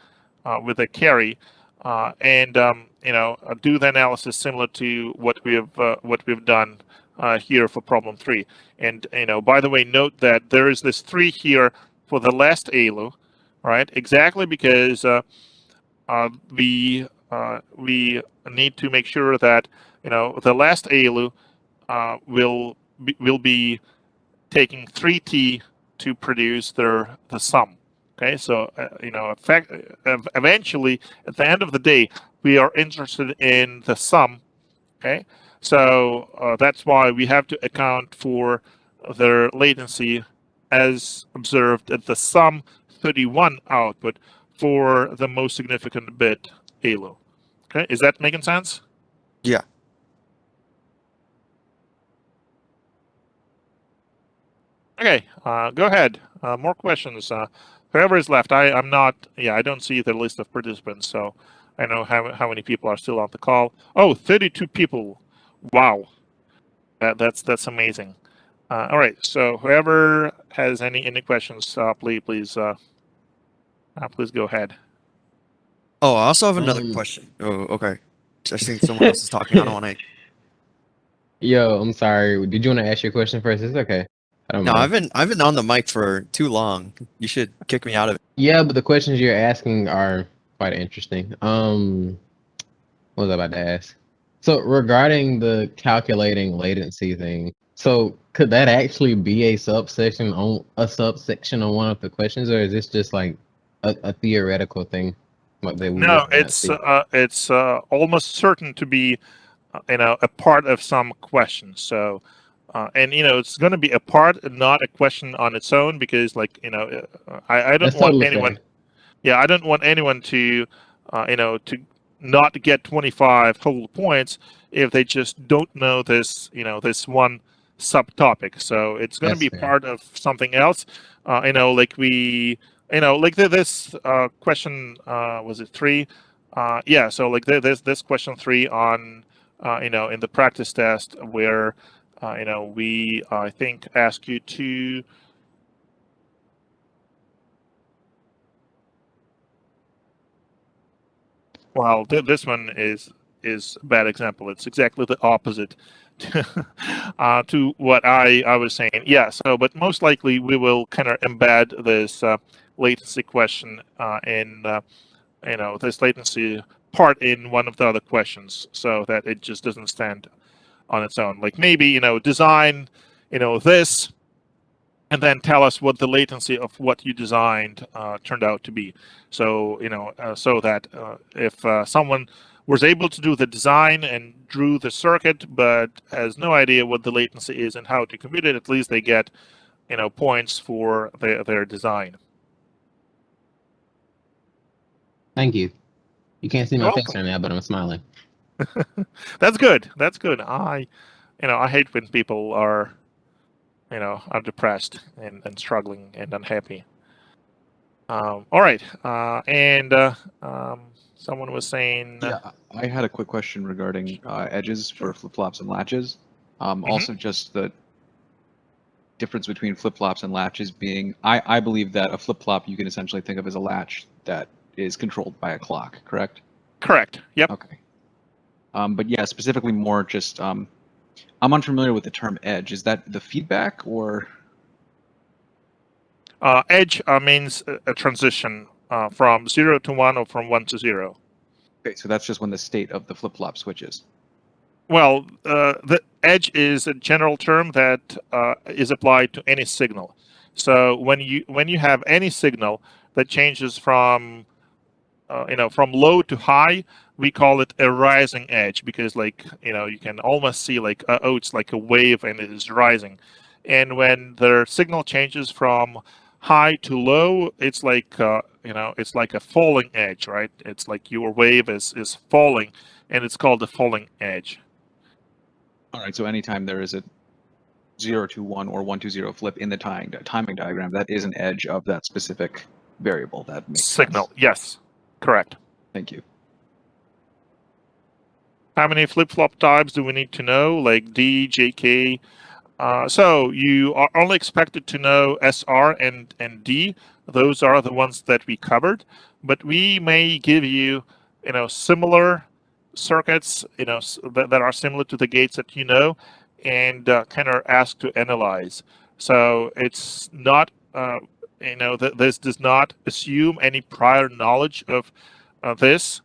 carry, and do the analysis similar to what we've done here for problem 3. And by the way, note that there is this 3 here for the last ALU, right? Exactly because we need to make sure that the last ALU will be taking 3t to produce the sum. Okay, so eventually, at the end of the day, we are interested in the sum. Okay, so that's why we have to account for their latency as observed at the sum 31 output for the most significant bit ALU. Okay, is that making sense? Yeah. Okay, go ahead. More questions. Whoever is left, I'm not. Yeah, I don't see the list of participants, so I know how many people are still on the call. Oh, 32 people. Wow, that's amazing. All right, so whoever has any questions, please go ahead. Oh, I also have another Um, question. Oh, okay. I think someone else is talking. I don't want to. Yo, I'm sorry. Did you want to ask your question first? It's okay. I don't No, mind. I've been on the mic for too long. You should kick me out of it. Yeah, but the questions you're asking are quite interesting. What was I about to ask? So regarding the calculating latency thing, so could that actually be a subsection on one of the questions, or is this just like a theoretical thing what that we No, might not see? it's almost certain to be a part of some question. So, and it's going to be a part, not a question on its own, because I don't That's want totally anyone. fair. Yeah, I don't want anyone to to not get 25 whole points if they just don't know this this one subtopic. So it's going to That's be fair. part of something else. Like we this question was it 3? Yeah, so like this question 3 on in the practice test where we I think ask you to. Well, this one is a bad example. It's exactly the opposite to what I was saying. Yeah. So, but most likely we will kind of embed this latency question in this latency part in one of the other questions, so that it just doesn't stand on its own. Like maybe design this and then tell us what the latency of what you designed turned out to be. So so that if someone was able to do the design and drew the circuit, but has no idea what the latency is and how to compute it, at least they get points for their design. Thank you. You can't see You're my face welcome. right now, but I'm smiling. That's good. That's good. I hate when people are are depressed and struggling and unhappy. All right, and someone was saying, Yeah, I had a quick question regarding edges for flip-flops and latches. Also, just the difference between flip-flops and latches being, I believe that a flip-flop you can essentially think of as a latch that is controlled by a clock, correct? correct. Yep. Okay. But yeah, specifically more just, I'm unfamiliar with the term edge. Is that the feedback or? Edge means a transition from 0 to 1 or from 1 to 0. Okay, so that's just when the state of the flip-flop switches. Well, the edge is a general term that is applied to any signal. So when you have any signal that changes from from low to high, we call it a rising edge, because you can almost see like oh, it's like a wave and it is rising. And when the signal changes from high to low, it's like it's like a falling edge, right? It's like your wave is falling, and it's called the falling edge. All right, so anytime there is a 0 to 1 or 1 to 0 flip in the timing diagram, that is an edge of that specific variable. That makes Signal, sense. yes, correct. Thank you. How many flip-flop types do we need to know? Like D, JK. So you are only expected to know SR and D. Those are the ones that we covered, but we may give you similar circuits that are similar to the gates that and kind of ask to analyze. So it's not this does not assume any prior knowledge of this.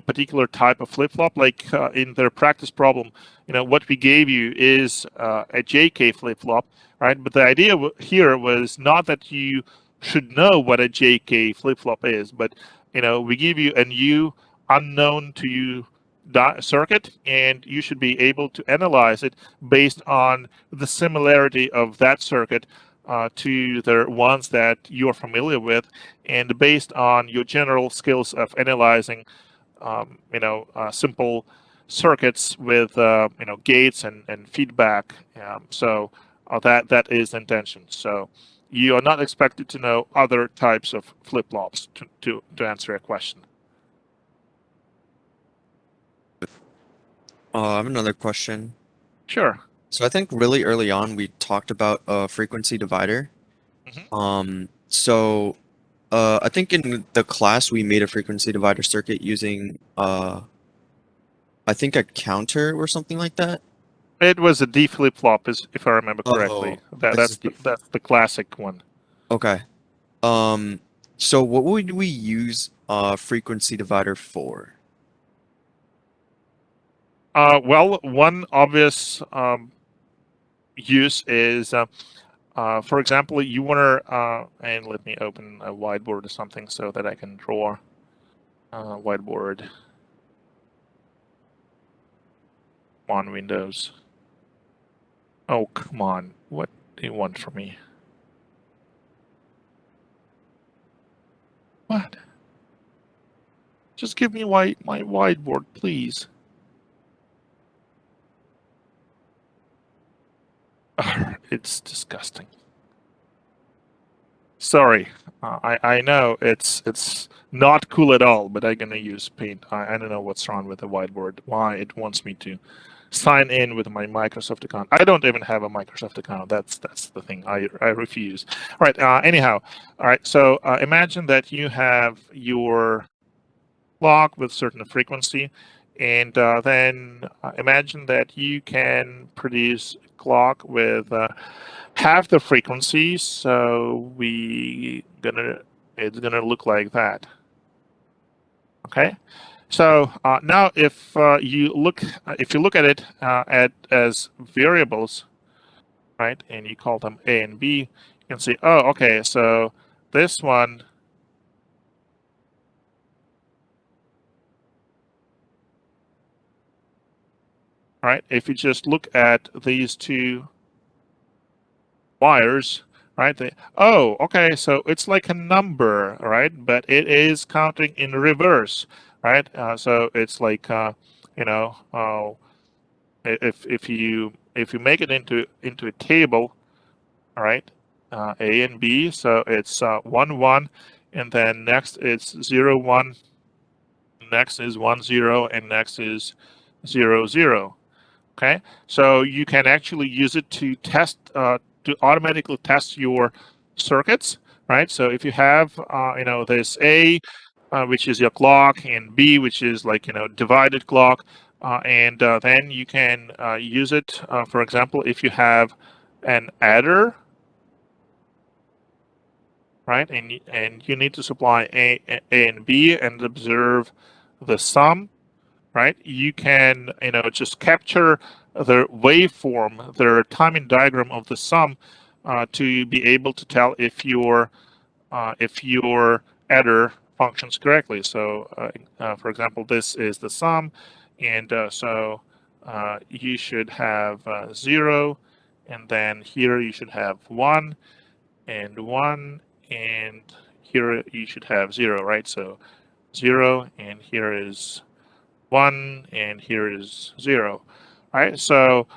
particular type of flip-flop. Like in their practice problem, what we gave you is a JK flip-flop, right? But the idea here was not that you should know what a JK flip-flop is, but we give you a new unknown to you circuit, and you should be able to analyze it based on the similarity of that circuit to the ones that you're familiar with, and based on your general skills of analyzing simple circuits with gates and feedback. So that is the intention. So you are not expected to know other types of flip-flops to answer your question. I have another question. Sure. So I think really early on we talked about a frequency divider. So I think in the class we made a frequency divider circuit using I think a counter or something like that. It was a D flip-flop, if I remember correctly. That's the classic one. Okay. So what would we use a frequency divider for? Well, one obvious use is, for example, you want to, and let me open a whiteboard or something so that I can draw whiteboard on Windows. Oh, come on. What do you want from me? What? Just give me my whiteboard, please. It's disgusting. Sorry, I know it's not cool at all, but I'm gonna use Paint. I don't know what's wrong with the whiteboard. Why it wants me to sign in with my Microsoft account. I don't even have a Microsoft account. That's the thing. I refuse. All right. Anyhow, all right. So imagine that you have your clock with certain frequency, and then imagine that you can produce a clock with half the frequency. So it's gonna look like that. Okay. So now, if you look at it as variables, right, and you call them A and B, you can see, oh, okay, so this one, right? If you just look at these two wires, right? Okay, so it's like a number, right? But it is counting in reverse, right? So it's like if you make it into a table, all right, A and B, so it's 1 1, and then next it's 0 1, next is 1 0, and next is 0 0. Okay, so you can actually use it to test to automatically test your circuits, right? So if you have this A, which is your clock, and B, which is like divided clock, and then you can use it. For example, if you have an adder, right, and you need to supply A and B and observe the sum, right? You can just capture the waveform, the timing diagram of the sum, to be able to tell if your adder functions correctly. So, for example, this is the sum, and so you should have 0, and then here you should have 1 and 1, and here you should have 0, right? So 0, and here is 1, and here is 0. All right, so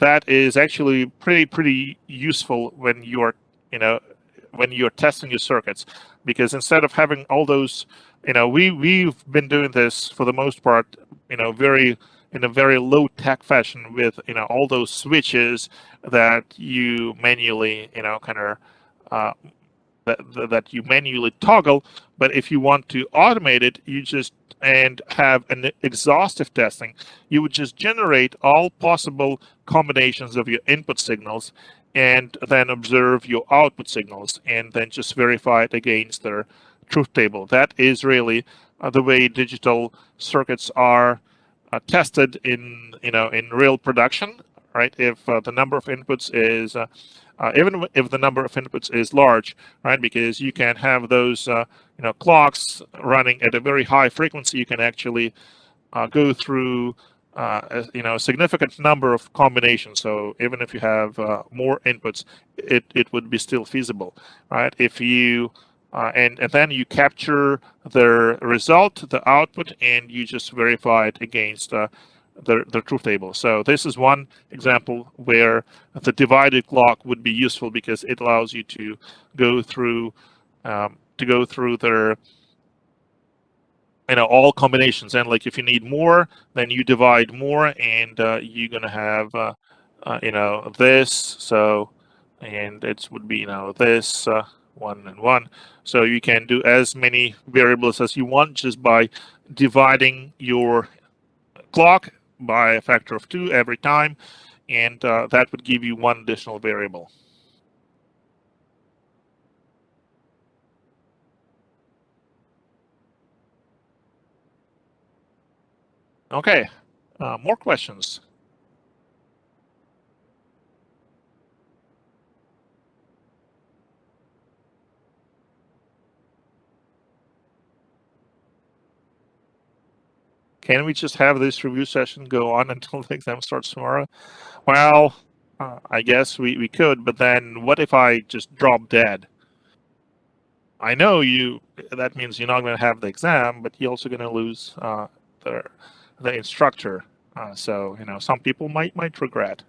that is actually pretty useful when you're testing your circuits, because instead of having all those, we've been doing this for the most part, very in a very low tech fashion with all those switches that you manually kind of that you manually toggle. But if you want to automate it, you just and have an exhaustive testing, you would just generate all possible combinations of your input signals and then observe your output signals and then just verify it against their truth table. That is really the way digital circuits are tested in in real production, right? If the number of inputs is even if the number of inputs is large, right? Because you can have those clocks running at a very high frequency. You can actually go through a significant number of combinations. So even if you have more inputs, it would be still feasible, right? If you and then you capture the result, the output, and you just verify it against the truth table. So this is one example where the divided clock would be useful because it allows you to go through their all combinations, and like if you need more, then you divide more, and you're gonna have this. So and it would be this 1 and 1. So you can do as many variables as you want just by dividing your clock by a factor of 2 every time, and that would give you one additional variable. Okay, more questions? Can we just have this review session go on until the exam starts tomorrow? Well, I guess we could, but then what if I just drop dead? I know that means you're not going to have the exam, but you're also going to lose the instructor. So some people might regret.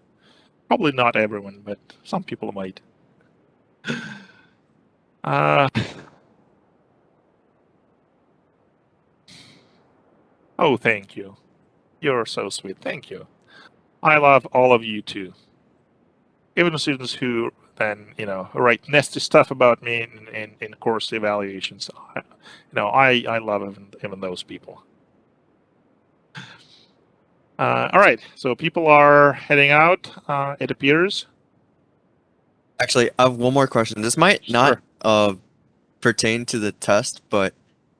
Probably not everyone, but some people might. Oh, thank you. You're so sweet. Thank you. I love all of you too. Even the students who then write nasty stuff about me in course evaluations. I love even those people. All right, so people are heading out. It appears. Actually, I have one more question. This might not pertain to the test, but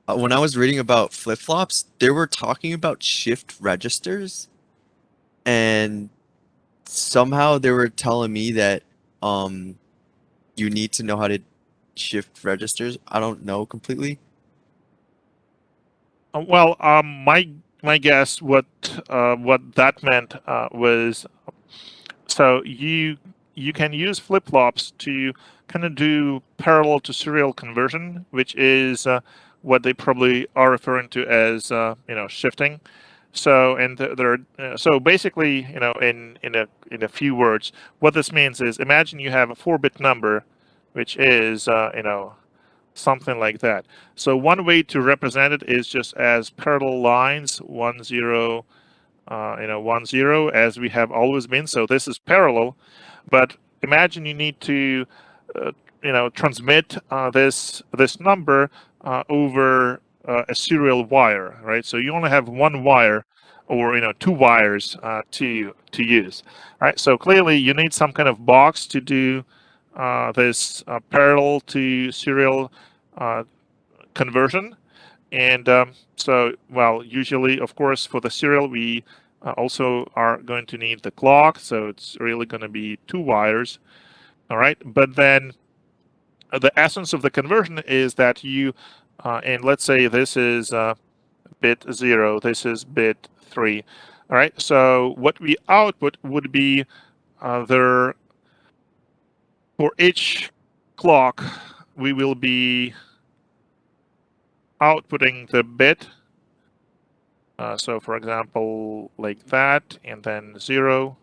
when I was reading about flip-flops, they were talking about shift registers, and somehow they were telling me that you need to know how to shift registers. I don't know completely. Well, my guess what that meant was, so you can use flip-flops to kind of do parallel to serial conversion, which is what they probably are referring to as shifting. So and so basically in a few words, what this means is, imagine you have a 4-bit number, which is something like that. So one way to represent it is just as parallel lines, 1 0 1 0, as we have always been. So this is parallel, but imagine you need to transmit this number over a serial wire, right? So you only have one wire, or 2 wires to use, right? So clearly you need some kind of box to do this parallel to serial conversion. And so, well, usually, of course, for the serial, we also are going to need the clock. So it's really going to be 2 wires. All right. But then the essence of the conversion is that you, and let's say this is bit 0, this is bit 3. All right. So what we output would be there, for each clock, we will be outputting the bit. So for example, like that, and then 0.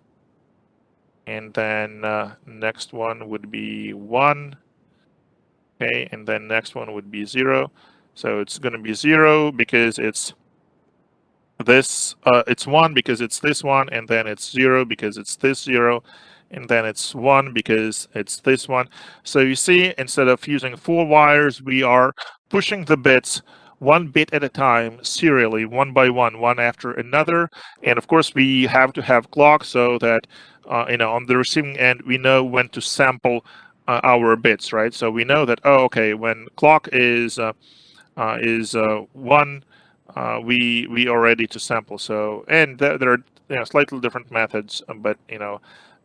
And then next one would be 1. Okay, and then next one would be 0. So it's going to be 0 because it's this, it's 1 because it's this one, and then it's 0 because it's this 0, and then it's 1 because it's this one. So you see, instead of using 4 wires, we are pushing the bits 1 bit at a time, serially, one by one after another. And of course, we have to have clock so that on the receiving end, we know when to sample our bits, right? So we know that, oh, okay, when clock is 1, we are ready to sample. So, and there are slightly different methods, but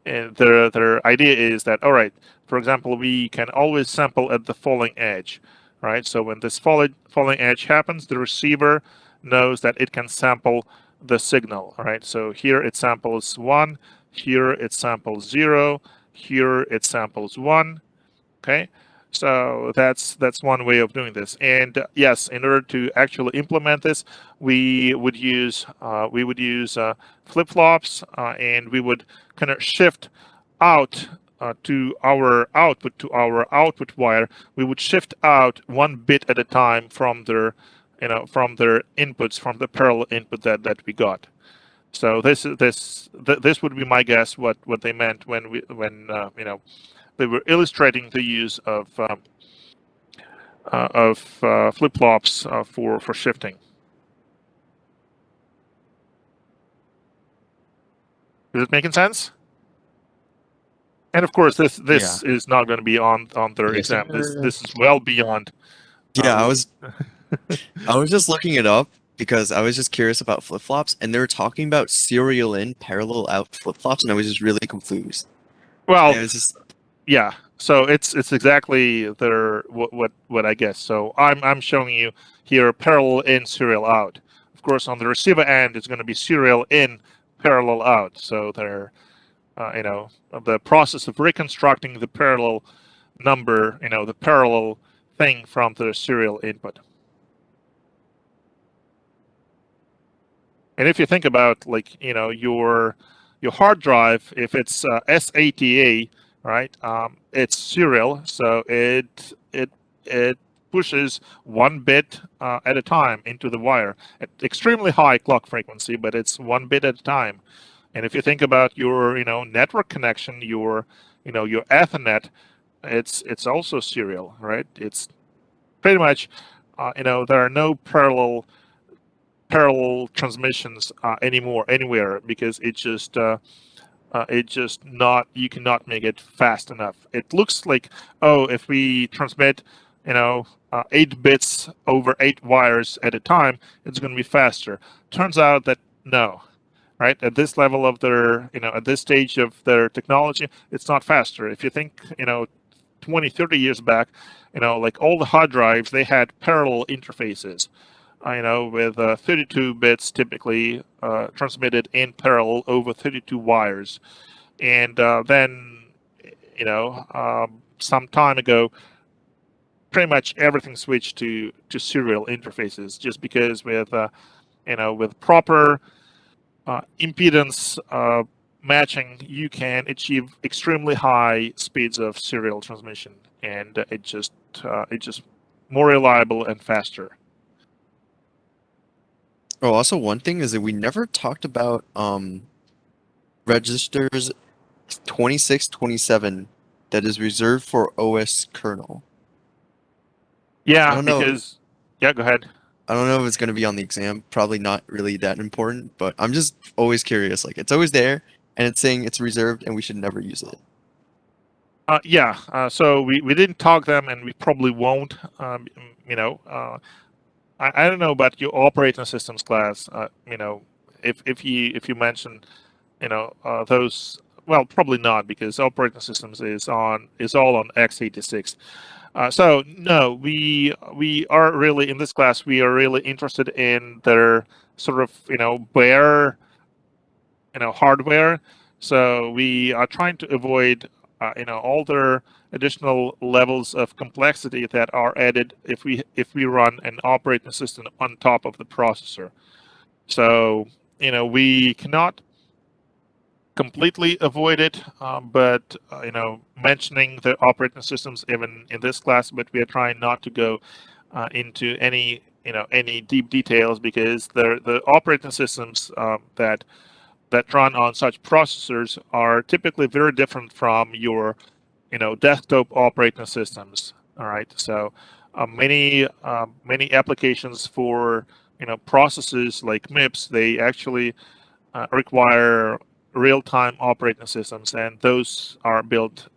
and their idea is that, all right, for example, we can always sample at the falling edge, right? So when this falling edge happens, the receiver knows that it can sample the signal, right? So here it samples 1, here it samples 0, here it samples 1. Okay, so that's one way of doing this. And yes, in order to actually implement this, we would use flip-flops, and we would kind of shift out to our output wire. We would shift out 1 bit at a time from their inputs, from the parallel input that we got. So this would be my guess what they meant when they were illustrating the use of flip-flops for shifting. Is it making sense? And of course, this is not going to be on their Yes, exam. sir. This is well beyond. Yeah, I was just looking it up because I was just curious about flip-flops, and they were talking about serial in, parallel out flip-flops, and I was just really confused. Well, And it's just yeah. So it's exactly their what I guess. So I'm showing you here parallel in, serial out. Of course, on the receiver end, it's going to be serial in, parallel out. So they're the process of reconstructing the parallel number, the parallel thing from the serial input. And if you think about your hard drive, if it's SATA, right? It's serial, so it pushes 1 bit at a time into the wire at extremely high clock frequency, but it's 1 bit at a time. And if you think about your network connection, your Ethernet, it's also serial, right? It's pretty much there are no parallel transmissions anymore anywhere, because it just not, you cannot make it fast enough. It looks like, oh, if we transmit 8 bits over 8 wires at a time, it's going to be faster. Turns out that no, right? At this level of their at this stage of their technology, it's not faster. If you think 20, 30 years back, like all the hard drives, they had parallel interfaces, with 32 bits typically transmitted in parallel over 32 wires. And then, some time ago, pretty much everything switched to serial interfaces, just because with proper impedance matching, you can achieve extremely high speeds of serial transmission, and it just more reliable and faster. oh, also one thing is that we never talked about registers 26, 27 that is reserved for OS kernel. I Yeah, don't know. because yeah, go ahead. I don't know if it's going to be on the exam. Probably not really that important, but I'm just always curious. Like, it's always there, and it's saying it's reserved, and we should never use it. Yeah, so we didn't talk them, and we probably won't. I don't know about your operating systems class. If you mention those, well, probably not, because operating systems is all on x86. So no, we are really, in this class, we are really interested in their sort of bare hardware. So we are trying to avoid all their additional levels of complexity that are added if we run an operating system on top of the processor. So we cannot completely avoid it, but mentioning the operating systems even in this class, but we are trying not to go into any deep details, because the operating systems that run on such processors are typically very different from your desktop operating systems. All right, so many applications for processes like MIPS, they actually require real-time operating systems, and those are built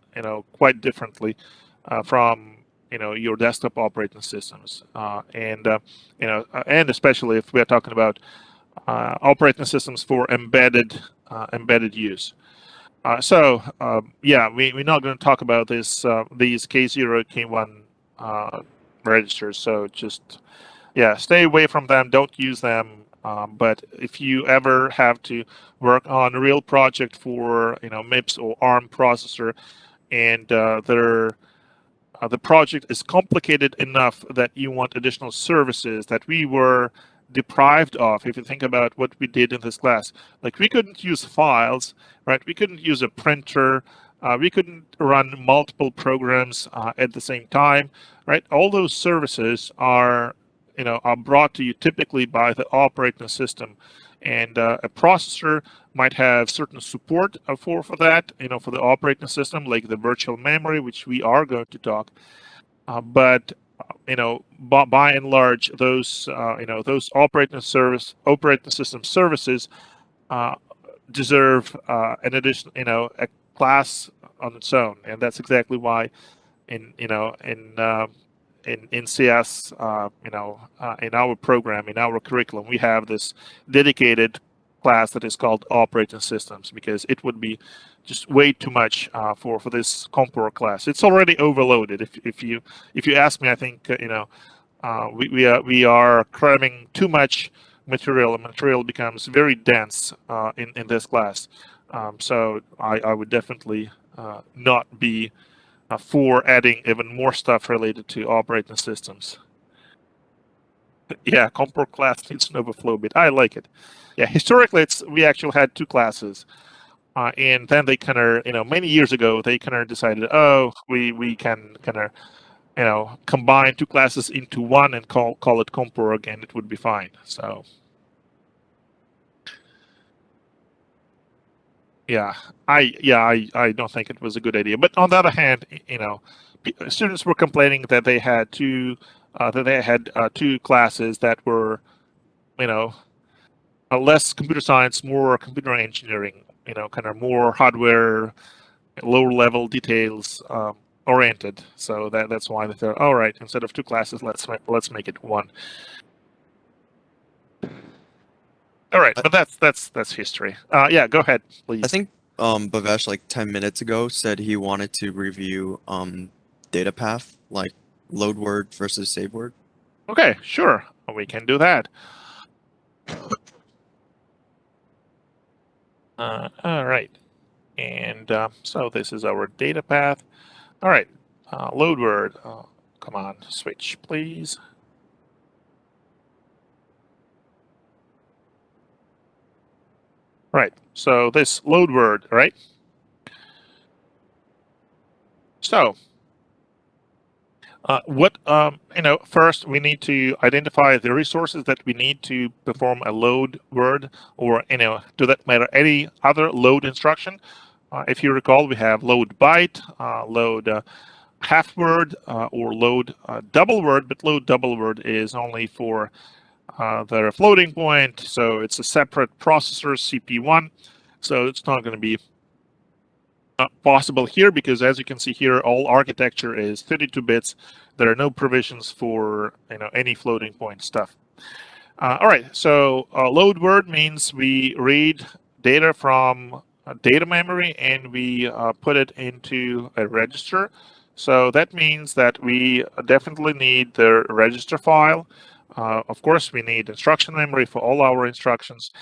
quite differently from your desktop operating systems, and especially if we're talking about operating systems for embedded use. We're not going to talk about these K0, K1 registers. So just stay away from them. Don't use them. But if you ever have to work on a real project for MIPS or ARM processor, and the project is complicated enough that you want additional services that we were deprived of. If you think about what we did in this class, like we couldn't use files, right? We couldn't use a printer. We couldn't run multiple programs at the same time, right? All those services are brought to you typically by the operating system, and a processor might have certain support for that, for the operating system, like the virtual memory, which we are going to talk. But by and large, those those operating system services deserve an addition, a class on its own, and that's exactly why in CS, in our program, in our curriculum, we have this dedicated class that is called operating systems, because it would be just way too much for this Compor class. It's already overloaded. If you ask me, I think we are cramming too much material, and material becomes very dense in this class. So I would definitely not be for adding even more stuff related to operating systems. Yeah, Compor class needs an overflow bit. I like it. Yeah, historically, we actually had two classes, and then they kind of, many years ago, they kind of decided, oh, we can kind of, combine two classes into one and call it Compor again. It would be fine. So. Yeah, I don't think it was a good idea. But on the other hand, students were complaining that they had two classes that were, less computer science, more computer engineering, kind of more hardware, lower level details oriented. So that's why they thought, all right, instead of two classes, let's make it one. All right, but that's history. Yeah, go ahead, please. I think Bhavesh like 10 minutes ago said he wanted to review data path, like load word versus save word. Okay, sure, we can do that. All right, and so this is our data path. All right, load word. Come on, switch, please. Right, so this load word, right? So, first we need to identify the resources that we need to perform a load word, or to that matter, any other load instruction. If you recall, we have load byte, load half word, or load double word, but load double word is only for the floating point, so it's a separate processor, CP1, so it's not going to be possible here, because as you can see here, all architecture is 32 bits. There are no provisions for any floating point stuff. All right, so load word means we read data from data memory and we put it into a register. So that means that we definitely need the register file. Of course, we need instruction memory for all our instructions.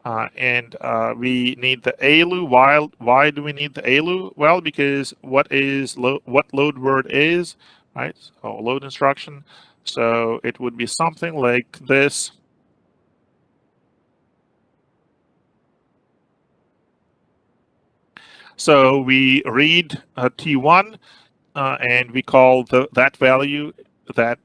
And we need the ALU. Why do we need the ALU? Well, because what load word is, right? So load instruction. So it would be something like this. So we read T1 and we call that value that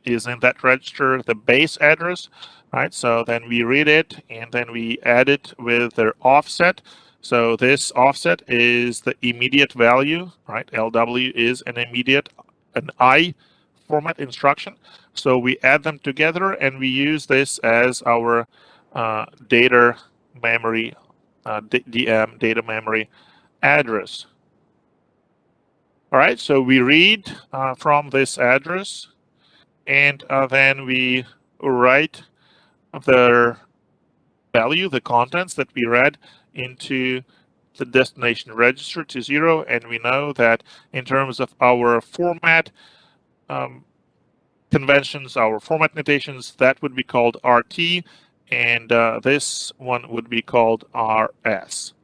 is in that register the base address, right? So then we read it and then we add it with their offset. So this offset is the immediate value, right? LW is an I format instruction. So we add them together and we use this as our data memory, DM data memory address. All right, so we read from this address, and then we write the value, the contents that we read, into the destination register to 0, and we know that in terms of our format conventions, our format notations, that would be called RT, and this one would be called RS.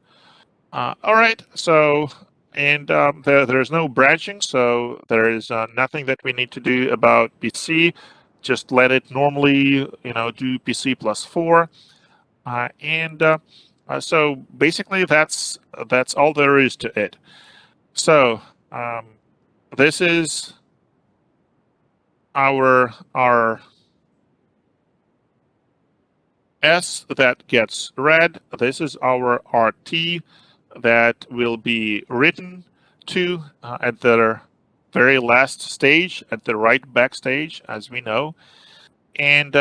All right, so, and there's no branching, so there is nothing that we need to do about PC. Just let it normally, do PC plus 4. So basically that's all there is to it. So this is our S that gets read. This is our RT that will be written to at the very last stage, at the write back stage, as we know. And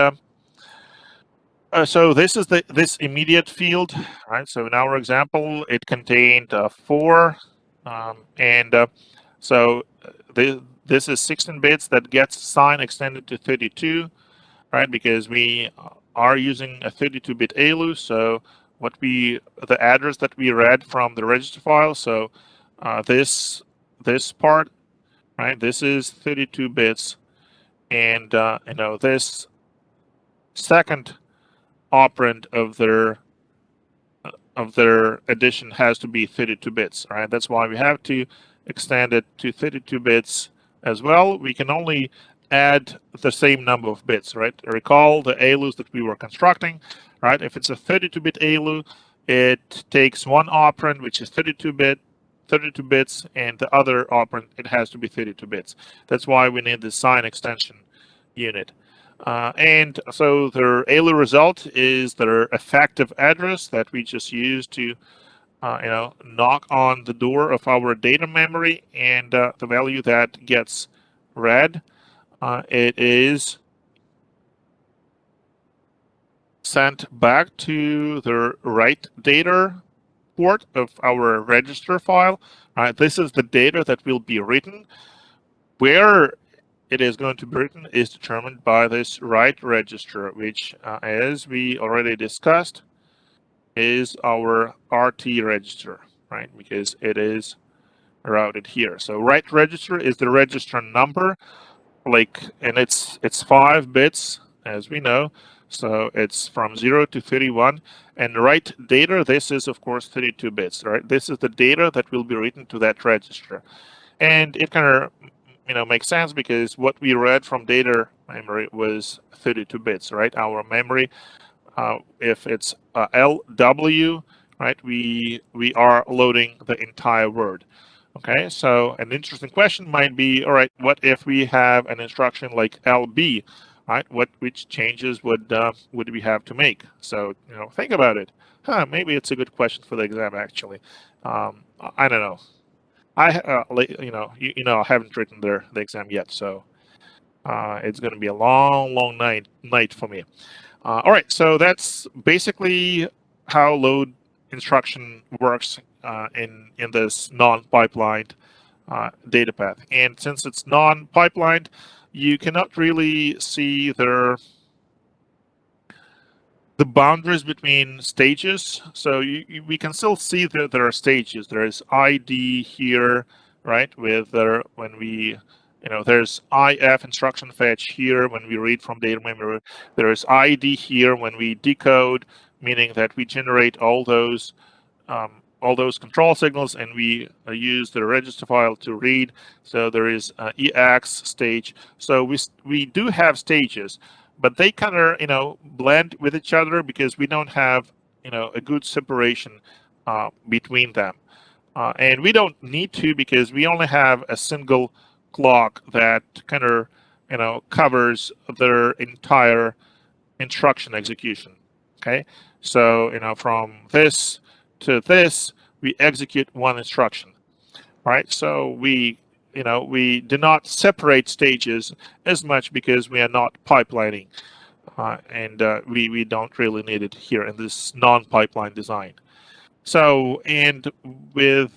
so this is this immediate field, right? So in our example, it contained 4, so this is 16 bits that gets sign extended to 32, right? Because we are using a 32-bit ALU, so the address that we read from the register file, so this part, right? This is 32 bits, and this second operand of their addition has to be 32 bits, right? That's why we have to extend it to 32 bits as well. We can only add the same number of bits, right? Recall the ALUs that we were constructing, right? If it's a 32-bit ALU, it takes one operand, which is 32 bits, and the other operand, it has to be 32 bits. That's why we need the sign extension unit. And so their ALU result is their effective address that we just use to, knock on the door of our data memory, and the value that gets read, it is sent back to the write data port of our register file. This is the data that will be written. Where it is going to be written is determined by this write register, which, as we already discussed, is our RT register, right? Because it is routed here. So write register is the register number, and it's 5 bits, as we know. So it's from 0 to 31. And write data, this is of course 32 bits, right? This is the data that will be written to that register. And it kind of makes sense because what we read from data memory was 32 bits, right? Our memory, if it's LW, right, we are loading the entire word. Okay, so an interesting question might be, all right, what if we have an instruction like LB, right? Which changes would we have to make? So think about it. Maybe it's a good question for the exam actually. I don't know. I I haven't written the exam yet, so it's going to be a long night for me. All right, so that's basically how load instruction works in this non-pipelined data path. And since it's non-pipelined, you cannot really see the boundaries between stages. So we can still see that there are stages. There is ID here, right? When we, there's IF instruction fetch here when we read from data memory. There is ID here when we decode, meaning that we generate all those control signals, and we use the register file to read. So there is EX stage. So we do have stages, but they kind of blend with each other because we don't have a good separation between them, and we don't need to because we only have a single clock that kind of covers their entire instruction execution. Okay, so from this to this we execute one instruction, right? So we do not separate stages as much because we are not pipelining, and we don't really need it here in this non-pipeline design. So, and with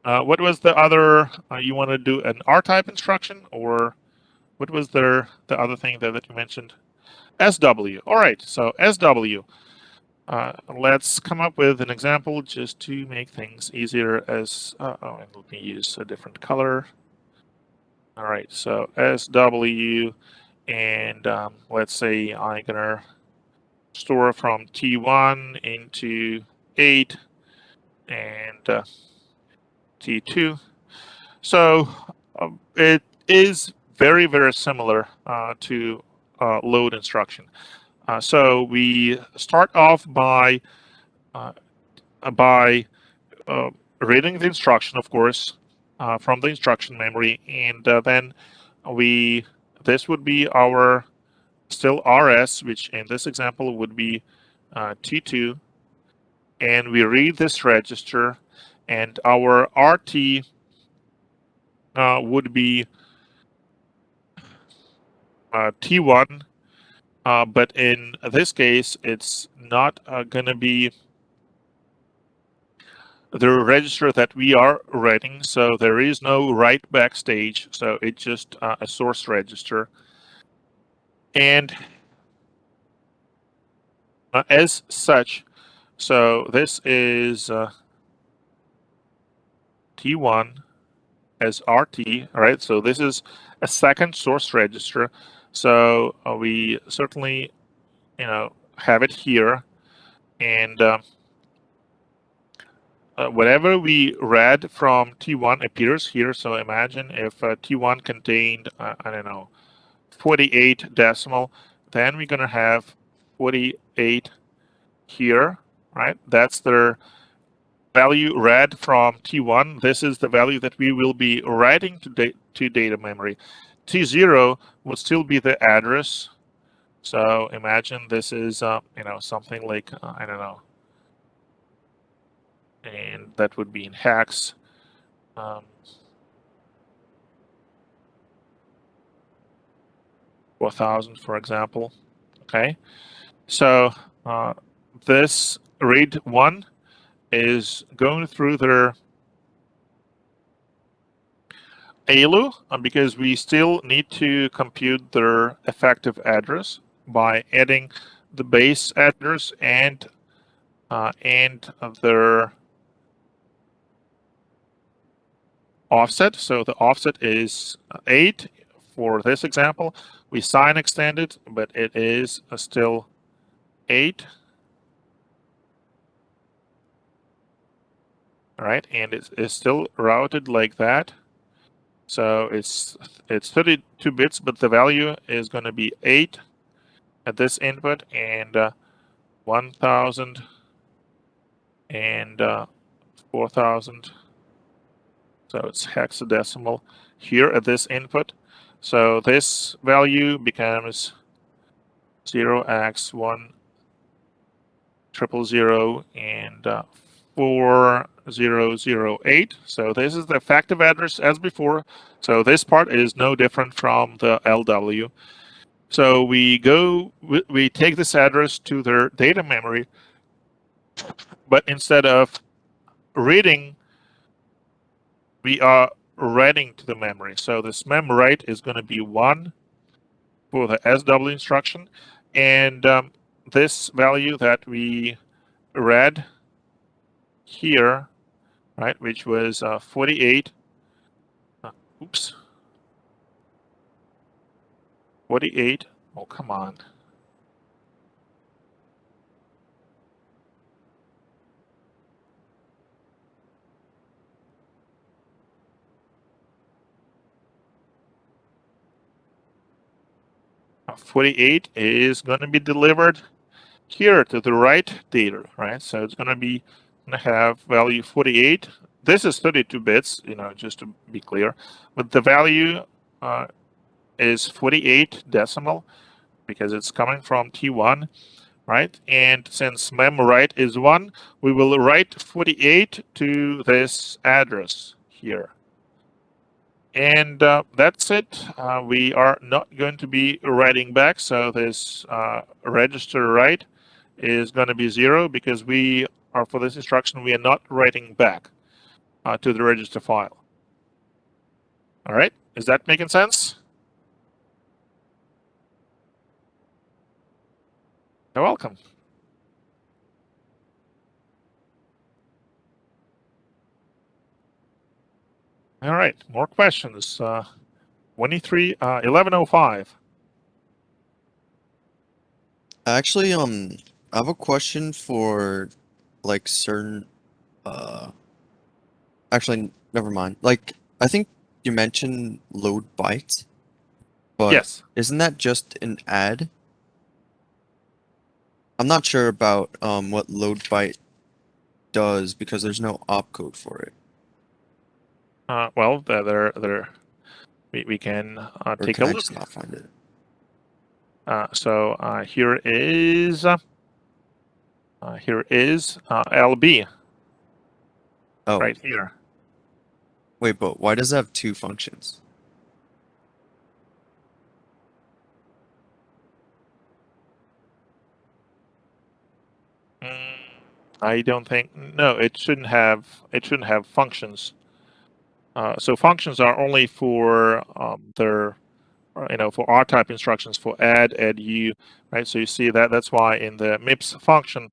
What was the other? You want to do an R-type instruction, or what was the other thing that you mentioned? SW. All right, so SW. Let's come up with an example just to make things easier. As and let me use a different color. All right, so SW, and let's say I'm gonna store from T1 into 8 and T2. So it is very, very similar to load instruction. So we start off by reading the instruction, of course, from the instruction memory, and then this would be our still RS, which in this example would be T2, and we read this register, and our RT would be T1, but in this case, it's not going to be the register that we are writing, so there is no write backstage, so it's just a source register. And as such, so this is T1 as RT, all right? So this is a second source register. So we certainly, have it here, and whatever we read from T1 appears here. So imagine if T1 contained, I don't know, 48 decimal, then we're gonna have 48 here, right? That's the value read from T1. This is the value that we will be writing to data memory. T0 would still be the address. So imagine this is, something like, I don't know, and that would be in hex. 4000, for example. Okay, so this read 1 is going through their CLU because we still need to compute their effective address by adding the base address and their offset. So the offset is 8 for this example. We sign extended, but it is still 8. All right, and it's still routed like that. So it's 32 bits, but the value is going to be 8 at this input, and 1000 and 4000. So it's hexadecimal here at this input. So this value becomes 0x1 000 and 4008. So this is the effective address as before. So this part is no different from the LW. So we take this address to their data memory, but instead of reading, we are writing to the memory. So this mem write is going to be 1 for the SW instruction, and this value that we read here, right, which was 48. Oops. 48. Oh, come on. Uh, 48 is going to be delivered here to the right data, right? So it's going to have value 48. This is 32 bits, just to be clear, but the value is 48 decimal because it's coming from T1, right? And since mem write is 1, we will write 48 to this address here. And that's it. We are not going to be writing back, so this register write is going to be 0 because we are, for this instruction, we are not writing back. to the register file. All right, is that making sense? You're welcome. All right, more questions. 11:05. Actually, I have a question for like certain actually never mind. Like I think you mentioned load bytes, but Yes. isn't that just an add? I'm not sure about what load byte does because there's no opcode for it. Well, we can Or take can a I look. just not find it? So here is LB Oh, right here. wait, but why does it have two functions? I don't think no. It shouldn't have functions. So functions are only for their for R type instructions for add, edu, right? So you see that's why in the MIPS function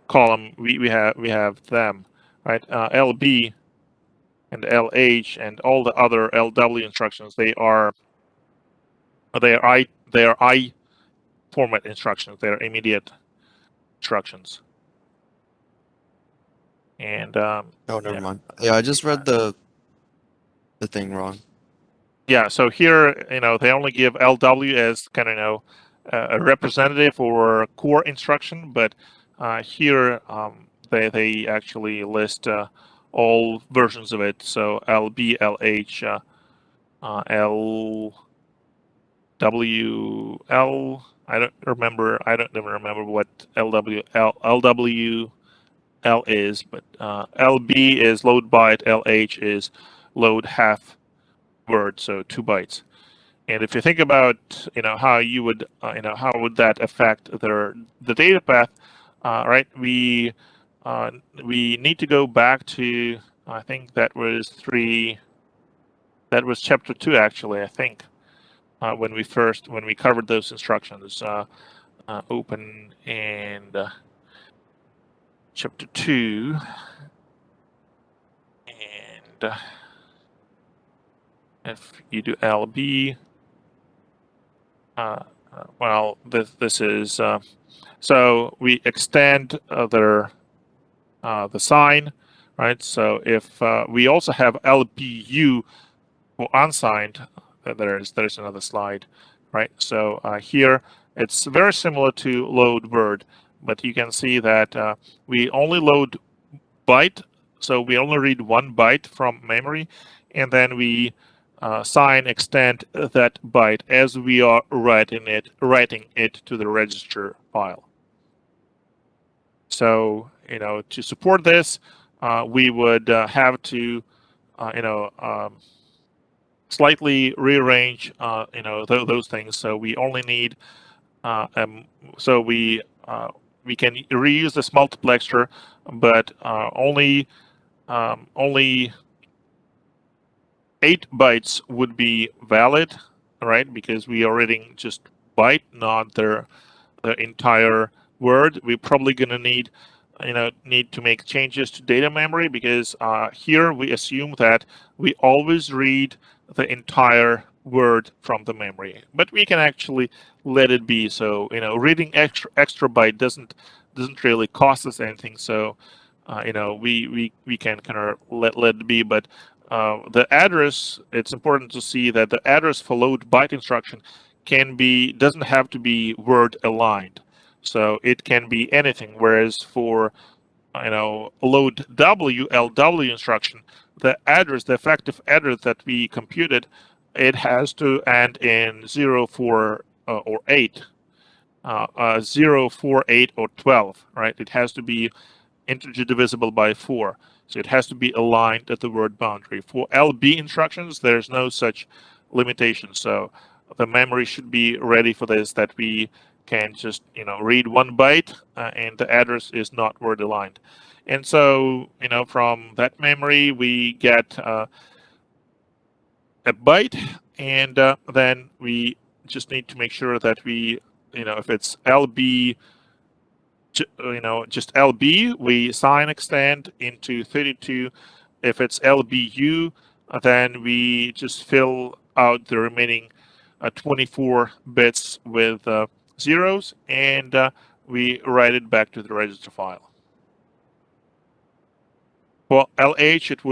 column we have them, right? LB and LH and all the other LW instructions they are I format instructions. They are immediate instructions. And Oh, never yeah. mind. Yeah, I just read the thing wrong. Yeah, so here, they only give LW as kind of, a representative or core instruction, but here they actually list all versions of it. So LB, LH, LWL. I don't even remember what LWL is, but LB is load byte, LH is load half word, so 2 bytes. And if you think about, how you would, how would that affect the data path, right? We need to go back to, I think that was chapter 2 actually. I think when we covered those instructions, open and chapter 2, and if you do LB, well, this is. So we extend the sign, right? So if we also have LBU for unsigned, there's another slide, right? So here it's very similar to load word, but you can see that we only load byte, so we only read 1 byte from memory, and then we extend that byte as we are writing it to the register file. So, to support this, we would have to, slightly rearrange, those things. So we only need, so we can reuse this multiplexer, but only 8 bytes would be valid, right? Because we are reading just byte, not the entire word. We're probably going to need to make changes to data memory, because here we assume that we always read the entire word from the memory, but we can actually let it be. So reading extra byte doesn't really cost us anything. So we can kind of let it be. But the address, it's important to see that the address for load byte instruction doesn't have to be word aligned. So it can be anything. Whereas for load LW instruction, the effective address that we computed, it has to end in 0, 4, or 8. 0, 4, 8, or 12, right? It has to be integer divisible by 4. So it has to be aligned at the word boundary. For LB instructions, there's no such limitation. So the memory should be ready for this, that we can just read 1 byte and the address is not word aligned. And so from that memory we get a byte, and then we just need to make sure that we if it's LB, just LB, we sign extend into 32. If it's LBU, then we just fill out the remaining 24 bits with zeros, and we write it back to the register file. For LH, it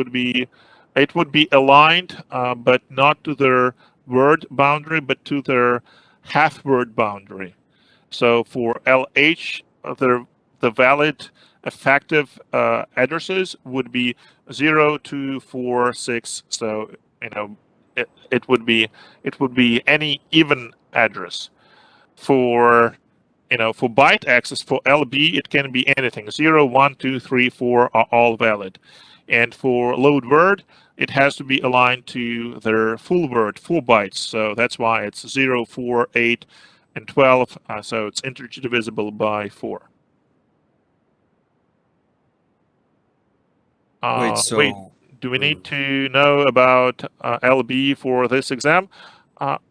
would be aligned, but not to their word boundary, but to their half word boundary. So for LH, the valid effective addresses would be 0, 2, 4, 6. So it would be any even address. For for byte access, for LB, it can be anything. 0, 1, 2, 3, 4 are all valid. And for load word, it has to be aligned to their full word, full bytes. So that's why it's 0, 4, 8, and 12. So it's integer divisible by 4. Wait, so Wait, do we need to know about LB for this exam?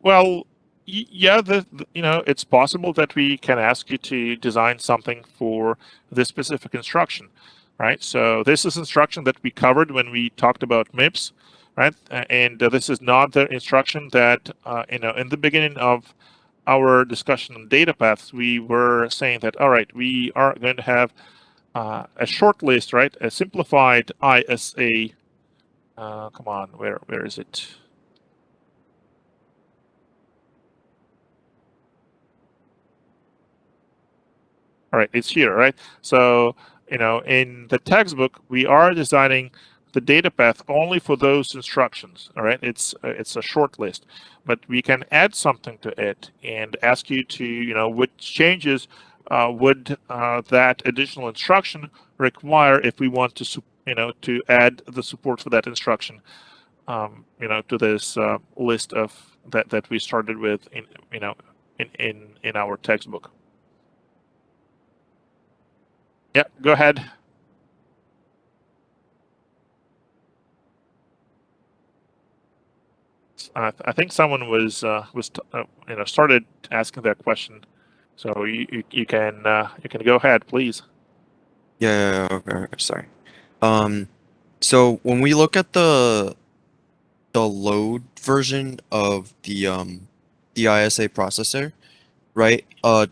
Well, yeah, it's possible that we can ask you to design something for this specific instruction, right? So this is instruction that we covered when we talked about MIPS, right? And this is not the instruction that in the beginning of our discussion on data paths, we were saying that, all right, we are going to have a short list, right? A simplified ISA. Come on, where is it? All right, it's here, right? So, in the textbook, we are designing the data path only for those instructions. All right, it's a short list, but we can add something to it and ask you to, which changes would that additional instruction require if we want to, to add the support for that instruction, to this list of that we started with in our textbook. Yeah, go ahead. I think someone was started asking that question, so you can go ahead, please. yeah, okay, sorry. So when we look at the load version of the ISA processor, right?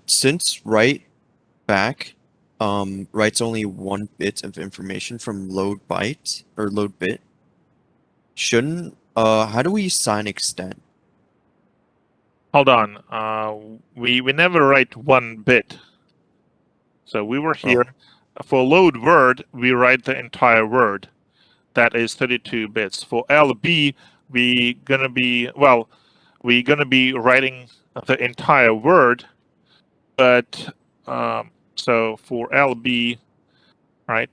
Since write back writes only 1 bit of information from load byte or load bit, shouldn't how do we sign extend? Hold on. We never write 1 bit. So we were here for load word. We write the entire word. That is 32 bits. For LB, we're gonna be writing the entire word, but so for LB, right?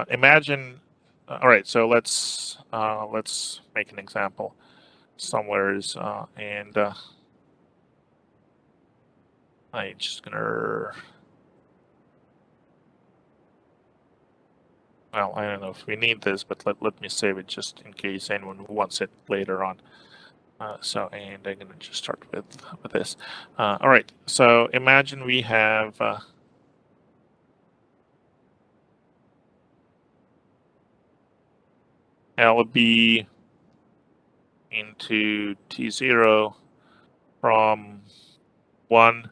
Imagine. All right, so let's make an example somewheres, and I'm just gonna. Well, I don't know if we need this, but let me save it just in case anyone wants it later on. And I'm gonna just start with this. All right, so imagine we have LB into T0 from 1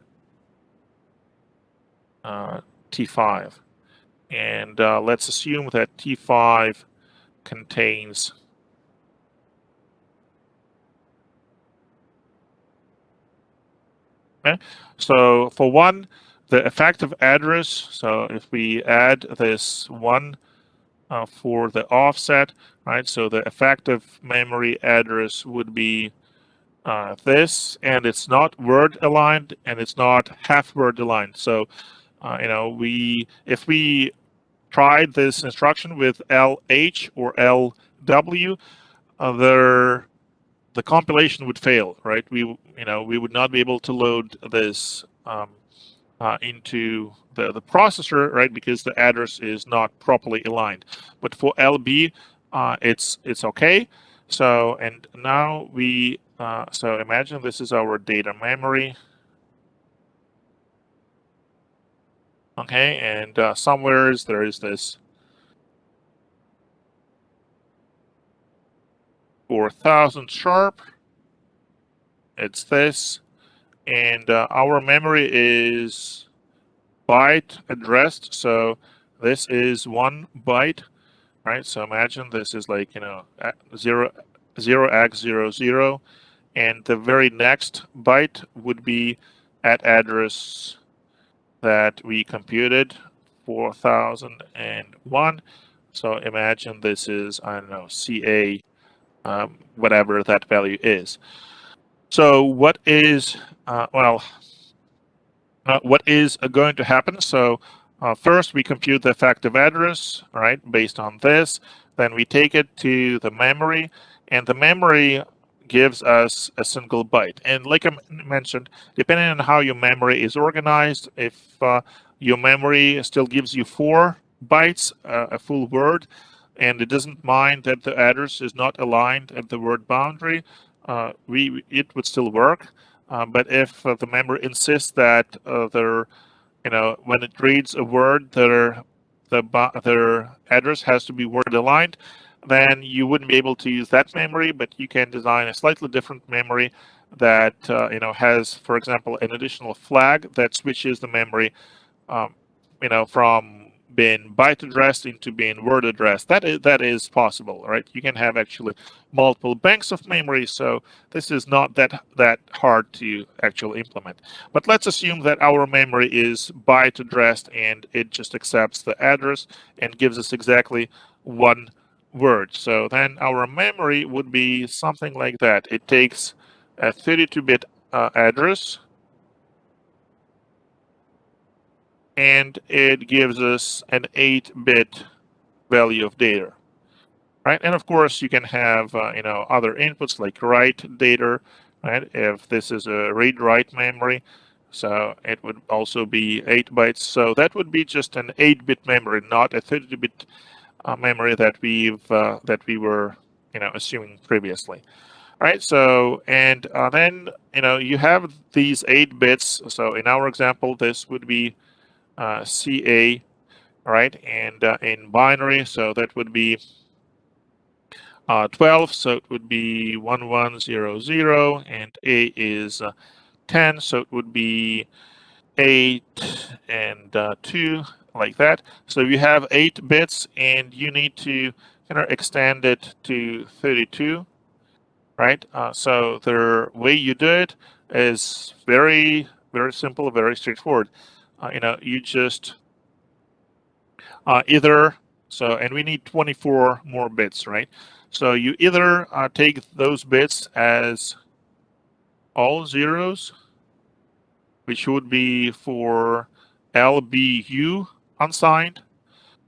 T5. And let's assume that T5 contains So for 1, the effective address, so if we add this 1 for the offset, right? So the effective memory address would be this, and it's not word aligned and it's not half word aligned. So if we tried this instruction with LH or LW, the compilation would fail, right? We would not be able to load this into the processor, right? Because the address is not properly aligned. But for LB, it's okay. So and now we so imagine this is our data memory. Okay, and somewhere there is this 4000 sharp. It's this, and our memory is byte addressed. So this is 1 byte, right? So imagine this is like 0x00, and the very next byte would be at address that we computed, 4001. So imagine this is, I don't know, CA, whatever that value is. So what is what is going to happen? So first we compute the effective address, right, based on this. Then we take it to the memory, and the memory gives us a single byte. And like I mentioned, depending on how your memory is organized, if your memory still gives you 4 bytes, a full word, and it doesn't mind that the address is not aligned at the word boundary, it would still work. But if the memory insists that when it reads a word, their address has to be word aligned, then you wouldn't be able to use that memory. But you can design a slightly different memory that has, for example, an additional flag that switches the memory, um, from being byte addressed into being word addressed. That is possible, right? You can have actually multiple banks of memory, so this is not that hard to actually implement. But let's assume that our memory is byte addressed and it just accepts the address and gives us exactly 1 word. So then our memory would be something like that. It takes a 32-bit address, and it gives us an 8-bit value of data, right? And of course, you can have other inputs like write data, right? If this is a read-write memory, so it would also be 8 bytes. So that would be just an 8-bit memory, not a 32-bit memory that we were assuming previously. All right, so and then you have these 8 bits. So in our example, this would be CA, right? And in binary, so that would be 12, so it would be 1100, and A is 10, so it would be 8 and 2, like that. So you have 8 bits, and you need to extend it to 32, right? So the way you do it is very, very simple, very straightforward. You just either, and we need 24 more bits, right? So you either take those bits as all zeros, which would be for LBU unsigned,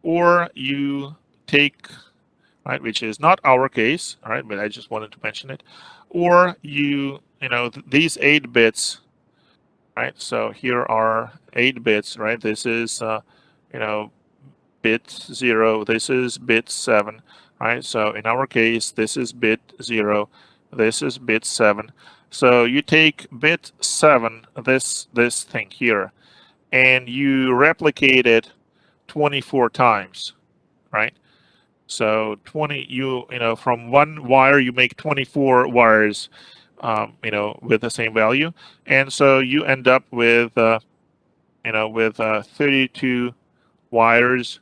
or you take, right, which is not our case, all right, but I just wanted to mention it, or these 8 bits, right? So here are 8 bits, right? This is, bit 0, this is bit 7, right? So in our case, this is bit 0, this is bit 7. So you take bit 7, this thing here, and you replicate it 24 times, right? So from one wire you make 24 wires, with the same value, and so you end up with 32 wires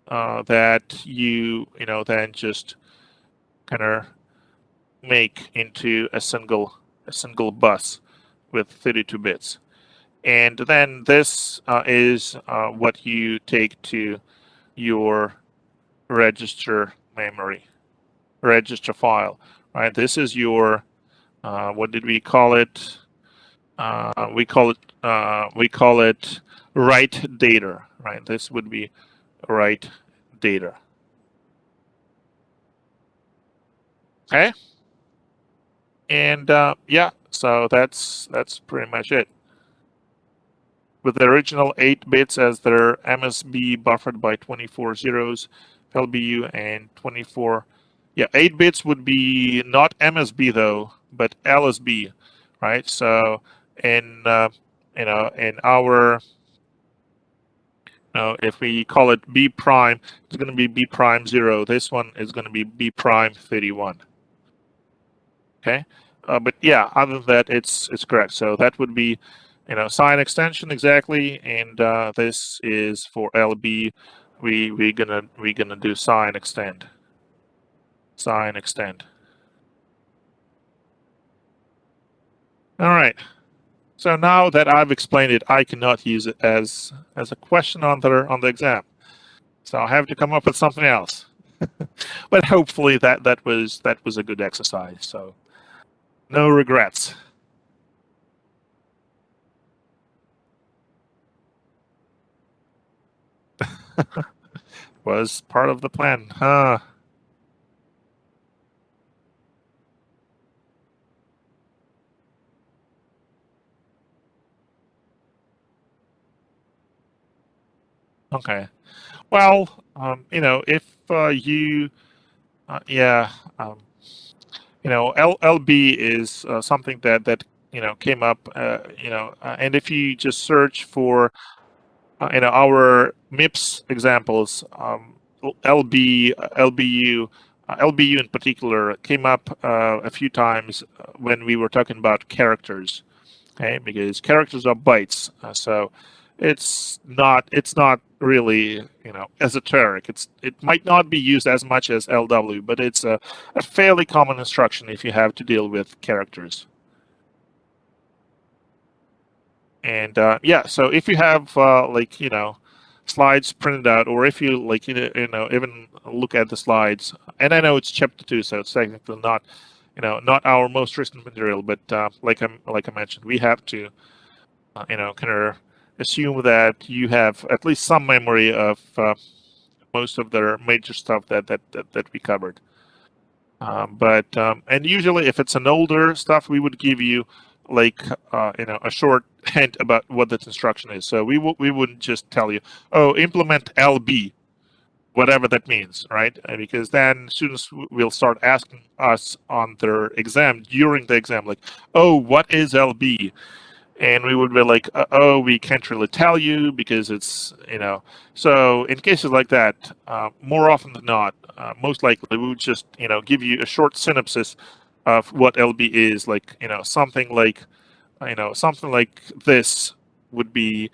that you then just kind of make into a single bus with 32 bits. And then this is what you take to your register file, right? This is your what did we call it? We call it write data, right? This would be write data. Okay. And yeah, so that's pretty much it. with the original 8 bits as their MSB buffered by 24 zeros, LBU, and 24. Yeah, 8 bits would be not MSB though, but LSB, right? So in in our if we call it B prime, it's going to be B prime 0. This one is going to be B prime 31. Okay, but yeah, other than that, it's correct. So that would be, sign extension exactly, and this is for LB. We're gonna do sign extend. Sign extend. All right. So now that I've explained it, I cannot use it as a question on the exam. So I have to come up with something else. But hopefully that was a good exercise. So no regrets. Was part of the plan, huh? Okay. Well, if you, yeah, LB is something that came up, and if you just search for, our MIPS examples, LB, LBU, LBU in particular came up a few times when we were talking about characters. Okay, because characters are bytes, so it's not really esoteric. It might not be used as much as LW, but it's a fairly common instruction if you have to deal with characters. And yeah, so if you have slides printed out, or if you even look at the slides, and I know it's chapter 2, so it's technically not not our most recent material, but like I mentioned, we have to kind of assume that you have at least some memory of most of the major stuff that we covered. And usually, if it's an older stuff, we would give you like a short hint about what that instruction is. So we wouldn't just tell you, oh, implement LB, whatever that means, right? Because then students will start asking us on their exam, during the exam, like, oh, what is LB? And we would be like, oh, we can't really tell you because it's, So in cases like that, more often than not, most likely we would just, give you a short synopsis of what LB is, like, something like this would be,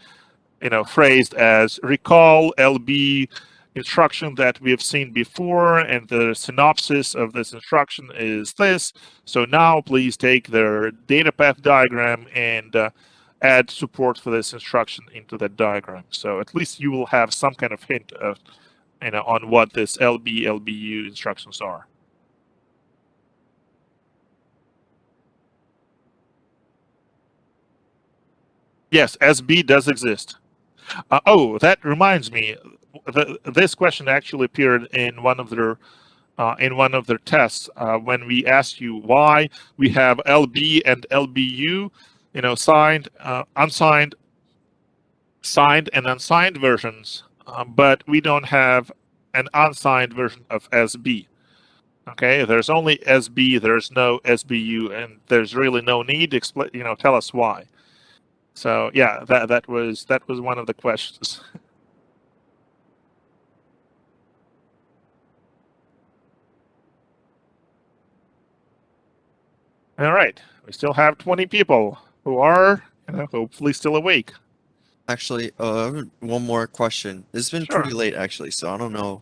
phrased as recall LB instruction that we have seen before, and the synopsis of this instruction is this. So now please take their data path diagram and add support for this instruction into that diagram. So at least you will have some kind of hint of, on what this LB, LBU instructions are. Yes, SB does exist. Oh, that reminds me. This question actually appeared in one of their tests when we asked you why we have LB and LBU, signed, unsigned, signed, and unsigned versions, but we don't have an unsigned version of SB. Okay, there's only SB. There's no SBU, and there's really no need to explain. Tell us why. So yeah, that was one of the questions. All right, we still have 20 people who are, hopefully still awake. Actually, one more question. This has been Sure. pretty late, actually, so I don't know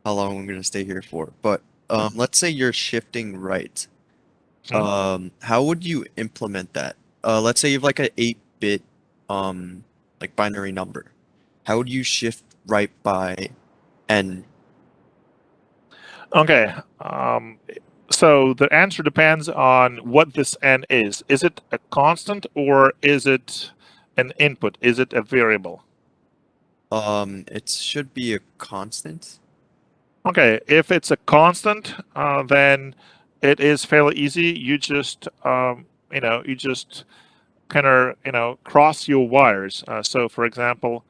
how long I'm gonna stay here for. But let's say you're shifting right. How would you implement that? Let's say you have like an 8-bit like binary number. How would you shift right by n? Okay. So the answer depends on what this n is. Is it a constant or is it an input? Is it a variable? It should be a constant. Okay, if it's a constant, then it is fairly easy. You just kind of cross your wires. So for example,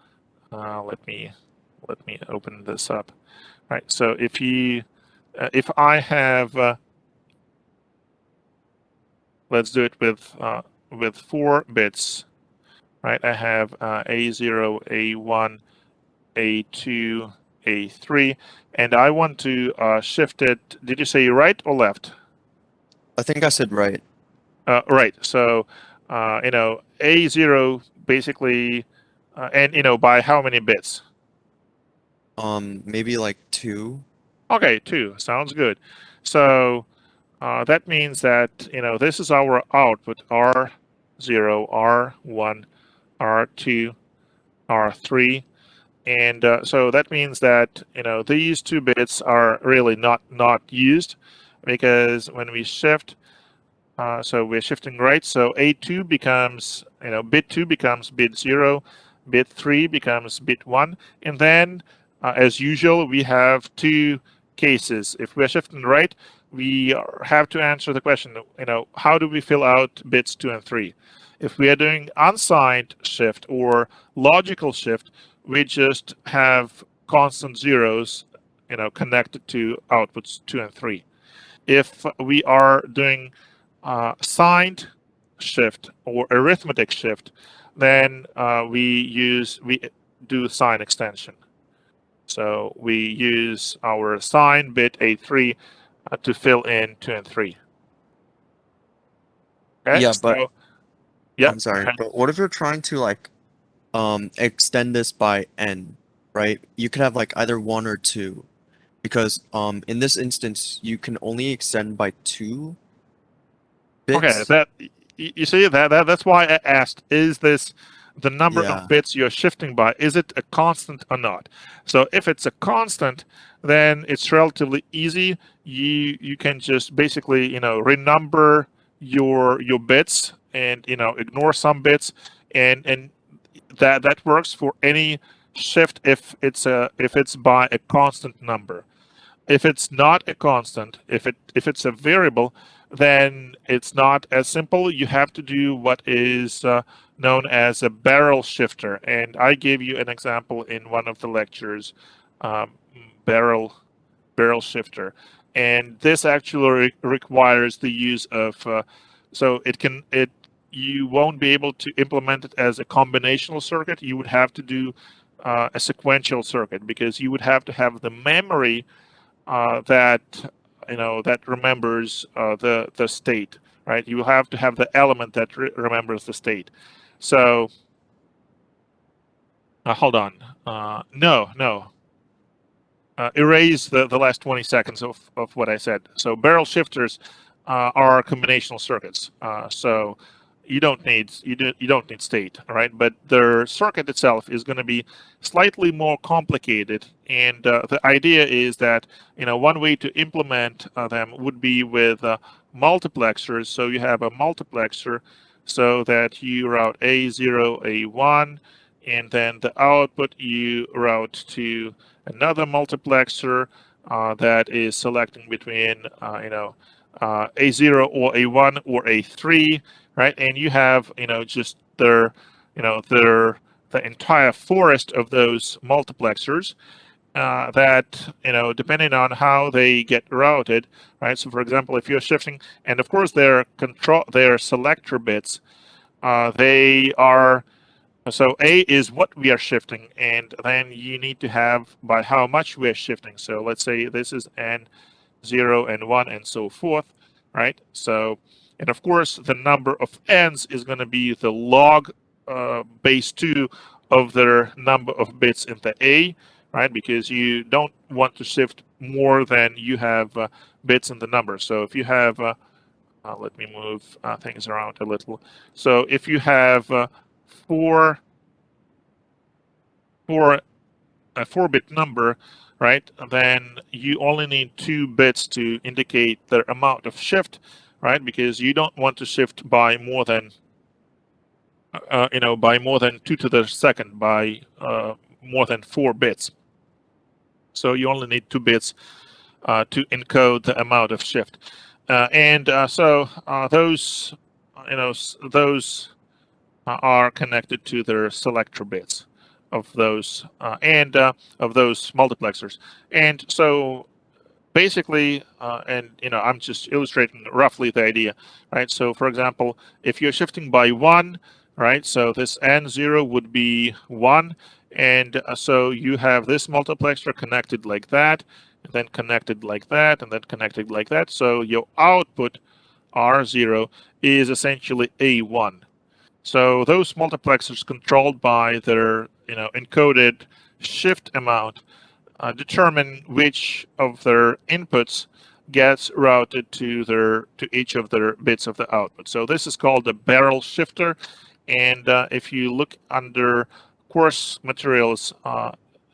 let me open this up. Right. So if I have let's do it with 4 bits. Right. I have A0, A1, A2, A3, and I want to shift it. Did you say right or left? I think I said right. Right. So, A0 basically, and by how many bits? Maybe like 2. Okay, 2. Sounds good. So that means that this is our output: R0, R1, R2, R3. And so that means that these 2 bits are really not used, because when we shift, so we're shifting right. So A2 becomes bit 2 becomes bit 0, bit 3 becomes bit 1, and then as usual we have 2 cases. If we're shifting right, we have to answer the question, how do we fill out bits 2 and 3? If we are doing unsigned shift or logical shift, we just have constant zeros, connected to outputs 2 and 3. If we are doing signed shift or arithmetic shift, then we do sign extension. So we use our sign bit A3 to fill in 2 and 3. Okay. Yeah, so, but yeah. I'm sorry, but what if you're trying to like extend this by n, right? You could have like either 1 or 2, because in this instance you can only extend by 2 bits. Okay, you see that's why I asked: is this the number Yeah. of bits you're shifting by? Is it a constant or not? So if it's a constant, then it's relatively easy. You can just basically renumber your bits and ignore some bits, and that works for any shift if it's by a constant number. If it's not a constant, if it's a variable, then it's not as simple. You have to do what is known as a barrel shifter, and I gave you an example in one of the lectures, um, barrel shifter, and this actually requires the use of so it you won't be able to implement it as a combinational circuit. You would have to do a sequential circuit, because you would have to have the memory that that remembers the state, right? You have to have the element that remembers the state. So hold on. No. Erase the last 20 seconds of what I said. So barrel shifters are combinational circuits. So you don't need state, all right? But their circuit itself is going to be slightly more complicated, and the idea is that one way to implement them would be with multiplexers. So you have a multiplexer, so that you route A0, A1, and then the output you route to another multiplexer that is selecting between A0 or A1 or A3, right? And you have just the entire forest of those multiplexers that depending on how they get routed, right? So for example, if you're shifting, and of course their selector bits, they are. So A is what we are shifting, and then you need to have by how much we're shifting. So let's say this is N0, N1, and so forth, right? So, and of course, the number of N's is going to be the log base 2 of the number of bits in the A, right? Because you don't want to shift more than you have bits in the number. So if you have, let me move things around a little. So if you have four for a 4-bit number, right, then you only need 2 bits to indicate the amount of shift, right? Because you don't want to shift by more than by more than 2 to the second, by more than 4 bits. So you only need 2 bits to encode the amount of shift, and so those those are connected to their selector bits of those of those multiplexers. And so basically, and I'm just illustrating roughly the idea, right? So for example, if you're shifting by 1, right? So this N0 would be 1, and so you have this multiplexer connected like that, and then connected like that, and then connected like that. So your output R0 is essentially A1. So those multiplexers controlled by their encoded shift amount determine which of their inputs gets routed to each of their bits of the output. So this is called a barrel shifter, and if you look under course materials,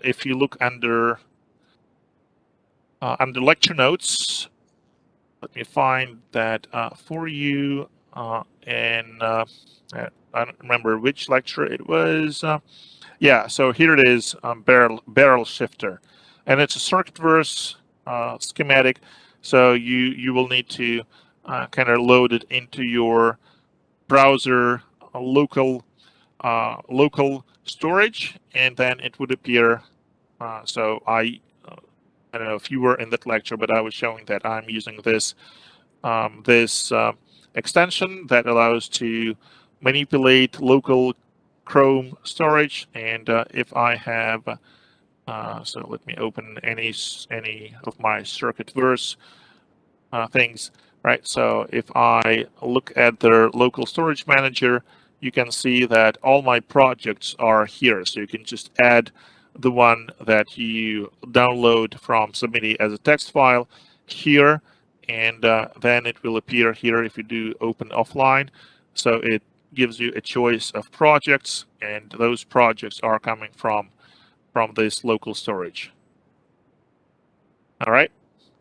if you look under lecture notes, let me find that for you, and I don't remember which lecture it was. Yeah, so here it is, barrel shifter, and it's a circuit-verse schematic. So you will need to kind of load it into your browser local storage, and then it would appear. So I don't know if you were in that lecture, but I was showing that I'm using this extension that allows to manipulate local Chrome storage. And if I have, so let me open any of my circuit-verse things, right? So if I look at their local storage manager, you can see that all my projects are here. So you can just add the one that you download from Submiti as a text file here, and then it will appear here if you do open offline. So it gives you a choice of projects, and those projects are coming from this local storage. All right,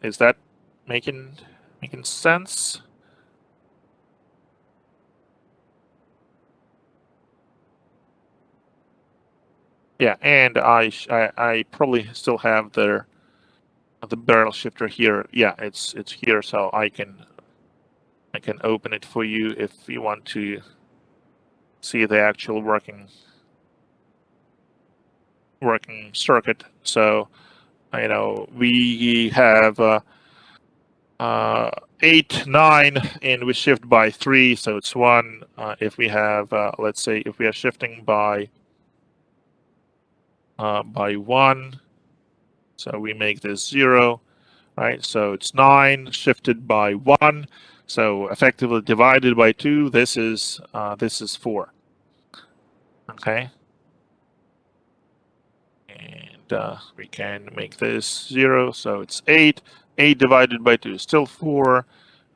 is that making sense? Yeah, and I probably still have the barrel shifter here. Yeah, it's here, so I can open it for you if you want to see the actual working circuit. So we have 8, 9, and we shift by 3, so it's 1. If we have let's say if we are shifting by 1, so we make this 0, right? So it's 9 shifted by 1, so effectively divided by 2. This is 4. Okay, and we can make this 0, so it's 8. 8 divided by 2 is still 4,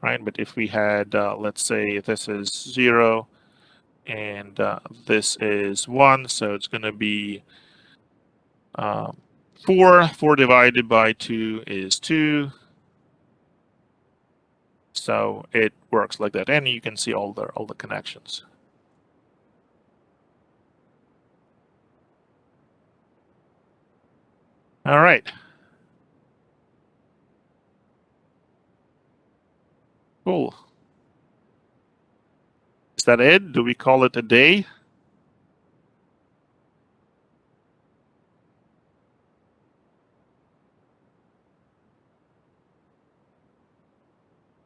right? But if we had, let's say this is 0, and this is 1, so it's going to be 4. 4 divided by 2 is 2. So it works like that, and you can see all the connections. All right. Cool. Is that it? Do we call it a day?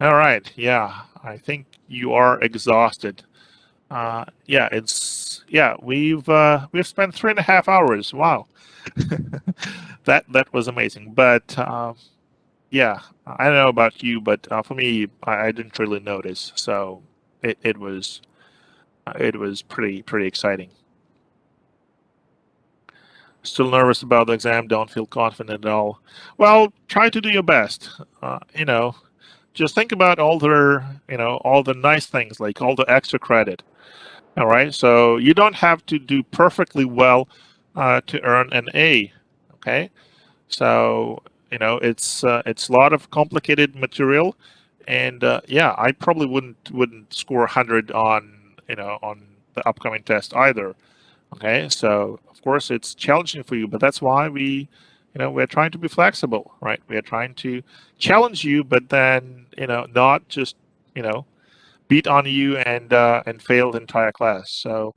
All right. Yeah, I think you are exhausted. Yeah, we've spent 3.5 hours. Wow, that was amazing. But yeah, I don't know about you, but for me, I didn't really notice. So it was pretty exciting. Still nervous about the exam? Don't feel confident at all. Well, try to do your best. Just think about all the nice things, like all the extra credit. All right, so you don't have to do perfectly well to earn an A. Okay, so it's a lot of complicated material, and yeah, I probably wouldn't score 100 on on the upcoming test either. Okay, so of course it's challenging for you, but that's why we're trying to be flexible, right? We are trying to challenge you, but then not just beat on you and fail the entire class. So,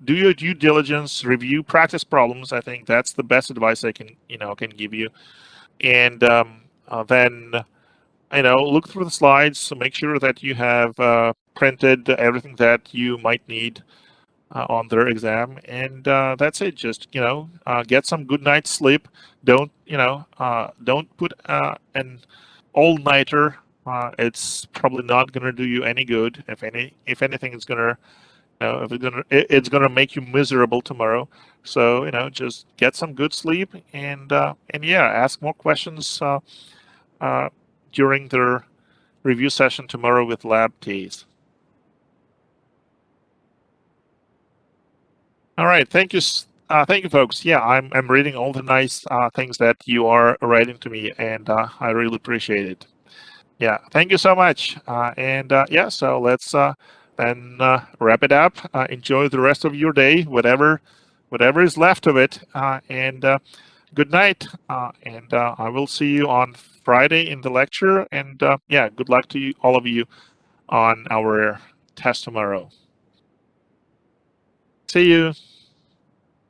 do your due diligence, review practice problems. I think that's the best advice I can give you. And then look through the slides, so make sure that you have printed everything that you might need on their exam, and that's it. Just get some good night's sleep. Don't put an all-nighter. It's probably not going to do you any good. If anything, it's gonna if it's gonna make you miserable tomorrow. So just get some good sleep, and yeah, ask more questions during their review session tomorrow with lab Ts. All right, thank you, folks. Yeah, I'm reading all the nice things that you are writing to me, and I really appreciate it. Yeah, thank you so much. And yeah, so let's then wrap it up. Enjoy the rest of your day, whatever is left of it, and good night. And I will see you on Friday in the lecture. And yeah, good luck to all of you on our test tomorrow. See you.